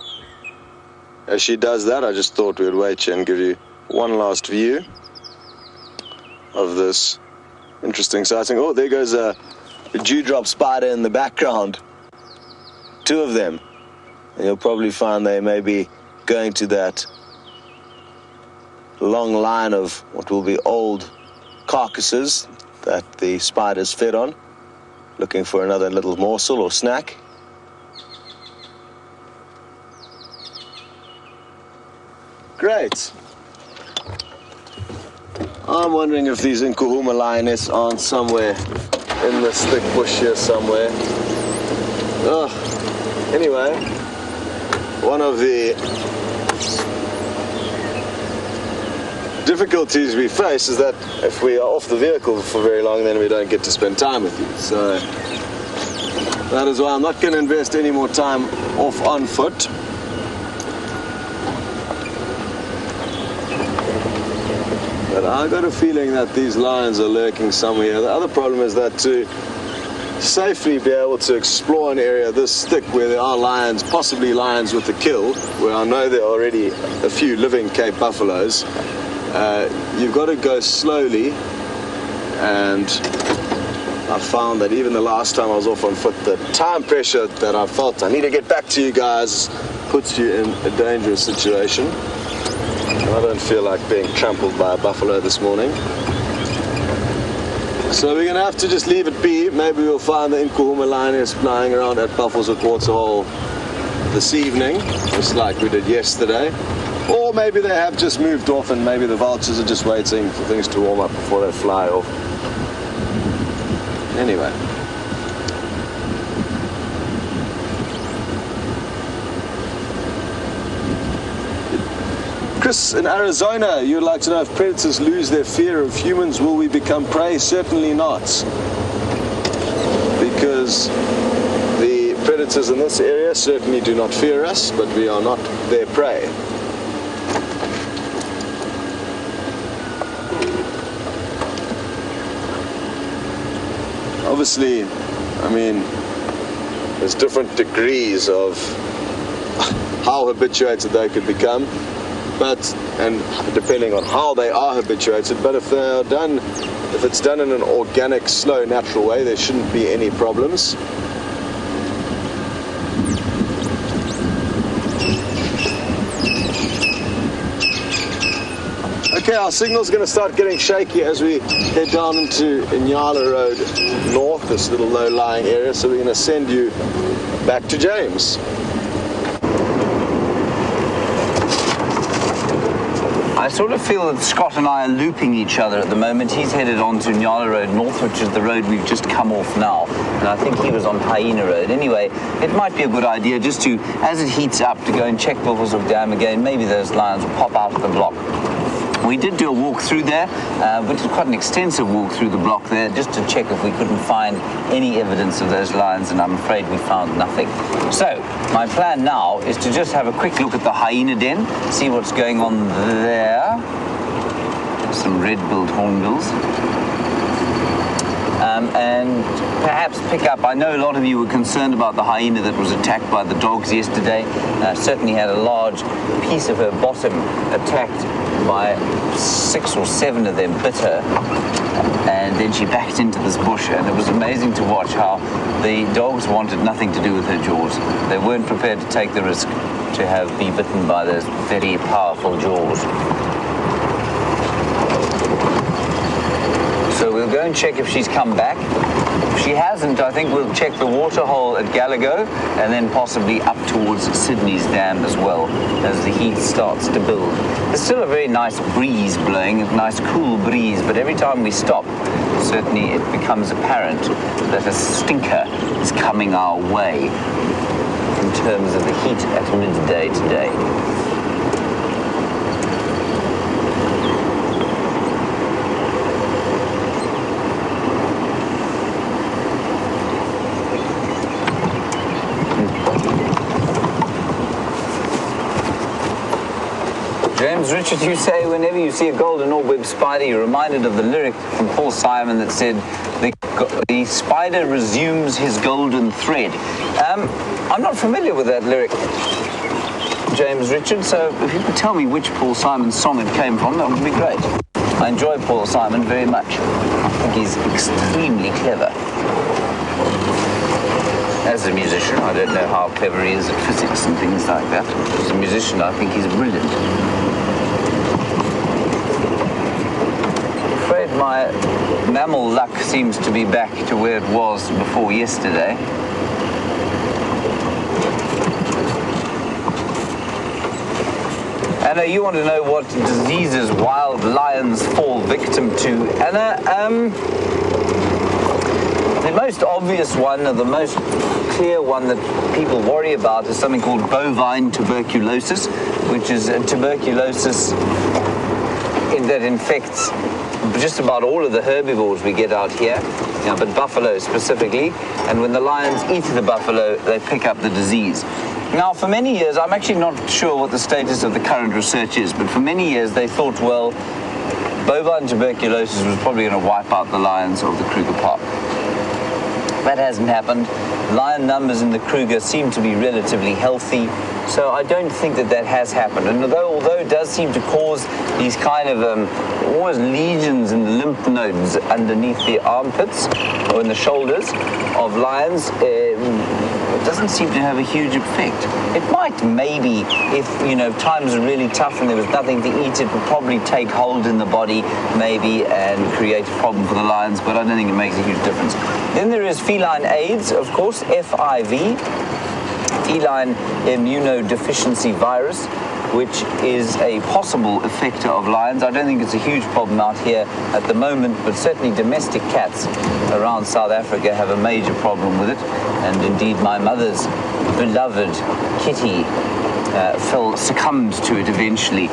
As she does that, I just thought we'd wait here and give you one last view of this interesting sighting. Oh, there goes a dewdrop spider in the background. 2 of them. And you'll probably find they may be going to that long line of what will be old carcasses that the spiders fed on, looking for another little morsel or snack. Great. I'm wondering if these Nkuhuma lionesses aren't somewhere in this thick bush here somewhere. Anyway, one of the difficulties we face is that if we are off the vehicle for very long, then we don't get to spend time with you. So that is why I'm not going to invest any more time off on foot. But I got a feeling that these lions are lurking somewhere. The other problem is that to safely be able to explore an area this thick where there are lions, possibly lions with a kill, where I know there are already a few living Cape buffaloes, you've got to go slowly. And I found that even the last time I was off on foot, the time pressure that I felt I need to get back to you guys puts you in a dangerous situation. I don't feel like being trampled by a buffalo this morning. So we're going to have to just leave it be. Maybe we'll find the Nkuhuma lioness flying around at Buffelshoek Waterhole this evening, just like we did yesterday. Or maybe they have just moved off and maybe the vultures are just waiting for things to warm up before they fly off. Anyway. Chris, in Arizona, you'd like to know if predators lose their fear of humans, will we become prey? Certainly not. Because the predators in this area certainly do not fear us, but we are not their prey. Obviously, I mean, there's different degrees of how habituated they could become. And depending on how they are habituated, but if it's done in an organic, slow, natural way, there shouldn't be any problems. Okay, our signal's going to start getting shaky as we head down into Inyala Road North, this little low-lying area, so we're going to send you back to James. I sort of feel that Scott and I are looping each other at the moment. He's headed on to Inyala Road North, which is the road we've just come off now. And I think he was on Hyena Road. Anyway, it might be a good idea just to, as it heats up, to go and check Buffelshoek Dam again. Maybe those lions will pop out of the block. We did do a walk through there, which is quite an extensive walk through the block there, just to check if we couldn't find any evidence of those lions, and I'm afraid we found nothing. So, my plan now is to just have a quick look at the hyena den, see what's going on there. Some red-billed hornbills. And perhaps pick up, I know a lot of you were concerned about the hyena that was attacked by the dogs yesterday. Certainly had a large piece of her bottom attacked by 6 or 7 of them bit her, and then she backed into this bush, and it was amazing to watch how the dogs wanted nothing to do with her jaws. They weren't prepared to take the risk to be bitten by those very powerful jaws. So we'll go and check if she's come back. If she hasn't, I think we'll check the water hole at Gallagher and then possibly up towards Sydney's dam as well as the heat starts to build. There's still a very nice breeze blowing, a nice cool breeze, but every time we stop, certainly it becomes apparent that a stinker is coming our way in terms of the heat at midday today. James Richard, you say whenever you see a golden orb-web spider, you're reminded of the lyric from Paul Simon that said, the spider resumes his golden thread. I'm not familiar with that lyric, James Richard, so if you could tell me which Paul Simon song it came from, that would be great. I enjoy Paul Simon very much. I think he's extremely clever. As a musician, I don't know how clever he is at physics and things like that. As a musician, I think he's brilliant. I'm afraid my mammal luck seems to be back to where it was before yesterday. Anna, you want to know what diseases wild lions fall victim to. Anna, the most obvious one, or the most clear one that people worry about is something called bovine tuberculosis, which is a tuberculosis that infects just about all of the herbivores we get out here, but buffalo specifically. And when the lions eat the buffalo, they pick up the disease. Now, for many years, I'm actually not sure what the status of the current research is, but for many years they thought, well, bovine tuberculosis was probably going to wipe out the lions of the Kruger Park. That hasn't happened. Lion numbers in the Kruger seem to be relatively healthy, so I don't think that has happened. And although it does seem to cause these kind of almost lesions in the lymph nodes underneath the armpits or in the shoulders of lions, it doesn't seem to have a huge effect. It might maybe, if times are really tough and there was nothing to eat, it would probably take hold in the body maybe and create a problem for the lions, but I don't think it makes a huge difference. Then there is feline AIDS, of course, FIV, feline immunodeficiency virus, which is a possible effector of lions. I don't think it's a huge problem out here at the moment, but certainly domestic cats around South Africa have a major problem with it. And indeed, my mother's beloved kitty succumbed to it eventually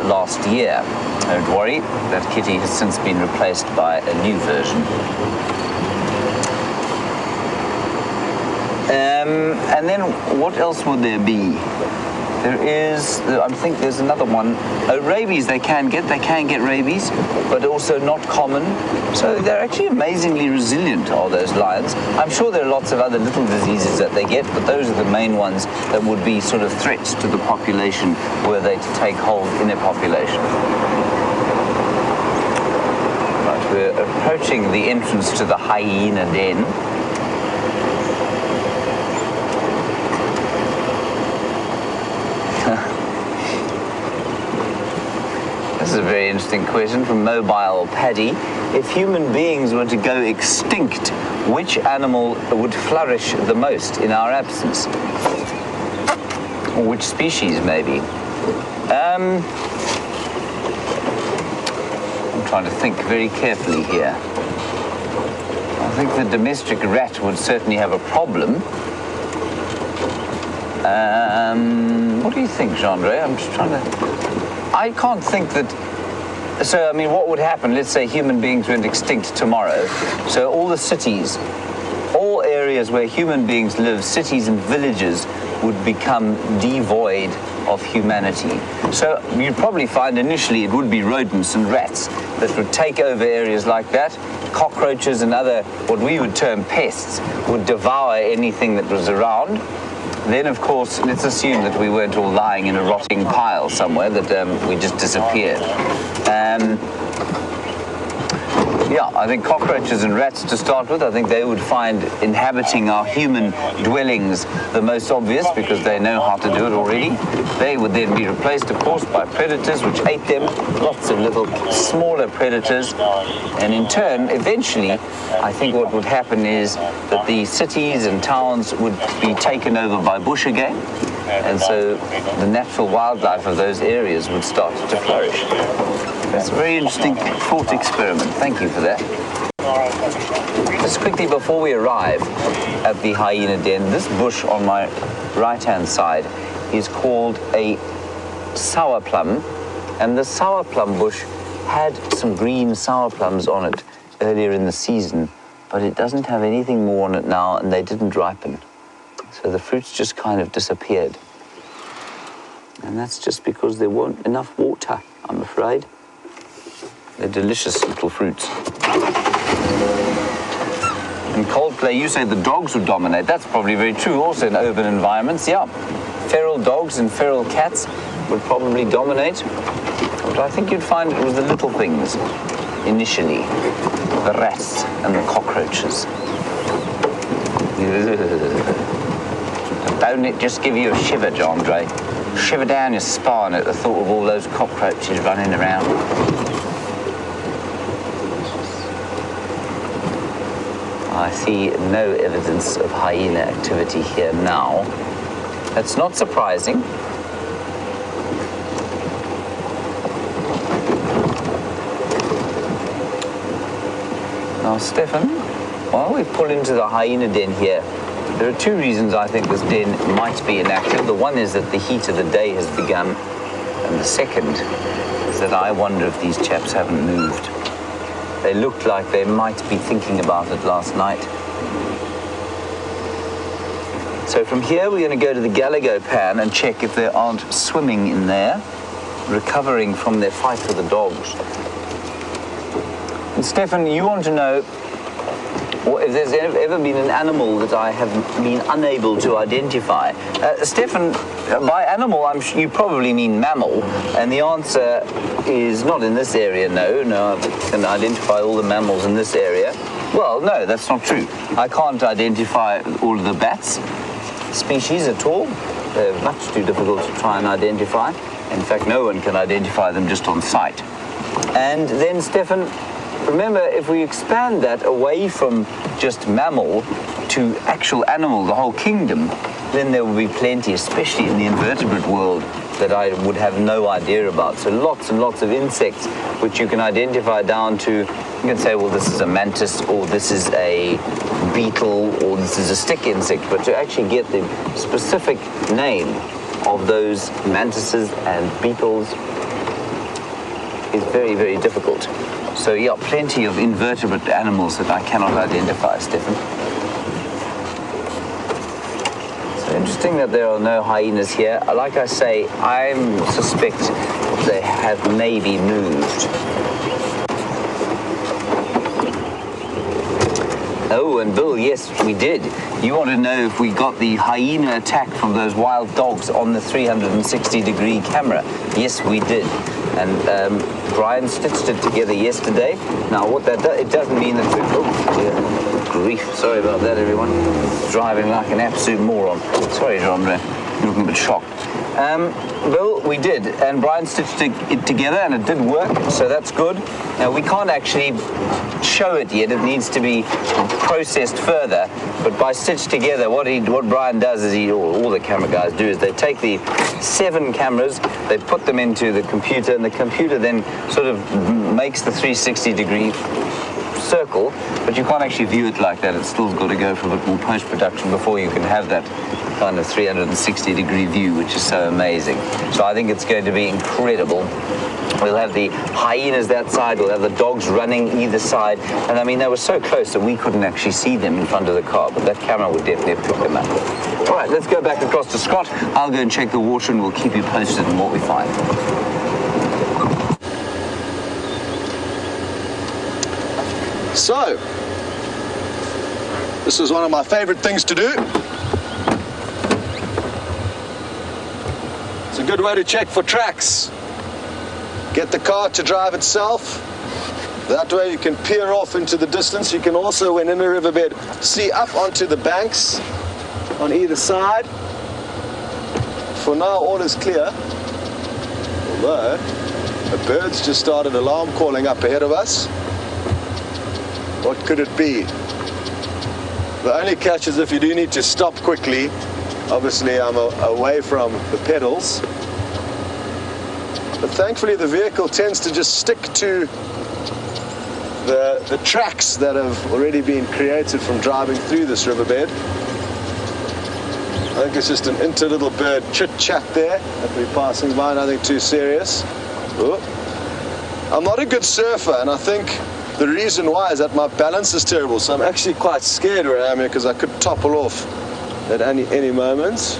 last year. Don't worry, that kitty has since been replaced by a new version. And then what else would there be? There is, I think there's another one. Rabies they can get rabies, but also not common. So they're actually amazingly resilient, are those lions. I'm sure there are lots of other little diseases that they get, but those are the main ones that would be sort of threats to the population were they to take hold in a population. Right, we're approaching the entrance to the hyena den. This is a very interesting question from Mobile Paddy. If human beings were to go extinct, which animal would flourish the most in our absence? Or which species, maybe? I'm trying to think very carefully here. I think the domestic rat would certainly have a problem. What do you think, Jean-Ray? I'm just trying to... I can't think that... So, I mean, what would happen? Let's say human beings went extinct tomorrow. So all the cities, all areas where human beings live, cities and villages, would become devoid of humanity. So you'd probably find initially it would be rodents and rats that would take over areas like that. Cockroaches and other, what we would term pests, would devour anything that was around. then, of course, let's assume that we weren't all lying in a rotting pile somewhere, that we just disappeared. Yeah, I think cockroaches and rats to start with. I think they would find inhabiting our human dwellings the most obvious because they know how to do it already. They would then be replaced, of course, by predators which ate them, lots of little smaller predators. And in turn, eventually, I think what would happen is that the cities and towns would be taken over by bush again. And so the natural wildlife of those areas would start to flourish. That's a very interesting thought experiment. Thank you for that. Just quickly before we arrive at the hyena den, this bush on my right-hand side is called a sour plum. And the sour plum bush had some green sour plums on it earlier in the season, but it doesn't have anything more on it now, and they didn't ripen. So the fruits just kind of disappeared. And that's just because there weren't enough water, I'm afraid. They're delicious little fruits. In Coldplay, you say the dogs would dominate. That's probably very true also in urban environments, yeah. Feral dogs and feral cats would probably dominate. But I think you'd find it was the little things initially. The rats and the cockroaches. Don't it just give you a shiver, John Dre? Shiver down your spine at the thought of all those cockroaches running around. I see no evidence of hyena activity here now. That's not surprising. Now, Stefan, while we pull into the hyena den here, there are two reasons I think this den might be inactive. The one is that the heat of the day has begun, and the second is that I wonder if these chaps haven't moved. They looked like they might be thinking about it last night. So from here, we're going to go to the Galago pan and check if they aren't swimming in there, recovering from their fight with the dogs. And Stefan, you want to know if there's ever been an animal that I have been unable to identify. Stefan, by animal, you probably mean mammal, and the answer is not in this area, no, I can identify all the mammals in this area. Well, no, that's not true. I can't identify all of the bats species at all. They're much too difficult to try and identify. In fact, no one can identify them just on sight. And then, Stefan, remember, if we expand that away from just mammal to actual animal, the whole kingdom, then there will be plenty, especially in the invertebrate world, that I would have no idea about. So lots and lots of insects which you can identify down to, you can say, well, this is a mantis, or this is a beetle, or this is a stick insect, but to actually get the specific name of those mantises and beetles is very, very difficult. So yeah, plenty of invertebrate animals that I cannot identify, Stefan. So interesting that there are no hyenas here. Like I say, I suspect they have maybe moved. Oh, and Bill, yes, we did. You want to know if we got the hyena attack from those wild dogs on the 360-degree camera. Yes, we did. And Brian stitched it together yesterday. Now, what that does, it doesn't mean that oh, dear grief. Sorry about that, everyone. Driving like an absolute moron. Sorry, John, you're looking a bit shocked. Bill, we did, and Brian stitched it together, and it did work, so that's good. Now, we can't actually show it yet. It needs to be processed further, but by stitched together, what Brian does is all the camera guys do is they take the 7 cameras, they put them into the computer, and the computer then sort of makes the 360-degree circle, but you can't actually view it like that. It's still got to go for a bit more post-production before you can have that kind of 360-degree view, which is so amazing. So I think it's going to be incredible. We'll have the hyenas that side, we'll have the dogs running either side, and I mean, they were so close that we couldn't actually see them in front of the car, but that camera would definitely have picked them up. All right, let's go back across to Scott. I'll go and check the water, and we'll keep you posted on what we find. So, this is one of my favorite things to do. It's a good way to check for tracks. Get the car to drive itself. That way you can peer off into the distance. You can also, when in a riverbed, see up onto the banks on either side. For now, all is clear. Although, a bird's just started alarm calling up ahead of us. What could it be? The only catch is if you do need to stop quickly. Obviously, I'm away from the pedals. But thankfully, the vehicle tends to just stick to the tracks that have already been created from driving through this riverbed. I think it's just an little bird chit-chat there that we're passing by, nothing too serious. Oh. I'm not a good surfer, and I think the reason why is that my balance is terrible, so I'm actually quite scared where I am here because I could topple off at any moment.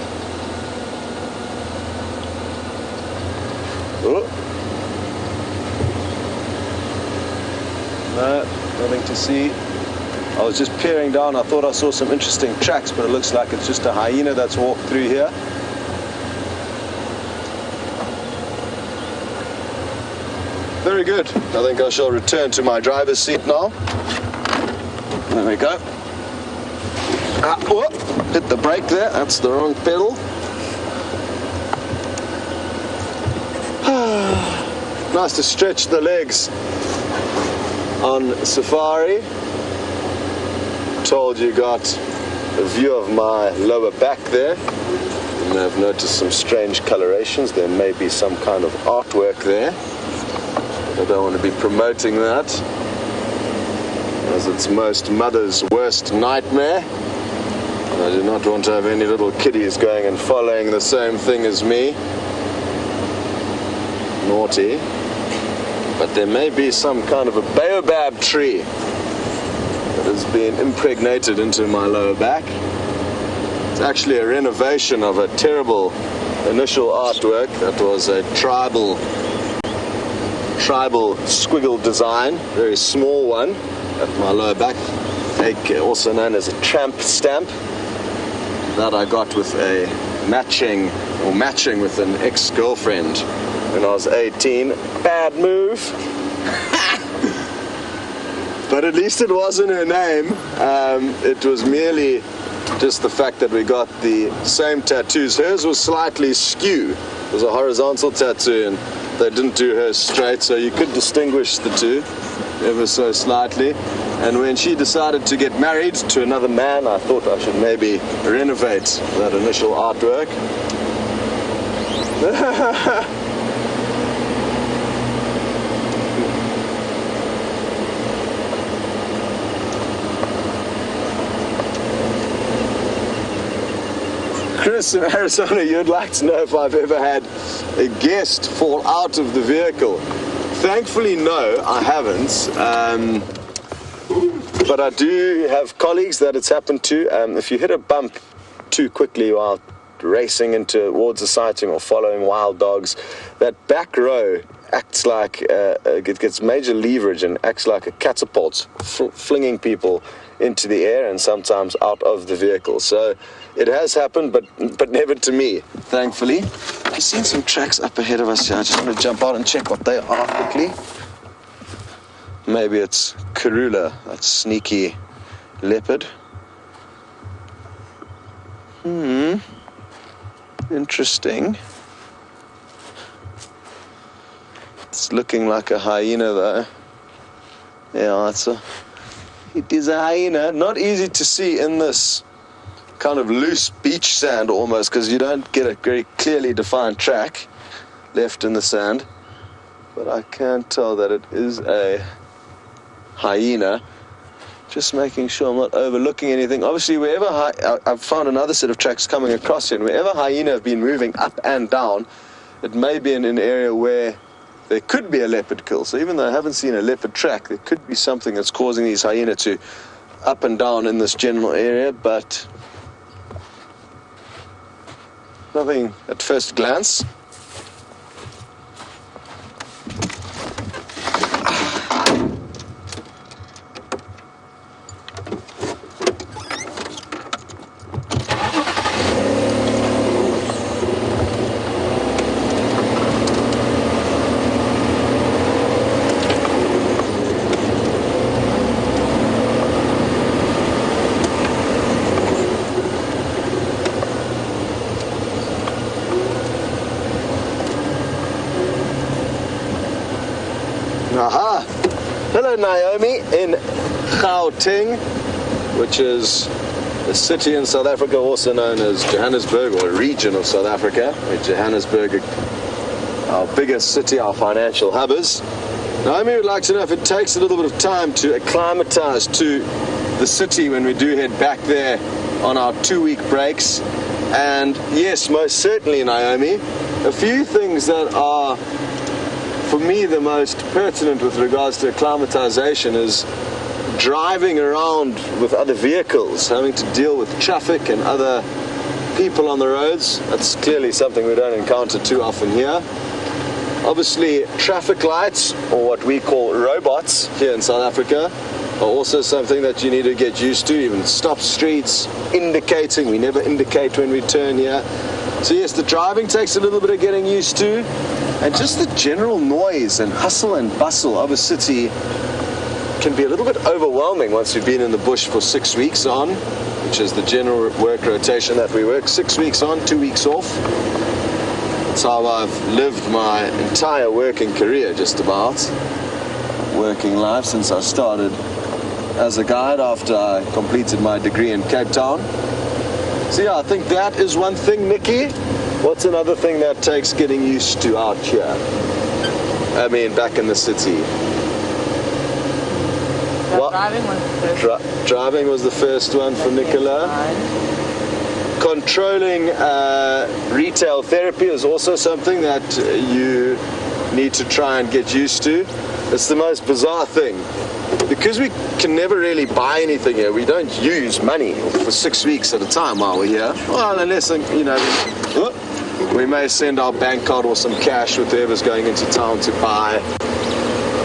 Oh. No, nothing to see. I was just peering down. I thought I saw some interesting tracks, but it looks like it's just a hyena that's walked through here. Very good. I think I shall return to my driver's seat now. There we go. Whoop, hit the brake there. That's the wrong pedal. Nice to stretch the legs on safari. Told you got a view of my lower back there. You may have noticed some strange colorations. There may be some kind of artwork there. I don't want to be promoting that, as it's most mother's worst nightmare. I do not want to have any little kiddies going and following the same thing as me. Naughty. But there may be some kind of a baobab tree that has been impregnated into my lower back. It's actually a renovation of a terrible initial artwork that was a tribal squiggle design, very small one at my lower back, also known as a tramp stamp, that I got with a matching with an ex-girlfriend when I was 18. Bad move. But at least it wasn't her name. It was merely just the fact that we got the same tattoos. Hers was slightly skew. It was a horizontal tattoo, and they didn't do hers straight, so you could distinguish the two ever so slightly. And when she decided to get married to another man, I thought I should maybe renovate that initial artwork. Chris in Arizona, you'd like to know if I've ever had a guest fall out of the vehicle. Thankfully, no, I haven't. But I do have colleagues that it's happened to. If you hit a bump too quickly while racing towards a sighting or following wild dogs, that back row acts like, it gets major leverage and acts like a catapult, flinging people into the air and sometimes out of the vehicle. So it has happened, but never to me, thankfully. I've seen some tracks up ahead of us here. I just want to jump out and check what they are quickly. Maybe it's Karula, that sneaky leopard. Interesting. It's looking like a hyena though. Yeah, it is a hyena. Not easy to see in this kind of loose beach sand almost, because you don't get a very clearly defined track left in the sand. But I can tell that it is a hyena. Just making sure I'm not overlooking anything. Obviously, wherever I've found another set of tracks coming across here, and wherever hyena have been moving up and down, it may be in an area where there could be a leopard kill. So even though I haven't seen a leopard track, there could be something that's causing these hyena to up and down in this general area, but nothing at first glance. Naomi, in Gauteng, which is a city in South Africa also known as Johannesburg, or a region of South Africa, where Johannesburg, our biggest city, our financial hub is. Naomi would like to know if it takes a little bit of time to acclimatize to the city when we do head back there on our 2-week breaks. And yes, most certainly, Naomi. A few things that are, for me, the most pertinent with regards to acclimatization is driving around with other vehicles, having to deal with traffic and other people on the roads. That's clearly something we don't encounter too often here. Obviously, traffic lights, or what we call robots here in South Africa, are also something that you need to get used to. Even stop streets, indicating. We never indicate when we turn here. So yes, the driving takes a little bit of getting used to, and just the general noise and hustle and bustle of a city can be a little bit overwhelming once you've been in the bush for 6 weeks on, which is the general work rotation that we work. 6 weeks on, 2 weeks off. That's how I've lived my entire working career, just about. Working life since I started as a guide after I completed my degree in Cape Town. So yeah, I think that is one thing. Nikki, what's another thing that takes getting used to out here? I mean, back in the city. Well, driving was the first. Driving was the first one for Nicola. Controlling retail therapy is also something that you need to try and get used to. It's the most bizarre thing. Because we can never really buy anything here, we don't use money for 6 weeks at a time while we're here. Well, unless, you know, we may send our bank card or some cash with whoever's going into town to buy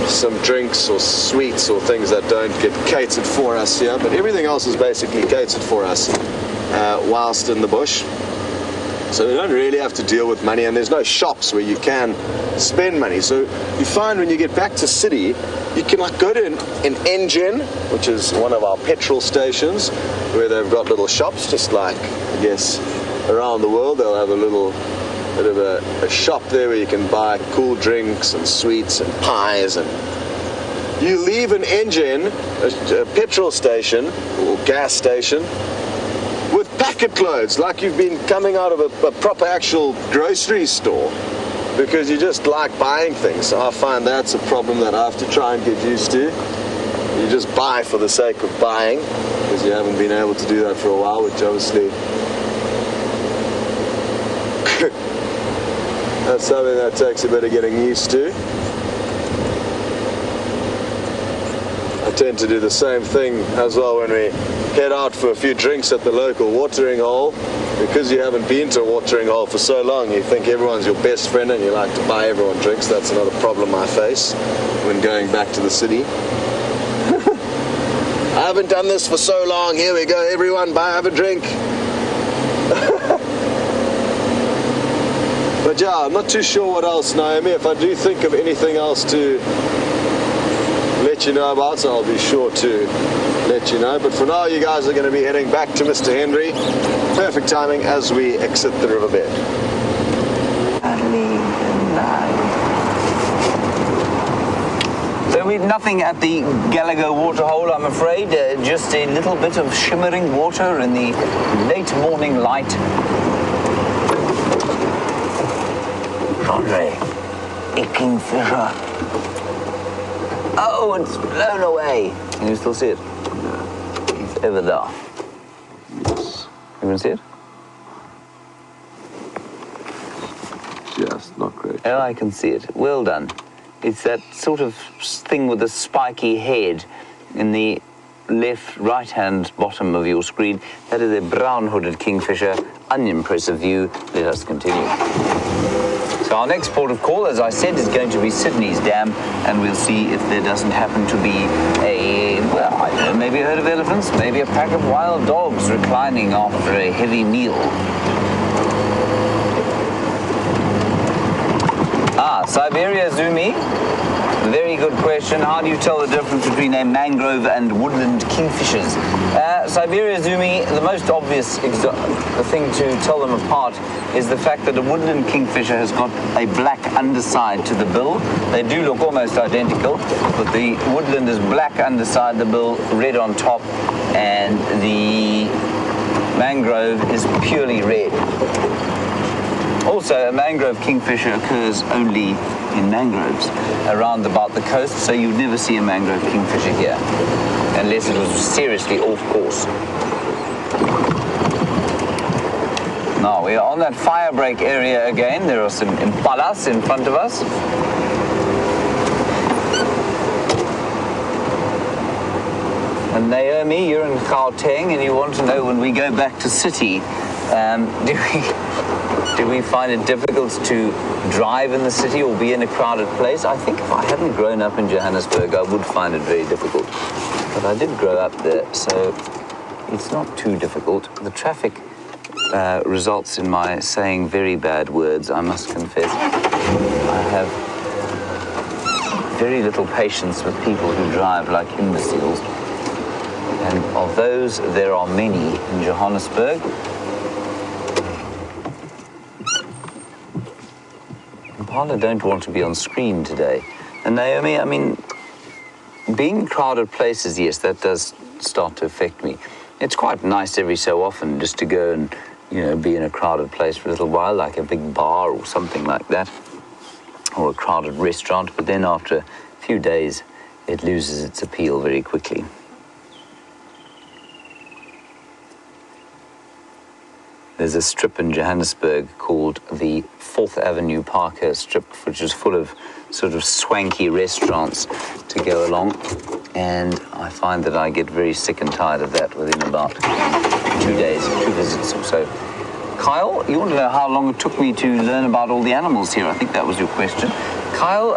some drinks or sweets or things that don't get catered for us here, but everything else is basically catered for us whilst in the bush. So we don't really have to deal with money, and there's no shops where you can spend money. So you find when you get back to city, you can like go to an engine, which is one of our petrol stations, where they've got little shops, just like, I guess, around the world. They'll have a little bit of a shop there where you can buy cool drinks and sweets and pies. And you leave an engine, a petrol station or gas station, with packet loads, like you've been coming out of a proper actual grocery store, because you just like buying things. So I find that's a problem that I have to try and get used to. You just buy for the sake of buying, because you haven't been able to do that for a while, which obviously that's something that takes a bit of getting used to. I tend to do the same thing as well when we head out for a few drinks at the local watering hole. Because you haven't been to a watering hole for so long, you think everyone's your best friend and you like to buy everyone drinks. That's another problem I face when going back to the city. I haven't done this for so long. Here we go, everyone, have a drink. But yeah, I'm not too sure what else, Naomi. If I do think of anything else to let you know about, so I'll be sure to let you know. But for now, you guys are going to be heading back to Mr. Henry. Perfect timing as we exit the riverbed. So we've nothing at the Gallagher waterhole, I'm afraid. Just a little bit of shimmering water in the late morning light. Andre, a kingfisher. Oh, it's blown away. Can you still see it? Yeah. It's over there. Yes. You can see it? Yes, not great. Oh, I can see it. Well done. It's that sort of thing with the spiky head in the right-hand bottom of your screen. That is a brown-hooded kingfisher. Unimpressive view. Let us continue. So our next port of call, as I said, is going to be Sydney's Dam, and we'll see if there doesn't happen to be well, I don't know, maybe a herd of elephants, maybe a pack of wild dogs reclining after a heavy meal. Ah, Siberia Zumi. Very good question. How do you tell the difference between a mangrove and woodland kingfishers? Siberia zumi, the most obvious thing to tell them apart is the fact that a woodland kingfisher has got a black underside to the bill. They do look almost identical, but the woodland is black underside the bill, red on top, and the mangrove is purely red. Also, a mangrove kingfisher occurs only in mangroves around about the coast, so you'd never see a mangrove kingfisher here, unless it was seriously off course. Now, we are on that fire break area again. There are some impalas in front of us. And Naomi, you're in Gauteng, and you want to know when we go back to city, do we find it difficult to drive in the city or be in a crowded place? I think if I hadn't grown up in Johannesburg, I would find it very difficult. But I did grow up there, so it's not too difficult. The traffic results in my saying very bad words, I must confess. I have very little patience with people who drive like imbeciles. And of those, there are many in Johannesburg. Impala don't want to be on screen today. And Naomi, I mean, being in crowded places, yes, that does start to affect me. It's quite nice every so often just to go and, be in a crowded place for a little while, like a big bar or something like that, or a crowded restaurant, but then after a few days, it loses its appeal very quickly. There's a strip in Johannesburg called the 4th Avenue Parker strip, which is full of sort of swanky restaurants to go along. And I find that I get very sick and tired of that within about 2 days, 2 visits or so. Kyle, you want to know how long it took me to learn about all the animals here? I think that was your question. Kyle,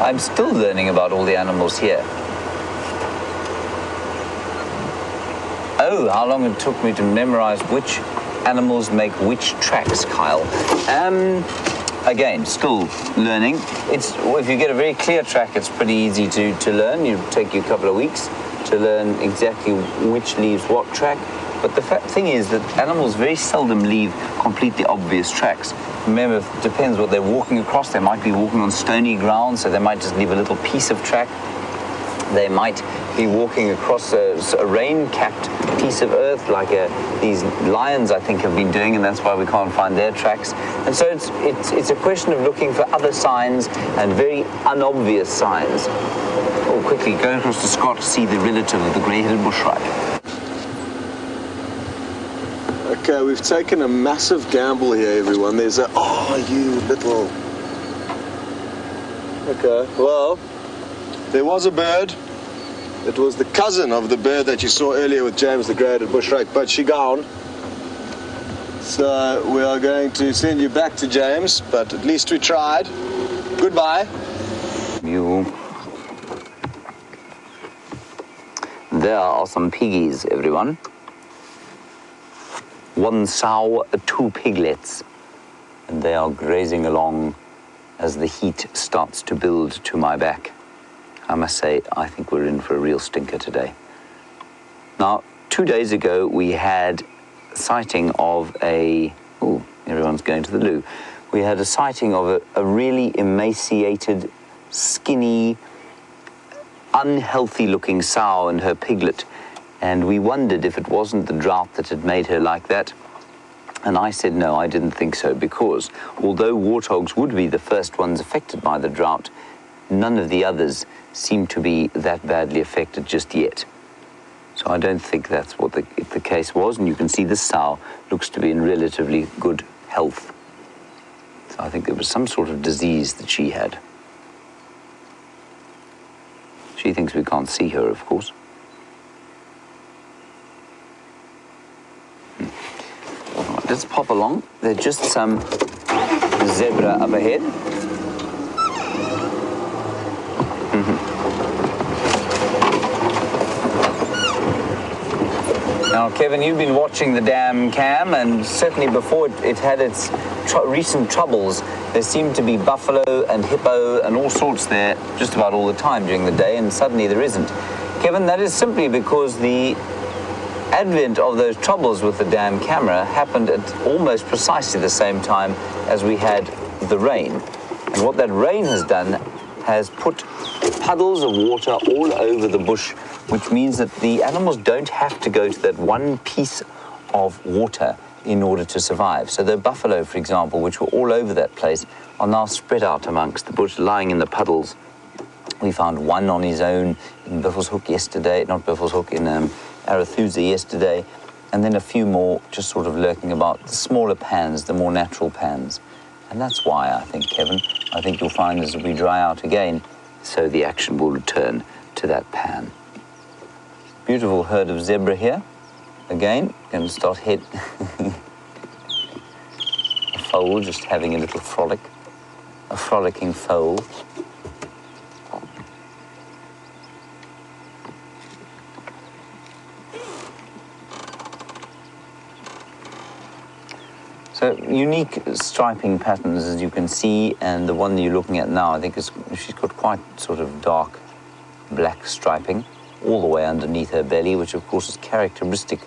I'm still learning about all the animals here. Oh, how long it took me to memorize which animals make which tracks, Kyle. Again, still learning. If you get a very clear track, it's pretty easy to learn. It'll take you a couple of weeks to learn exactly which leaves what track. But the thing is that animals very seldom leave completely obvious tracks. Remember, it depends what they're walking across. They might be walking on stony ground, so they might just leave a little piece of track. They might be walking across a rain-capped piece of earth like these lions, I think, have been doing, and that's why we can't find their tracks. And so it's a question of looking for other signs and very unobvious signs. Oh, quickly, go across to Scott to see the relative of the grey-headed bushrat. Okay, we've taken a massive gamble here, everyone. There's you little... Okay, well, there was a bird. It was the cousin of the bird that you saw earlier with James the grey-headed bushrat, but she gone. So we are going to send you back to James, but at least we tried. Goodbye. There are some piggies, everyone. 1 sow, 2 piglets. And they are grazing along as the heat starts to build to my back. I must say, I think we're in for a real stinker today. Now, 2 days ago, we had a sighting of everyone's going to the loo. We had a sighting of a really emaciated, skinny, unhealthy-looking sow and her piglet. And we wondered if it wasn't the drought that had made her like that. And I said, no, I didn't think so, because although warthogs would be the first ones affected by the drought, none of the others seem to be that badly affected just yet. So I don't think that's what the case was, and you can see this sow looks to be in relatively good health. So I think there was some sort of disease that she had. She thinks we can't see her, of course. All right, let's pop along. There's just some zebra up ahead. Now, Kevin, you've been watching the dam cam, and certainly before it had its recent troubles, there seemed to be buffalo and hippo and all sorts there just about all the time during the day, and suddenly there isn't. Kevin, that is simply because the advent of those troubles with the damn camera happened at almost precisely the same time as we had the rain. And what that rain has done has put puddles of water all over the bush, which means that the animals don't have to go to that one piece of water in order to survive. So the buffalo, for example, which were all over that place, are now spread out amongst the bush, lying in the puddles. We found one on his own in Buffelshoek yesterday, not Buffelshoek, in Arethusa yesterday, and then a few more just sort of lurking about, the smaller pans, the more natural pans. And that's why, I think, Kevin, I think you'll find as we dry out again, so the action will return to that pan. Beautiful herd of zebra here. Again, going to start a foal, just having a little frolic, a frolicking foal. So unique striping patterns, as you can see, and the one that you're looking at now, I think she's got quite sort of dark black striping all the way underneath her belly, which of course is characteristic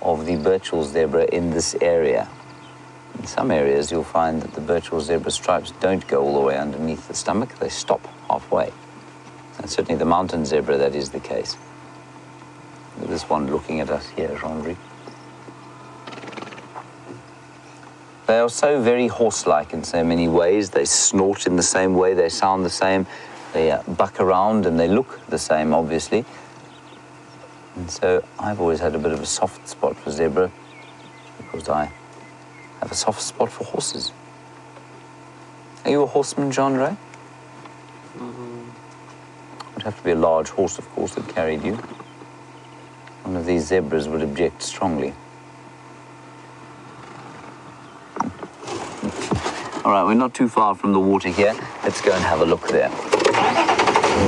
of the Birchall zebra in this area. In some areas you'll find that the Birchall zebra stripes don't go all the way underneath the stomach, they stop halfway. And certainly the mountain zebra, that is the case. Look at this one looking at us here, Jean-Marie. They are so very horse-like in so many ways. They snort in the same way, they sound the same, they buck around and they look the same, obviously. And so I've always had a bit of a soft spot for zebra because I have a soft spot for horses. Are you a horseman, John Ray? It would have to be a large horse, of course, that carried you. One of these zebras would object strongly. All right, we're not too far from the water here. Let's go and have a look there.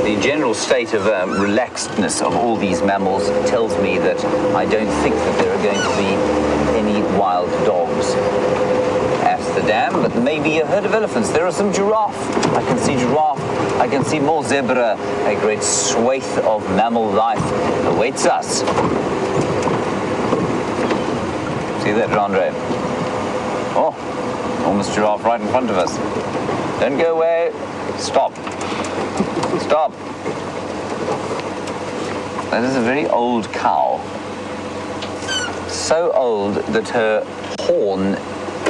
The general state of relaxedness of all these mammals tells me that I don't think that there are going to be any wild dogs at the dam, but maybe a herd of elephants. There are some giraffe. I can see giraffe. I can see more zebra. A great swathe of mammal life awaits us. See that, Andre? Oh. Almost giraffe right in front of us. Don't go away. Stop. Stop. That is a very old cow. So old that her horn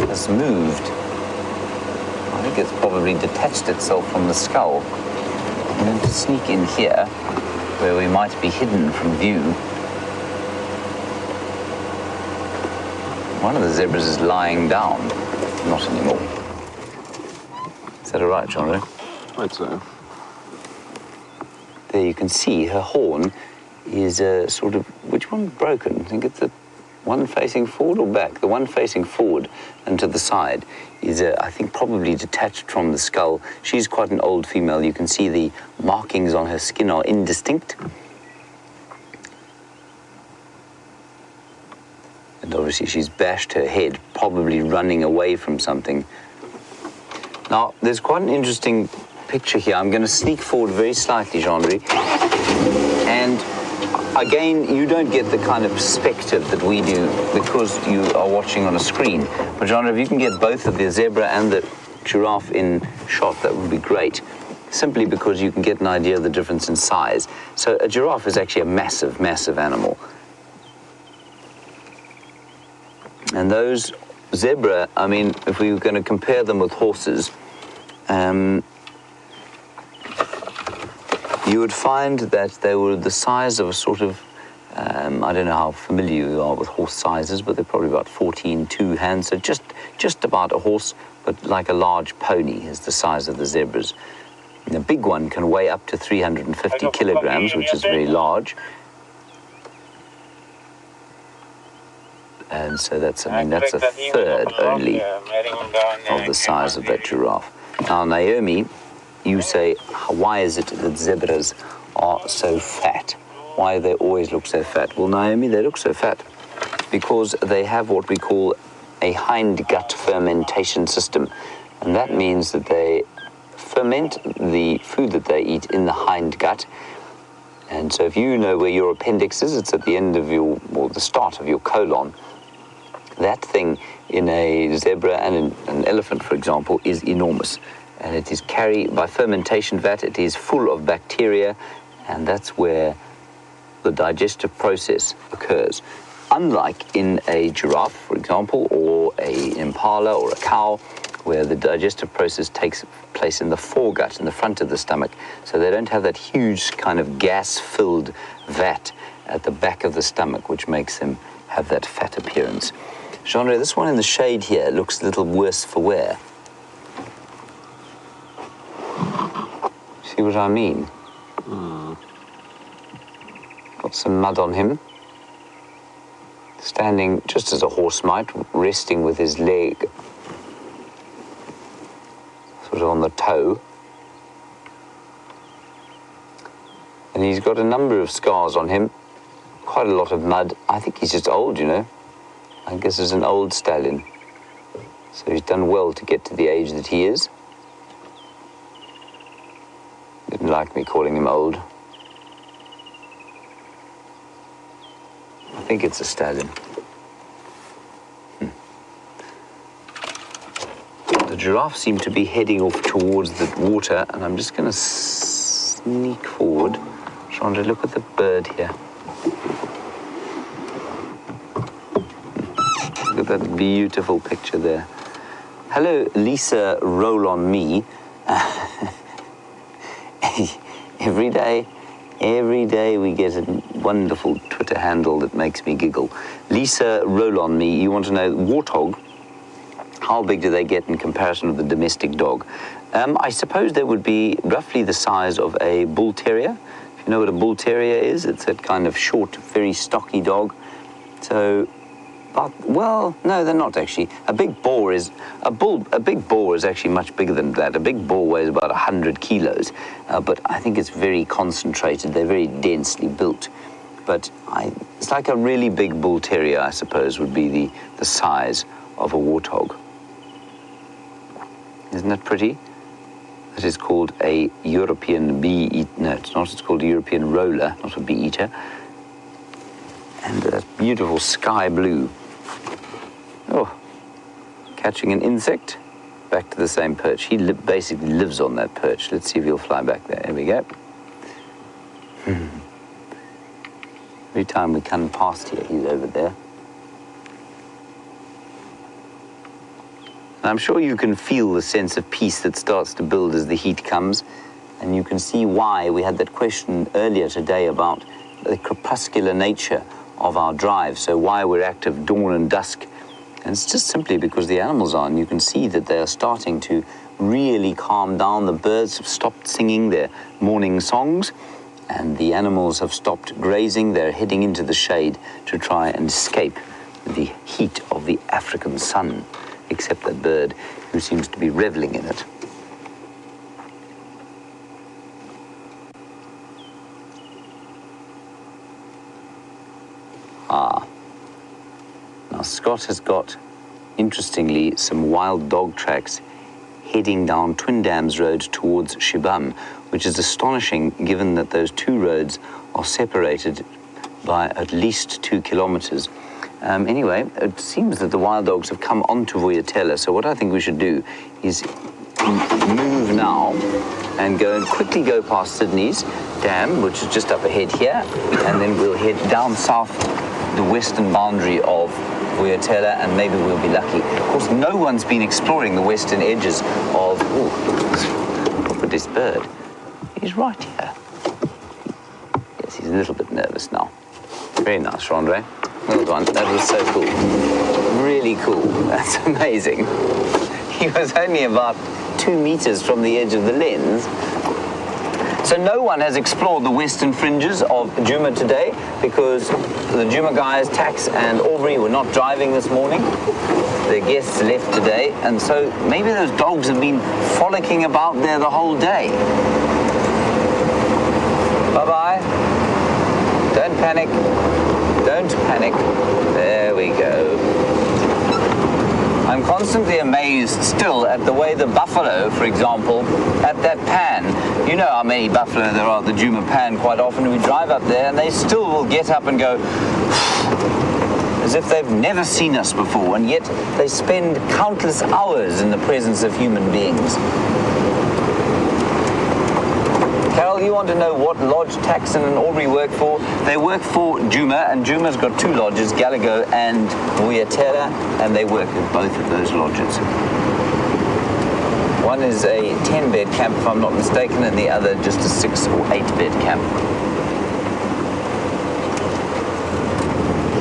has moved. I think it's probably detached itself from the skull. I'm going to sneak in here where we might be hidden from view. One of the zebras is lying down. Not anymore. Is that all right, John? I'd say. There you can see her horn is sort of, which one broken? I think it's the one facing forward or back? The one facing forward and to the side is, I think, probably detached from the skull. She's quite an old female. You can see the markings on her skin are indistinct. And obviously she's bashed her head, probably running away from something. Now, there's quite an interesting picture here. I'm going to sneak forward very slightly, Jean-Marie. And again, you don't get the kind of perspective that we do because you are watching on a screen. But Jean-Marie, if you can get both of the zebra and the giraffe in shot, that would be great. Simply because you can get an idea of the difference in size. So a giraffe is actually a massive, massive animal. And those zebra, I mean, if we were going to compare them with horses, you would find that they were the size of a sort of, I don't know how familiar you are with horse sizes, but they're probably about 14 two hands, so just about a horse, but like a large pony is the size of the zebras. And the big one can weigh up to 350 kilograms, which is very large. And so that's, I mean, that's a third only of the size of that giraffe. Now, Naomi, you say, why is it that zebras are so fat? Why do they always look so fat? Well, Naomi, they look so fat because they have what we call a hindgut fermentation system. And that means that they ferment the food that they eat in the hindgut. And so if you know where your appendix is, it's at the end of your, or the start of your colon. That thing in a zebra and an elephant, for example, is enormous. And it is carried by fermentation vat. It is full of bacteria, and that's where the digestive process occurs. Unlike in a giraffe, for example, or an impala or a cow, where the digestive process takes place in the foregut, in the front of the stomach. So they don't have that huge kind of gas-filled vat at the back of the stomach, which makes them have that fat appearance. Jean-Ray, this one in the shade here looks a little worse for wear. See what I mean? Got some mud on him. Standing just as a horse might, resting with his leg sort of on the toe. And he's got a number of scars on him, quite a lot of mud. I think he's just old, you know. I guess he's an old stallion. So he's done well to get to the age that he is. Didn't like me calling him old. I think it's a stallion. The giraffe seemed to be heading off towards the water, and I'm just going to sneak forward. Chandra, look at the bird here. Look at that beautiful picture there. Hello, Lisa Roll on Me. Every day we get a wonderful Twitter handle that makes me giggle. Lisa Roll on Me, you want to know, warthog, how big do they get in comparison with the domestic dog? I suppose they would be roughly the size of a bull terrier. If you know what a bull terrier is, it's that kind of short, very stocky dog. So, well, no, they're not actually. A big boar is actually much bigger than that. A big boar weighs about 100 kilos, but I think it's very concentrated. They're very densely built. But it's like a really big bull terrier, I suppose, would be the size of a warthog. Isn't that pretty? It is called a European bee eater. No, it's not. It's called a European roller, not a bee eater. And that beautiful sky blue. Oh, catching an insect, back to the same perch. He basically lives on that perch. Let's see if he'll fly back there. Here we go. Every time we come past here, he's over there. And I'm sure you can feel the sense of peace that starts to build as the heat comes. And you can see why we had that question earlier today about the crepuscular nature of our drive. So why we're active dawn and dusk. And it's just simply because the animals are, and you can see that they are starting to really calm down. The birds have stopped singing their morning songs, and the animals have stopped grazing. They're heading into the shade to try and escape the heat of the African sun, except that bird who seems to be reveling in it. Now Scott has got, interestingly, some wild dog tracks heading down Twin Dams Road towards Shibam, which is astonishing given that those two roads are separated by at least 2 kilometers. Anyway, it seems that the wild dogs have come onto Vuyatela, so what I think we should do is move now and quickly go past Sydney's Dam, which is just up ahead here, and then we'll head down south the western boundary of Vuyatela, and maybe we'll be lucky. Of course, no one's been exploring the western edges of... Ooh, look at this bird. He's right here. Yes, he's a little bit nervous now. Very nice, Rondre. Well done. That was so cool. Really cool. That's amazing. He was only about 2 meters from the edge of the lens. So no one has explored the western fringes of Djuma today because the Djuma guys, Tax and Aubrey, were not driving this morning. Their guests left today, and so maybe those dogs have been frolicking about there the whole day. Bye-bye. Don't panic. Don't panic. There we go. I'm constantly amazed still at the way the buffalo, for example, at that pan. You know how many buffalo there are at the Djuma pan. Quite often we drive up there and they still will get up and go as if they've never seen us before, and yet they spend countless hours in the presence of human beings. Carol, you want to know what lodge Taxon and Aubrey work for? They work for Djuma, and Djuma's got two lodges, Gallagher and Vuyatera, and they work at both of those lodges. One is a 10-bed camp, if I'm not mistaken, and the other just a 6 or 8-bed camp.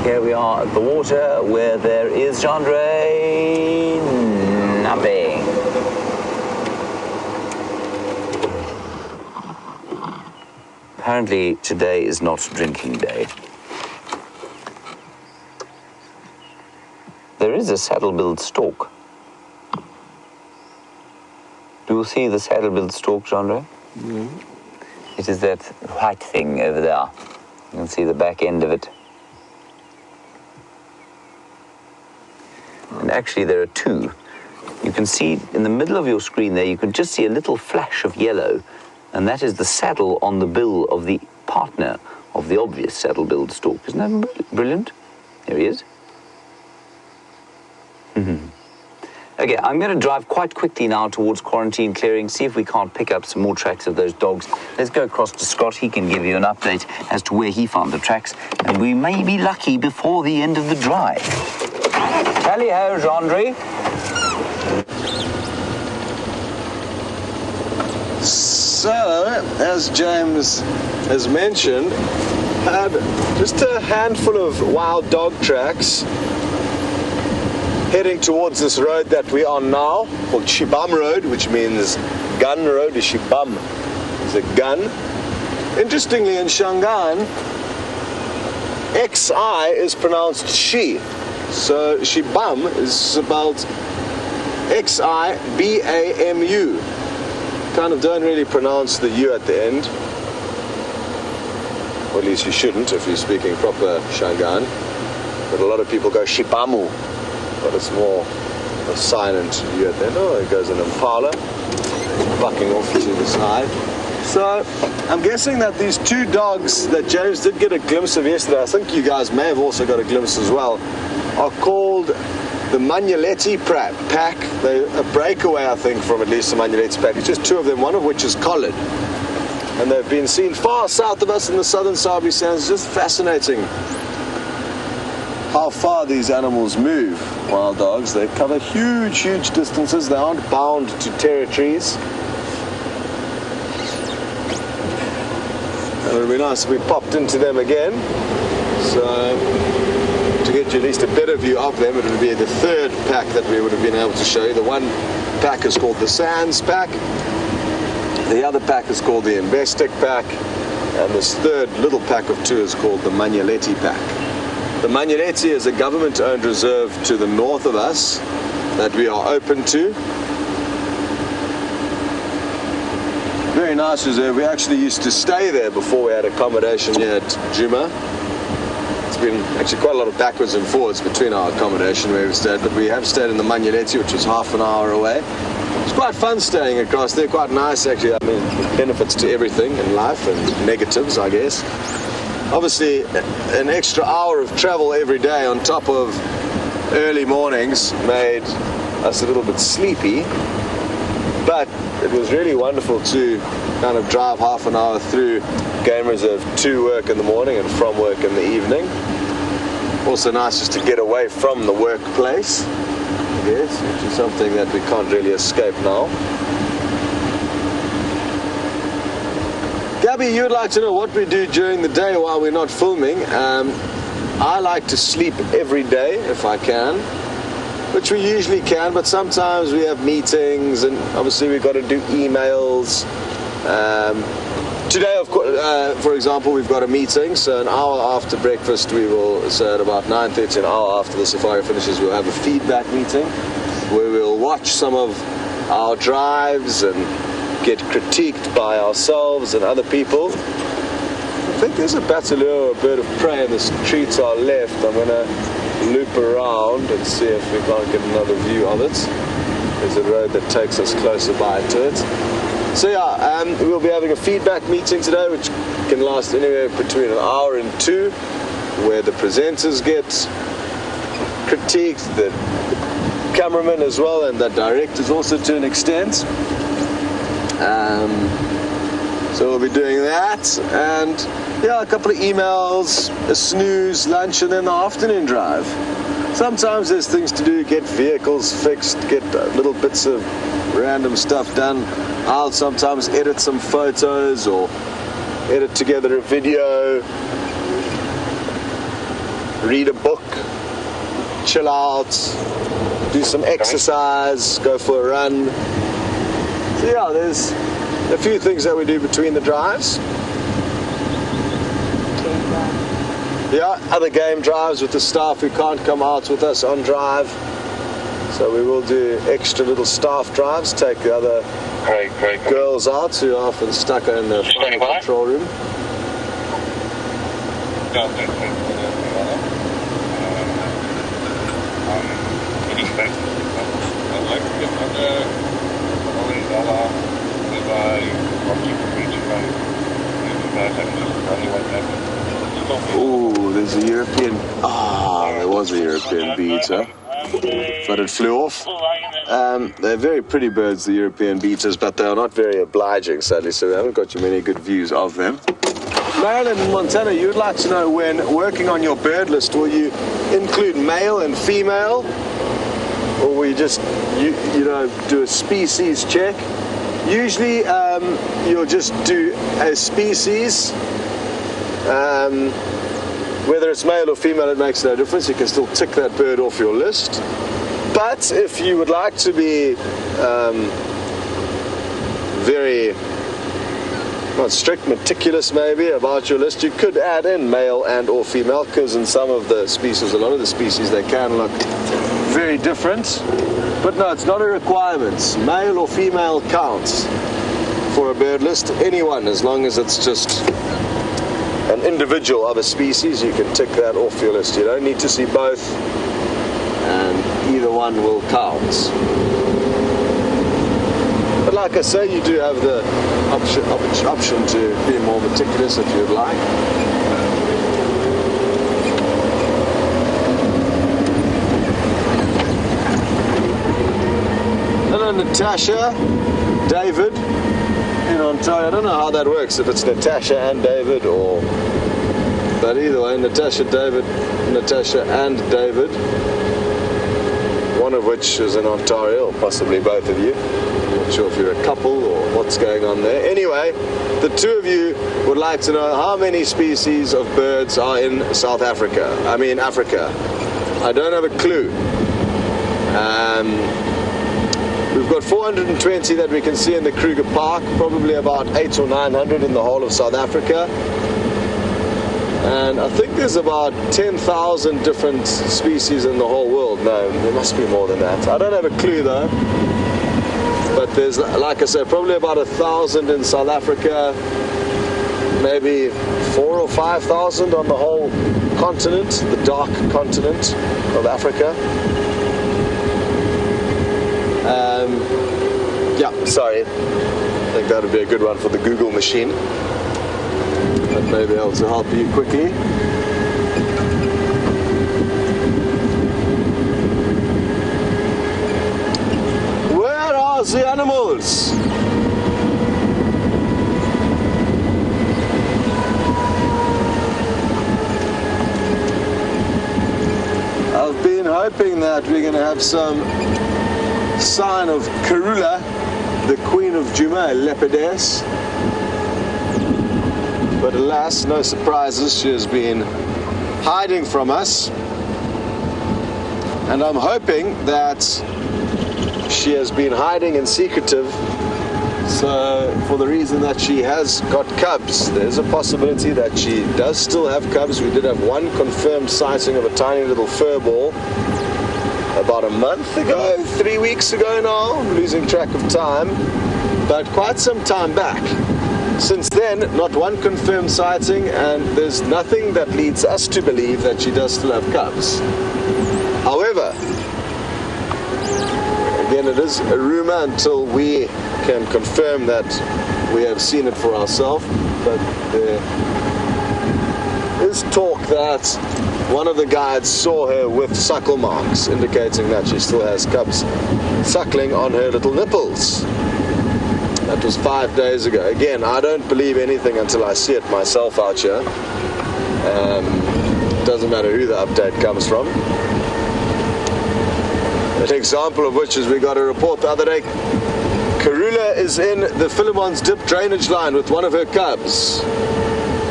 Here we are at the water where there is Jandre Nabe. Apparently today is not drinking day. There is a saddle-billed stork. Do you see the saddle-billed stork, Jandre? Mm-hmm. It is that white thing over there. You can see the back end of it. And actually there are two. You can see in the middle of your screen there, you can just see a little flash of yellow, and that is the saddle on the bill of the partner of the obvious saddle-billed stork. Isn't that brilliant? There he is. Okay, I'm going to drive quite quickly now towards quarantine clearing, see if we can't pick up some more tracks of those dogs. Let's go across to Scott. He can give you an update as to where he found the tracks, and we may be lucky before the end of the drive. Tally-ho, Jandre. So, as James has mentioned, just a handful of wild dog tracks heading towards this road that we are now, called Shibam Road, which means gun road. Shibam is a gun. Interestingly, in Shangaan, XI is pronounced she. So Shibam is spelled X-I-B-A-M-U. Kind of don't really pronounce the U at the end. Or at least you shouldn't if you're speaking proper Shangaan. But a lot of people go Shibamu. But it's more a silent U at the end. Oh, it goes an impala, bucking off to the side. So, I'm guessing that these two dogs that James did get a glimpse of yesterday, I think you guys may have also got a glimpse as well, are called the Magnaletti pack. They're a breakaway, I think, from at least the Magnaletti pack. It's just two of them, one of which is collared. And they've been seen far south of us in the southern Sabi Sands. It's just fascinating how far these animals move, wild dogs. They cover huge, huge distances. They aren't bound to territories. And it would be nice if we popped into them again. So, to get you at least a better view of them, it would be the third pack that we would have been able to show you. The one pack is called the Sands pack. The other pack is called the Investec pack. And this third little pack of two is called the Magnaletti pack. The Magnaletti is a government-owned reserve to the north of us that we are open to. Very nice reserve. We actually used to stay there before we had accommodation here at Djuma. It's been actually quite a lot of backwards and forwards between our accommodation where we stayed, but we have stayed in the Magnaletti, which was half an hour away. It's quite fun staying across there, quite nice actually. I mean, benefits to everything in life and negatives, I guess. Obviously, an extra hour of travel every day on top of early mornings made us a little bit sleepy, but it was really wonderful to kind of drive half an hour through game reserve to work in the morning and from work in the evening. Also nice just to get away from the workplace, I guess, which is something that we can't really escape now. Gabby, you'd like to know what we do during the day while we're not filming. I like to sleep every day if I can, which we usually can, but sometimes we have meetings and obviously we've got to do emails. Today, of course, for example, we've got a meeting, so an hour after breakfast we will, so at about 9:30, an hour after the safari finishes, we'll have a feedback meeting where we'll watch some of our drives and get critiqued by ourselves and other people. I think there's a bateleur or a bird of prey in the tree to our left. I'm going to loop around and see if we can't get another view of it. There's a road that takes us closer by to it. So yeah, we'll be having a feedback meeting today, which can last anywhere between an hour and 2, where the presenters get critiqued, the cameraman as well, and the directors also to an extent. So we'll be doing that, and yeah, a couple of emails, a snooze, lunch, and then the afternoon drive. Sometimes there's things to do, get vehicles fixed, get little bits of random stuff done. I'll sometimes edit some photos or edit together a video, read a book, chill out, do some exercise, go for a run. So yeah, there's a few things that we do between the drives. Yeah, other game drives with the staff who can't come out with us on drive. So we will do extra little staff drives, take the other girls out who are often stuck in the final control room. Ooh, there's a European... there was a European beater, but it flew off. They're very pretty birds, the European beaters, but they are not very obliging, sadly, so we haven't got you many good views of them. Marilyn in Montana, you'd like to know, when working on your bird list, will you include male and female? Or will you just, you know, do a species check? Usually, you'll just do a species. Whether it's male or female, it makes no difference. You can still tick that bird off your list. But if you would like to be very, not strict, meticulous maybe about your list, you could add in male and or female, because in some of the species, a lot of the species, they can look very different. But no, it's not a requirement. Male or female counts for a bird list. Anyone, as long as it's just an individual of a species, you can tick that off your list. You don't need to see both, and either one will count. But like I say, you do have the option to be more meticulous if you'd like. Hello, Natasha, David in Ontario. I don't know how that works, if it's Natasha and David, or... But either way, Natasha, David, Natasha and David. One of which is in Ontario, or possibly both of you. I'm not sure if you're a couple or what's going on there. Anyway, the two of you would like to know how many species of birds are in South Africa. I mean Africa. I don't have a clue. We've got 420 that we can see in the Kruger Park, probably about 800 or 900 in the whole of South Africa. And I think there's about 10,000 different species in the whole world. No, there must be more than that. I don't have a clue though. But there's, like I said, probably about 1,000 in South Africa, maybe 4,000 or 5,000 on the whole continent, the dark continent of Africa. Yeah, sorry. I think that would be a good one for the Google machine. That may be able to help you quickly. Where are the animals? I've been hoping that we're going to have some sign of Karula, the Queen of Djuma, Lepidus. But alas, no surprises, she has been hiding from us. And I'm hoping that she has been hiding and secretive, so for the reason that she has got cubs. There's a possibility that she does still have cubs. We did have one confirmed sighting of a tiny little furball about a month ago, 3 weeks ago now, I'm losing track of time, but quite some time back. Since then, not one confirmed sighting, and there's nothing that leads us to believe that she does still have cubs. However, again, it is a rumor until we can confirm that we have seen it for ourselves, but there is talk that one of the guides saw her with suckle marks, indicating that she still has cubs suckling on her little nipples. That was 5 days ago. Again, I don't believe anything until I see it myself out here. Doesn't matter who the update comes from. An example of which is we got a report the other day. Karula is in the Philemon's Dip drainage line with one of her cubs.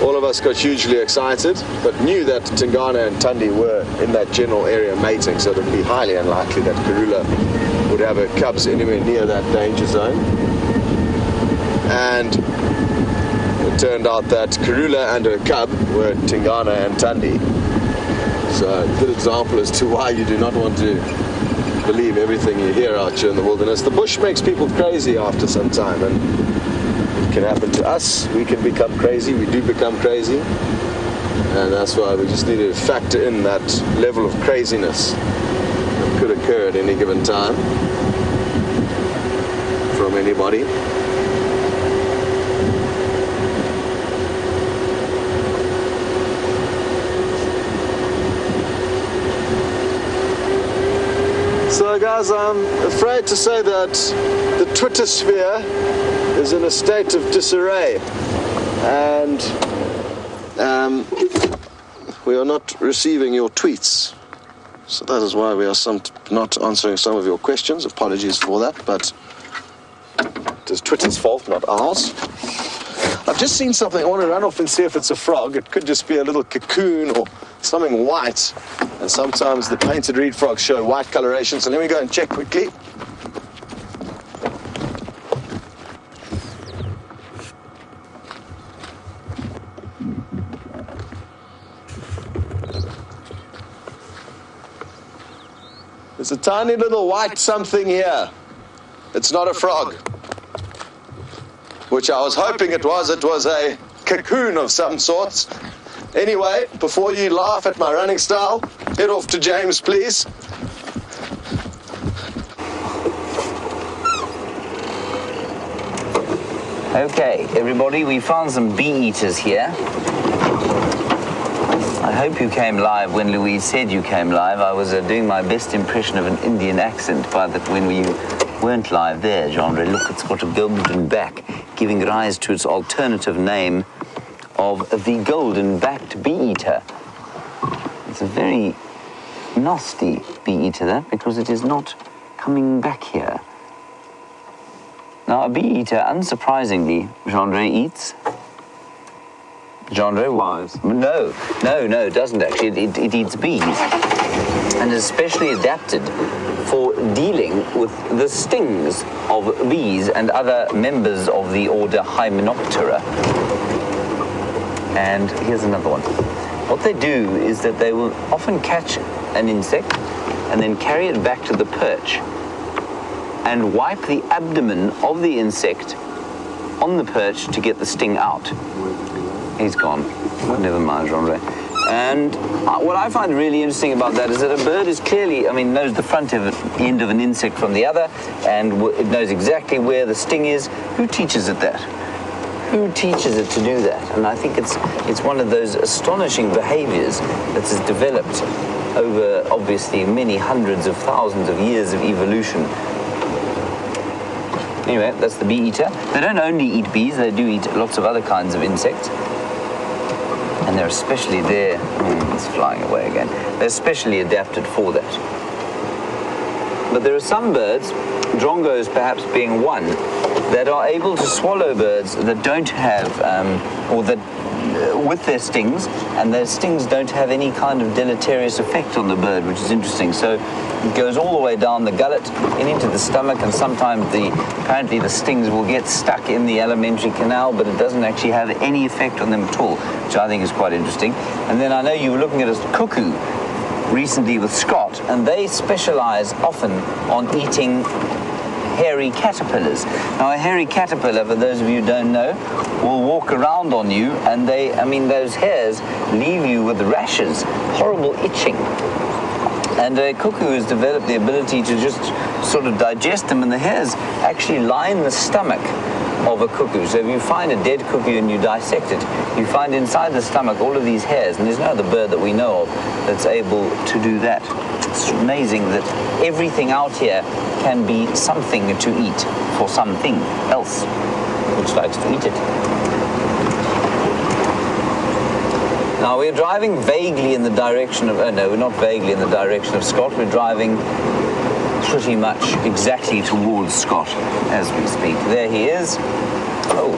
All of us got hugely excited, but knew that Tingana and Tundi were in that general area mating, so it would be highly unlikely that Karula would have her cubs anywhere near that danger zone. And it turned out that Karula and her cub were Tingana and Tundi. So a good example as to why you do not want to believe everything you hear out here in the wilderness. The bush makes people crazy after some time, and it can happen to us. We can become crazy. We do become crazy, and that's why we just need to factor in that level of craziness that could occur at any given time from anybody. So guys, I'm afraid to say that the Twitter sphere is in a state of disarray, and we are not receiving your tweets. So that is why we are not answering some of your questions. Apologies for that, but it is Twitter's fault, not ours. I've just seen something. I want to run off and see if it's a frog. It could just be a little cocoon or something white. And sometimes the painted reed frogs show white coloration. So let me go and check quickly. There's a tiny little white something here. It's not a frog, which I was hoping it was. It was a cocoon of some sorts. Anyway, before you laugh at my running style, head off to James, please. Okay, everybody, we found some bee eaters here. I hope you came live when Louise said you came live. I was doing my best impression of an Indian accent when you weren't live there, Genre. Look, it's got a golden back, giving rise to its alternative name of the golden-backed bee-eater. It's a very nasty bee-eater, that, because it is not coming back here. Now, a bee-eater, unsurprisingly, Genre eats. Genre? Flies. No, it doesn't actually. It eats bees, and is especially adapted for dealing with the stings of bees and other members of the order Hymenoptera. And here's another one. What they do is that they will often catch an insect and then carry it back to the perch and wipe the abdomen of the insect on the perch to get the sting out. He's gone. Never mind, Genre. And what I find really interesting about that is that a bird is clearly, knows the front end of an insect from the other, and it knows exactly where the sting is. Who teaches it that? Who teaches it to do that? And I think it's one of those astonishing behaviors that has developed over, obviously, many hundreds of thousands of years of evolution. Anyway, that's the bee-eater. They don't only eat bees, they do eat lots of other kinds of insects. And they're especially there, it's flying away again, they're especially adapted for that. But there are some birds, drongos perhaps being one, that are able to swallow birds that don't have, with their stings, and their stings don't have any kind of deleterious effect on the bird, which is interesting. So it goes all the way down the gullet and into the stomach, and sometimes apparently the stings will get stuck in the alimentary canal, but it doesn't actually have any effect on them at all, which I think is quite interesting. And then I know you were looking at a cuckoo recently with Scott, and they specialize often on eating hairy caterpillars. Now, a hairy caterpillar, for those of you who don't know, will walk around on you, and those hairs leave you with rashes, horrible itching. And a cuckoo has developed the ability to just sort of digest them, and the hairs actually line the stomach of a cuckoo. So if you find a dead cuckoo and you dissect it, you find inside the stomach all of these hairs, and there's no other bird that we know of that's able to do that. It's amazing that everything out here can be something to eat for something else which likes to eat it. Now, we're driving vaguely in the direction of, no, we're not vaguely in the direction of Scott. We're driving pretty much exactly towards Scott as we speak. There he is. Oh.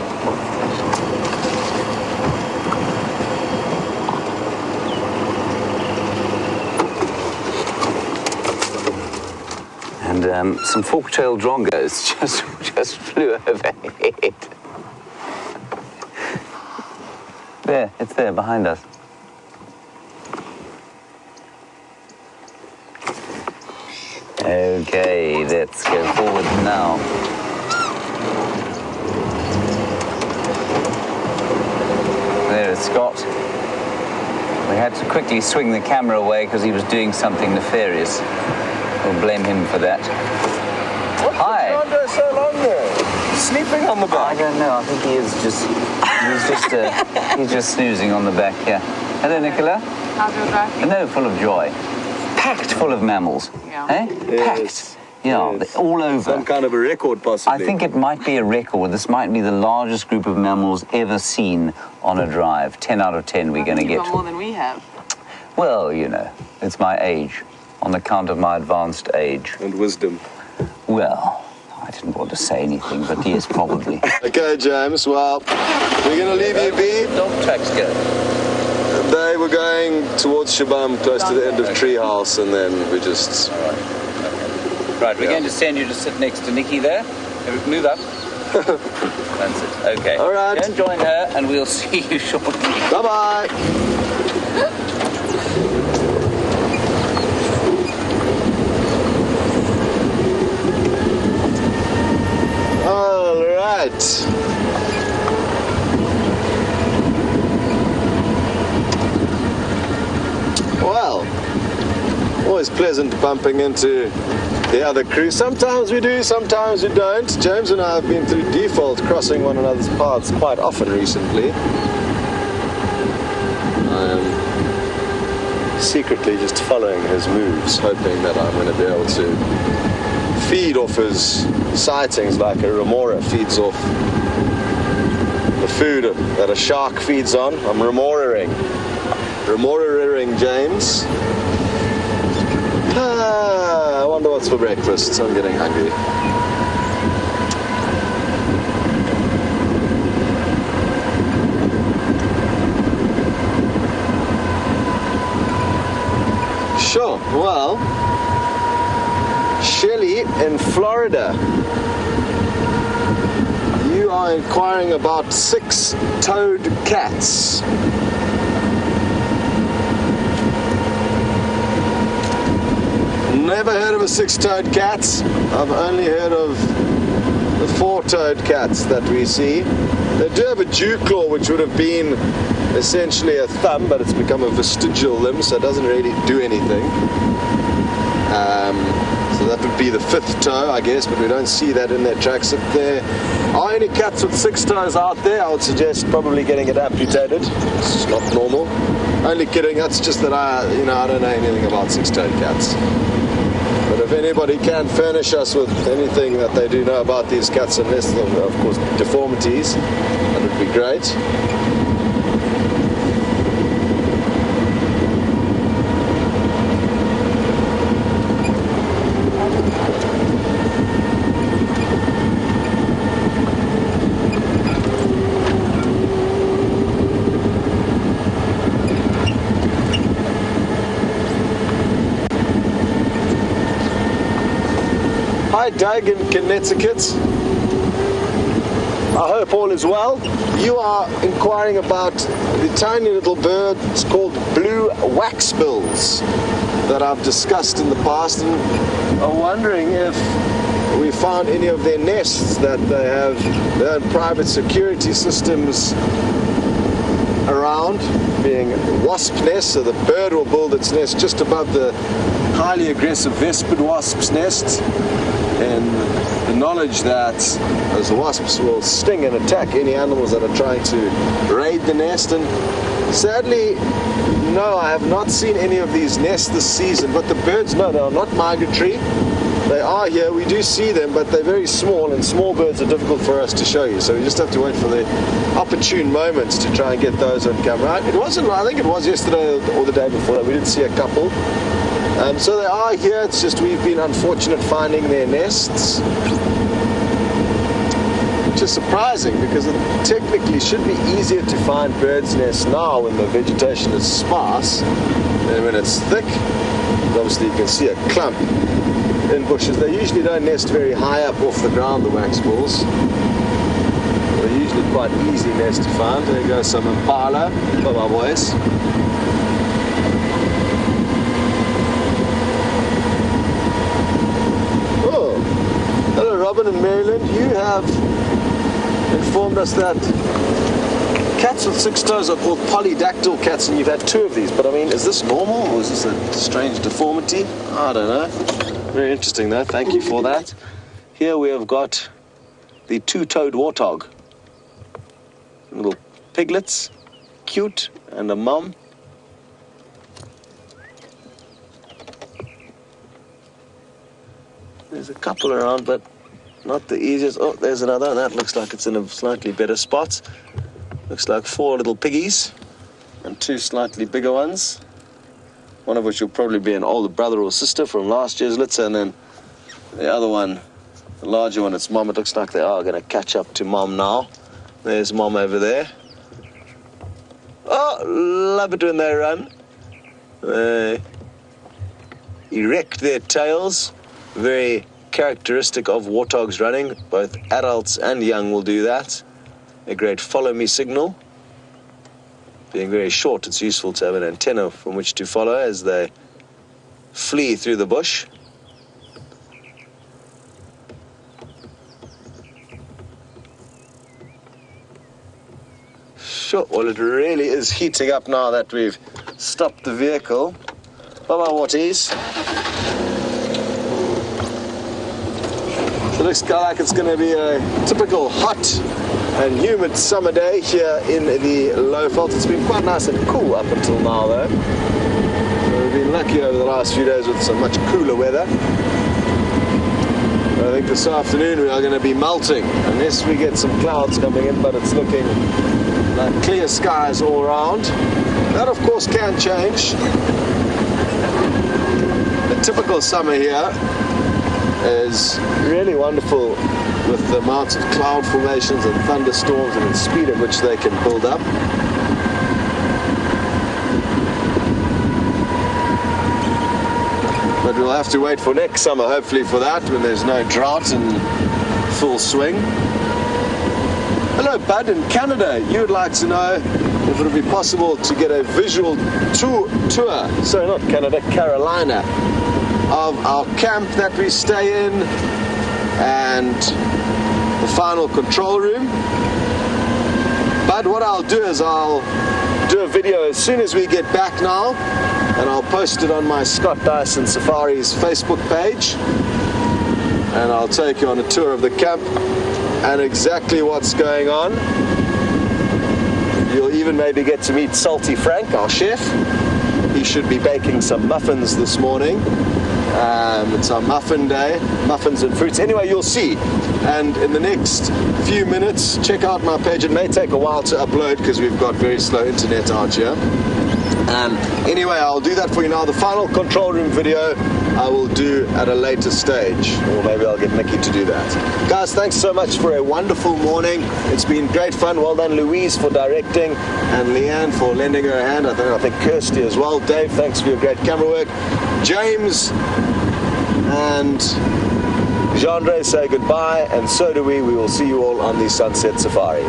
And some fork-tailed drongos just flew overhead. There, it's there behind us. Okay, let's go forward now. There is Scott. We had to quickly swing the camera away because he was doing something nefarious. We'll blame him for that. What? Hi. What did so long there? Sleeping on the back? I don't know. I think he's just snoozing on the back here. Hello, Nicola. How's your driving? No, full of joy. Packed full of mammals. Yeah. Eh? Packed. Yes. Yeah, Yes. all over. Some kind of a record, possibly. I think it might be a record. This might be the largest group of mammals ever seen on a drive. 10 out of 10 we're going to You've get. got more than we have. Well, you know, it's my age, on account of my advanced age. And wisdom. Well, I didn't want to say anything, but yes, probably. Okay, James, well, we're going to leave you be. Dog tracks go. They were going towards Shabam, close to the end of Treehouse, and then we just... Right, we're Yeah. going to send you to sit next to Nikki there. Move up. That's it. Okay. All right. Go and join her, and we'll see you shortly. Bye-bye. All right. Well, always pleasant bumping into the other crew. Sometimes we do, sometimes we don't. James and I have been through default crossing one another's paths quite often recently. I'm secretly just following his moves, hoping that I'm going to be able to feed off his sightings like a remora feeds off the food that a shark feeds on. I'm remorering James. I wonder what's for breakfast. I'm getting hungry. Sure, well, Shelley in Florida, you are inquiring about 6-toed cats. Never heard of a 6-toed cat. I've only heard of the 4-toed cats that we see. They do have a dew claw, which would have been essentially a thumb, but it's become a vestigial limb, so it doesn't really do anything. So that would be the 5th toe, I guess, but we don't see that in their tracks. If there are any cats with 6 toes out there, I would suggest probably getting it amputated. It's not normal. Only kidding, that's just that I don't know anything about 6-toed cats. But if anybody can furnish us with anything that they do know about these cats, unless of course deformities, that would be great. Hi Doug in Connecticut. I hope all is well. You are inquiring about the tiny little bird. It's called blue waxbills that I've discussed in the past, and I'm wondering if we found any of their nests that they have their own private security systems around, being wasp nests. So the bird will build its nest just above the highly aggressive Vespid wasp's nest, and the knowledge that those wasps will sting and attack any animals that are trying to raid the nest. And sadly, no, I have not seen any of these nests this season, but the birds, no, they are not migratory. They are here, we do see them, but they're very small, and small birds are difficult for us to show you, so we just have to wait for the opportune moments to try and get those on camera. It wasn't, I think it was yesterday or the day before that we did see a couple. So they are here, it's just we've been unfortunate finding their nests, which is surprising because it technically should be easier to find birds' nests now when the vegetation is sparse than when it's thick. And obviously you can see a clump in bushes. They usually don't nest very high up off the ground, the wax balls. They're usually quite easy nests to find. There goes some impala. Bye-bye, boys. Oh, hello Robin and Maryland. You have informed us that cats with 6 toes are called polydactyl cats, and you've had 2 of these, but I mean, is this normal or is this a strange deformity? I don't know. Very interesting though, thank you for that. Here we have got the 2-toed warthog. Little piglets, cute, and a mum. There's a couple around, but not the easiest. Oh, there's another. That looks like it's in a slightly better spot. Looks like 4 little piggies and 2 slightly bigger ones. One of which will probably be an older brother or sister from last year's litter, and then the other one, the larger one, it's mom. It looks like they are going to catch up to mom now. There's mom over there. Oh, love it when they run. They erect their tails, very characteristic of warthogs running. Both adults and young will do that. A great follow me signal. Being very short, it's useful to have an antenna from which to follow as they flee through the bush. Sure, well, it really is heating up now that we've stopped the vehicle. Bye-bye, Watties. It looks like it's going to be a typical hot and humid summer day here in the Lowveld. It's been quite nice and cool up until now though. So we've been lucky over the last few days with some much cooler weather. I think this afternoon we are going to be melting unless we get some clouds coming in, but it's looking like clear skies all around. That of course can change. The typical summer here is really wonderful with the amounts of cloud formations and thunderstorms and the speed at which they can build up. But we'll have to wait for next summer, hopefully, for that, when there's no drought in full swing. Hello, Bud in Canada. You would like to know if it would be possible to get a visual tour, sorry, not Canada, Carolina, of our camp that we stay in and the final control room. But what I'll do is I'll do a video as soon as we get back now, and I'll post it on my Scott Dyson Safaris Facebook page, and I'll take you on a tour of the camp and exactly what's going on. You'll even maybe get to meet Salty Frank, our chef. He should be baking some muffins this morning. It's our muffin day, muffins and fruits. Anyway, you'll see. And in the next few minutes, check out my page. It may take a while to upload because we've got very slow internet out here. Anyway, I'll do that for you now. The final control room video I will do at a later stage, or maybe I'll get Nikki to do that. Guys, thanks so much for a wonderful morning. It's been great fun. Well done, Louise, for directing, and Leanne for lending her a hand. I think Kirsty as well. Dave, thanks for your great camera work. James and Jean-Andre say goodbye, and so do we. We will see you all on the Sunset Safari.